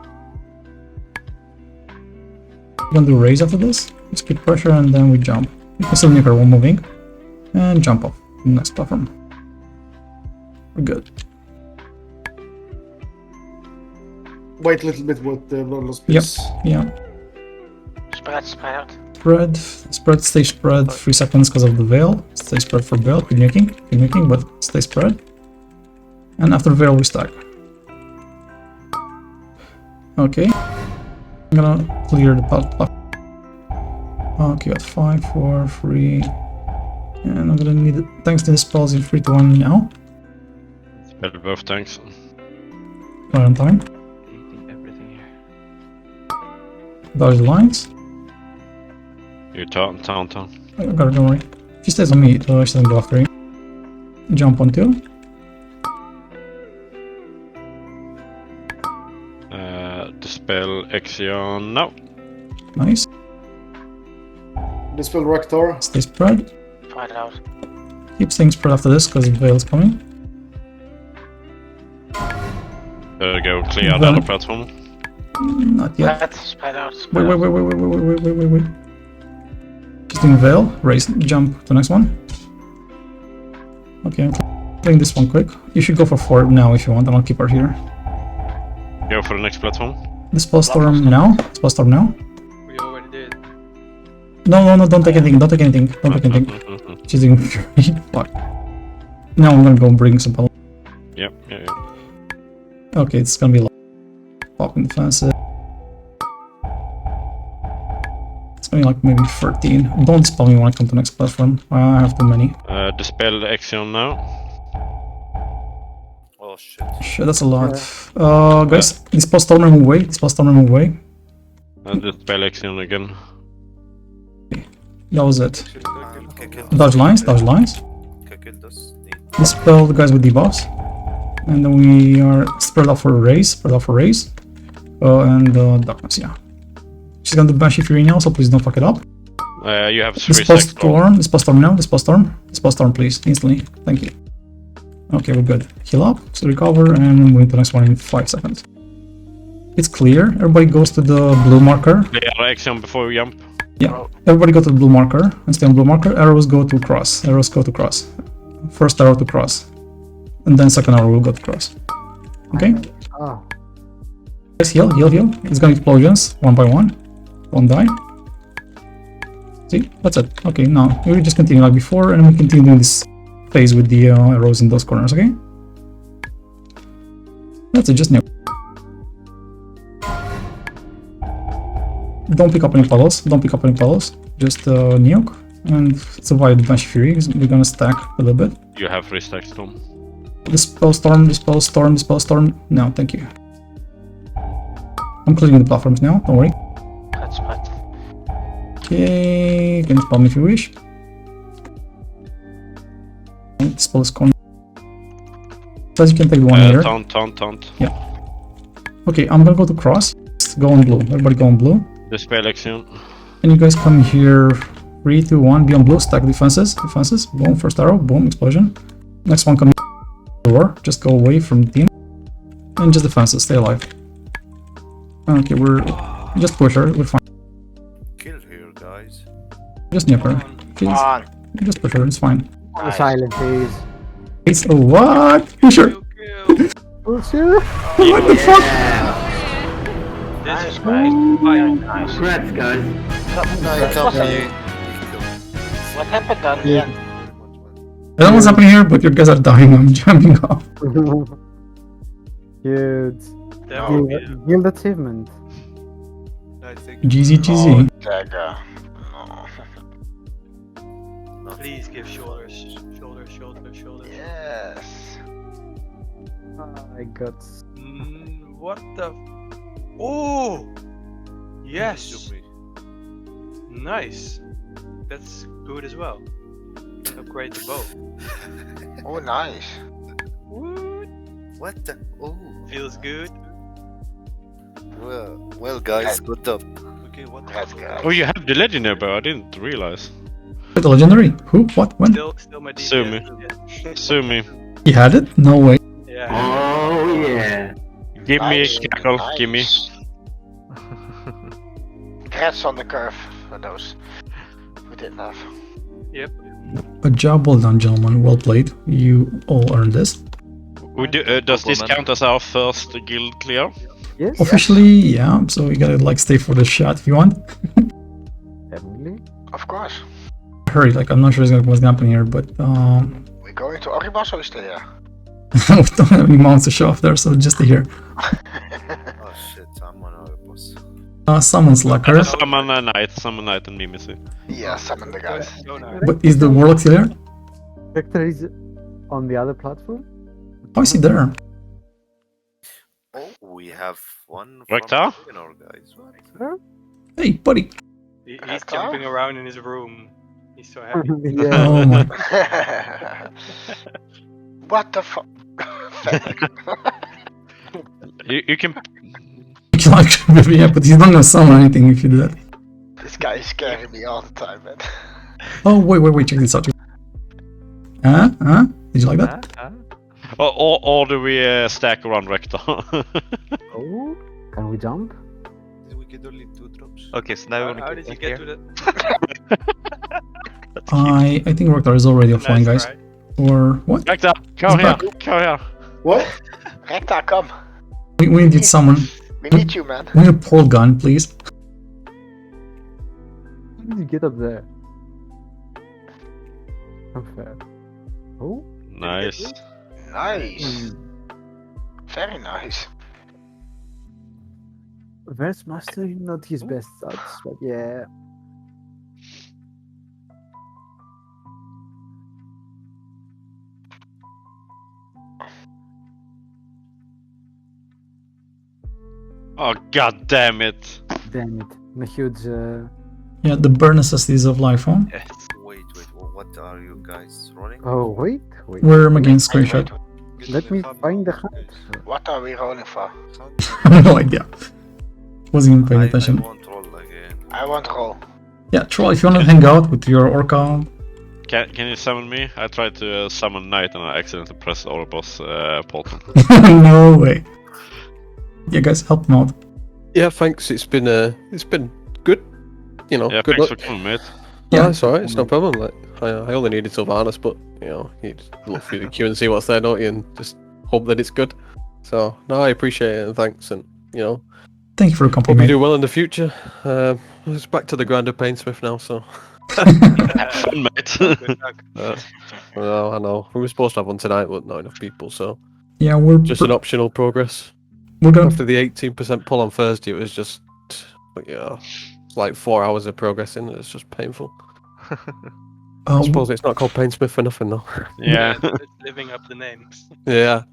We're gonna do raise after this. Just keep pressure and then we jump. You can still make our one moving. And jump off the next platform. We're good. Wait a little bit with the bloodless Yep, piece. yeah. Spread out. Stay spread 3 seconds because of the veil. Stay spread for veil, keep making, but stay spread. And after veil we stack. Okay. I'm gonna clear the path. Okay, got 5, 4, 3. And I'm gonna need it. Thanks to the spells in 3 to 1 now. Spell both tanks. Right on time. Everything here. Dodge the lines. You town. I got it, don't worry. If he stays on me, I shouldn't go after him. Jump on 2. Dispel Exion now. Nice. Dispel Rector. Stay spread. Fight it out. Keep staying spread after this because the veil is coming. Go clear the other platform. Not yet. Spread out. Wait. Just doing veil. Raise. Jump to the next one. Okay, I'm playing this one quick. You should go for 4 now if you want, and I'll keep her here. Go for the next platform. Spell storm now. Spell storm now. We already did. No, don't take anything. Don't take anything. She's doing fury. Fuck. Now I'm gonna go bring some power. Yep. Okay, it's gonna be a lot. Popping defenses. It's gonna be like maybe 13. Don't spell me when I come to the next platform. I have too many. Dispel the Exion now. Oh shit. Shit, that's a lot. Guys, dispel storm and move away. Dispel Exion again. That was it. Dodge lines. Dispel the guys with debuffs. And then we are spread out for raise. And darkness, yeah. She's gonna do Banshee Fury now, so please don't fuck it up. You have 3 Dispel seconds. storm now. Dispel storm, please, instantly. Thank you. Okay, we're good. Heal up, so recover, and we'll move to the next one in 5 seconds. It's clear. Everybody goes to the blue marker. Clear Exion before we jump. Yeah, everybody go to the blue marker and stay on blue marker. Arrows go to cross. First arrow to cross. And then second arrow will go to cross. Okay? Oh. Guys, heal. It's gonna be explosions, 1 by 1. Don't die. See? That's it. Okay, now we just continue like before, and we continue doing this phase with the arrows in those corners, okay? That's it, just nuke. Don't pick up any puddles. Just nuke and survive the Banshee Fury. We're gonna stack a little bit. You have 3 stacks, Tom. Dispel storm. No, thank you. I'm clearing the platforms now, don't worry. That's fine. Okay, you can spell me if you wish. Dispel this corner. So you can take the one here. Taunt. Yeah. Okay, I'm gonna go to cross. Go on blue. Everybody go on blue. Dispel Exion. And you guys come here. 3, 2, 1. Be on blue. Stack defenses. Boom. First arrow. Boom. Explosion. Next one come door. Just go away from the team. And just defenses. Stay alive. Okay, we're just push her. We're fine. Kill her, guys. Just nuke her. Please. Just push her. It's fine. Silent, please. It's a what? Push her. Push her. What the fuck? This is Nice. Congrats, guys. What happened down here? I don't know what's happening here, but your guys are dying. I'm jumping off. Cute. There Guild, we go. guild achievement. I think. GG, GG. Dagger. Please give shoulders. Shoulders, shoulders, shoulders. Yes. I got. What the? Oh! Yes! Nice. That's good as well. Upgrade the bow. Oh, nice. What the? Oh. Feels good. Well, guys, good job. Okay, what? Oh, you have the legendary bow. I didn't realize. The legendary? Who? What? When? Still my Sumi. Sumi. He had it? No way. Yeah. Oh yeah. Give me a Nice, cackle. Give me. Congrats on the curve for those who didn't have. Yep. Good job, well done, gentlemen. Well played. You all earned this. We do, does this count as our first guild clear? Yes. Officially, yeah. So you gotta like stay for the shot if you want. Definitely. Of course. Hurry, like I'm not sure what's gonna happen here, but We're going to Oribas or stay here? we don't have any mounts to show off there, so just stay here. Oh shit, I'm on our boss. Summons Lucker. Summon a knight and Mimisi. Yeah, summon the guys. But is the Warlock still here? Vector is on the other platform. Oh, I see there. Oh, we have one Recta? from our guys. What? Hey, buddy. He's jumping around in his room. He's so happy. Yeah. Oh my. What the fuck? You can. Yeah, but he's not gonna summon anything if you do that. This guy is scaring me all the time, man. Oh, wait, check this out. Huh? Did you like that? Or do we stack around Rector? Oh, can we jump? We get only 2 drops. Okay, so now we How want did to you get get here. to that? I think Rector is already offline, guys. try. Or what? Rector, come He's here, back. come here. What? Recta, come. We need someone. We need you, man. We need a pole gun, please. How did you get up there? Unfair. Oh. Nice. Nice. Very nice. Verse Master, not his best stats, but yeah. Oh god damn it! Damn it. A huge. Yeah, the bare necessities of life, huh? Yes. Wait, what are you guys rolling? Oh, wait. We're making a screenshot. Let me find the hunt. What are we rolling for? I have no idea. Wasn't even paying attention. I want roll. Yeah, Troll, if you want to hang out with your Orca. Can you summon me? I tried to summon Knight and I accidentally pressed Oribos portal. No way. Yeah, guys, help him out. Yeah, thanks. It's been good. You know, Yeah, good thanks luck. for coming, mate. Yeah, it's alright. It's no problem. Like I only needed Sylvanas, but you know, you just look through the queue and see what's there, don't you? And just hope that it's good. So no, I appreciate it and thanks. And you know, thank you for the hope you compliment. do well in the future. It's back to the Grander Painsmith now, so. Mate. Well, I know we were supposed to have one tonight, but not enough people. So Yeah, we're just an optional progress. We're gonna After the 18% pull on Thursday, it was just, it's like 4 hours of progressing. It's just painful. I suppose it's not called Painsmith for nothing, though. Yeah. It's living up the name. Yeah.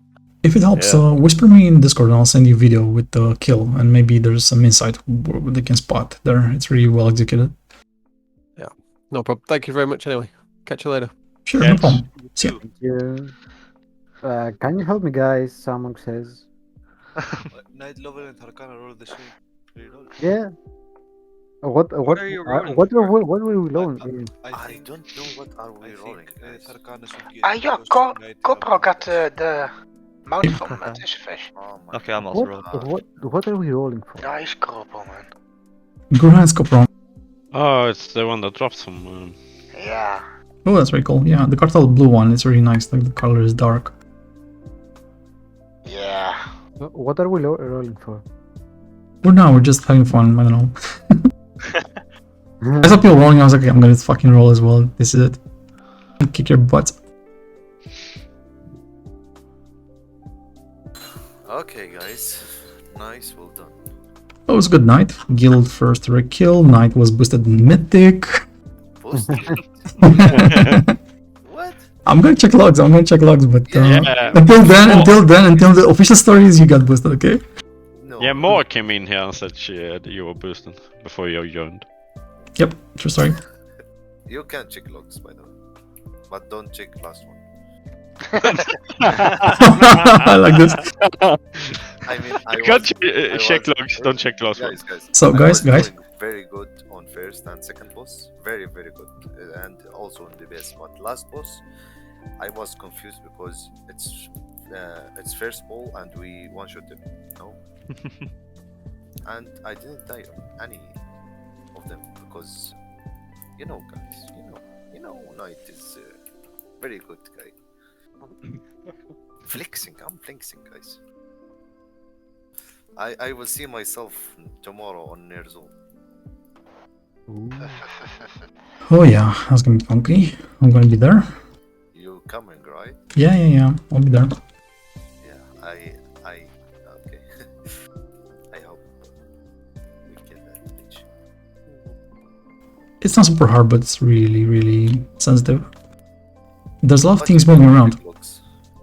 If it helps, Yeah. whisper me in Discord and I'll send you a video with the kill, and maybe there's some insight what they can spot there. It's really well executed. Yeah, no problem. Thank you very much anyway. Catch you later. Sure, no problem. See ya. Thank you. Can you help me, guys? Someone says. Night Lover and Harkana roll the same. Reroll. Yeah. What are you rolling what were we rolling? I don't know what are we rolling. Harkana should get. Yeah, Copro got the mount from Tisserfish. Okay, I'm also rolling. What are we rolling for? Nice Copro, man. Gruhan's Copron. Oh, it's the one that drops from. Yeah. Oh, that's very cool. Yeah, the cartel blue one. It's really nice. Like the color is dark. Yeah. What are we rolling for? We're just having fun. I don't know. I saw people rolling. I was like, okay, I'm gonna fucking roll as well. This is it. Kick your butt. Okay, guys. Nice, well done. That was a good night. Guild first to a kill. Knight was boosted mythic. Boosted? What? I'm gonna check logs. But Yeah. until the official stories, you got boosted. Okay. Yeah, Moore came in here and said you were boosted before you joined. Yep. True story. You can check logs, by the way. But don't check last one. I like this. I mean, You can't check logs, don't check last one. Guys. So, I guys. was doing very good on first and second boss. Very, very good. And also on the base. But last boss, I was confused because it's first ball and we one-shot him. No? And I didn't die on any of them because, you know, guys, you know, Knight is very good guy. I'm flexing, guys. I will see myself tomorrow on Nerzul. Oh yeah, that's gonna be funky. I'm gonna be there. You coming, right? Yeah. I'll be there. Yeah, I okay. I hope we get that bitch. It's not super hard, but it's really, really sensitive. There's a lot of things moving around.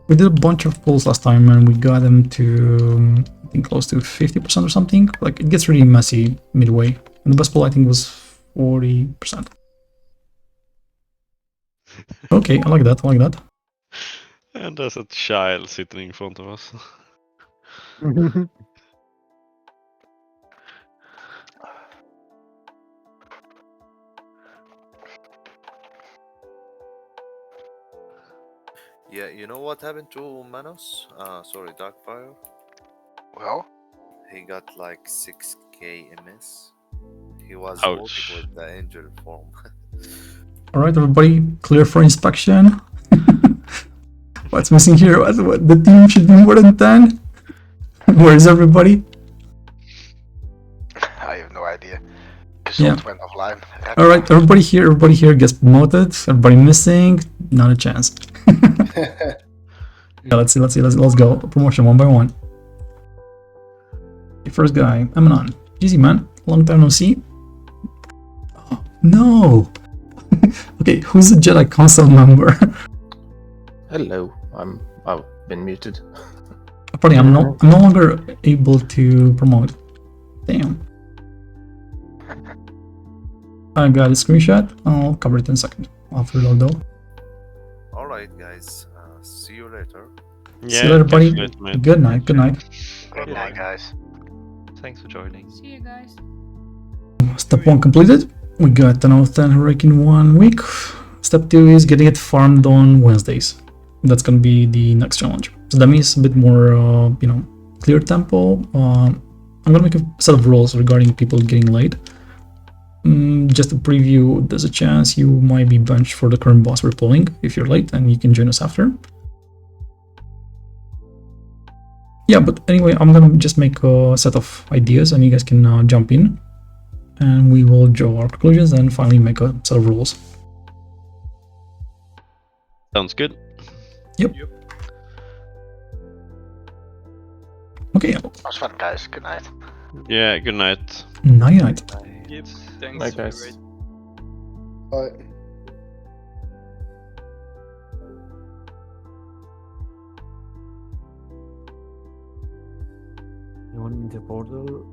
We did a bunch of pulls last time and we got them to, I think, close to 50% or something. Like, it gets really messy midway. And the best pull, I think, was 40%. Okay, I like that. And there's a child sitting in front of us. Yeah, you know what happened to Manos? Sorry, Darkfire? Well? He got like 6k MS. He was Ouch. walking with the angel form. Alright, everybody, clear for inspection. What's missing here? What, the team should be more than 10? Where is everybody? I have no idea. Yeah. Salt went offline. Alright, everybody here gets promoted. Everybody missing, not a chance. Yeah, let's go. Promotion one by one. Okay, first guy, Amanon. Easy man, long time no see. Oh, no! Okay, who's the Jedi Council member? Hello, I've been muted. Apparently, I'm no longer able to promote. Damn. I got a screenshot. I'll cover it in a second. I'll reload though. Alright, guys. See you later. See you later, buddy. Good night. Good night, guys. Thanks for joining. See you guys. Step 1 completed. We got 10 out of 10 Heroic in 1 week. Step 2 is getting it farmed on Wednesdays. That's gonna be the next challenge. So that means a bit more, clear tempo. I'm gonna make a set of rules regarding people getting late. Just a preview, there's a chance you might be benched for the current boss we're pulling if you're late, and you can join us after. Yeah, but anyway, I'm gonna just make a set of ideas and you guys can jump in and we will draw our conclusions and finally make a set of rules. Sounds good. Yep. Okay. That was fun, guys. Good night. Yeah, good night. Night. Yep, thanks. Bye, guys. Great. Bye. Anyone in the portal?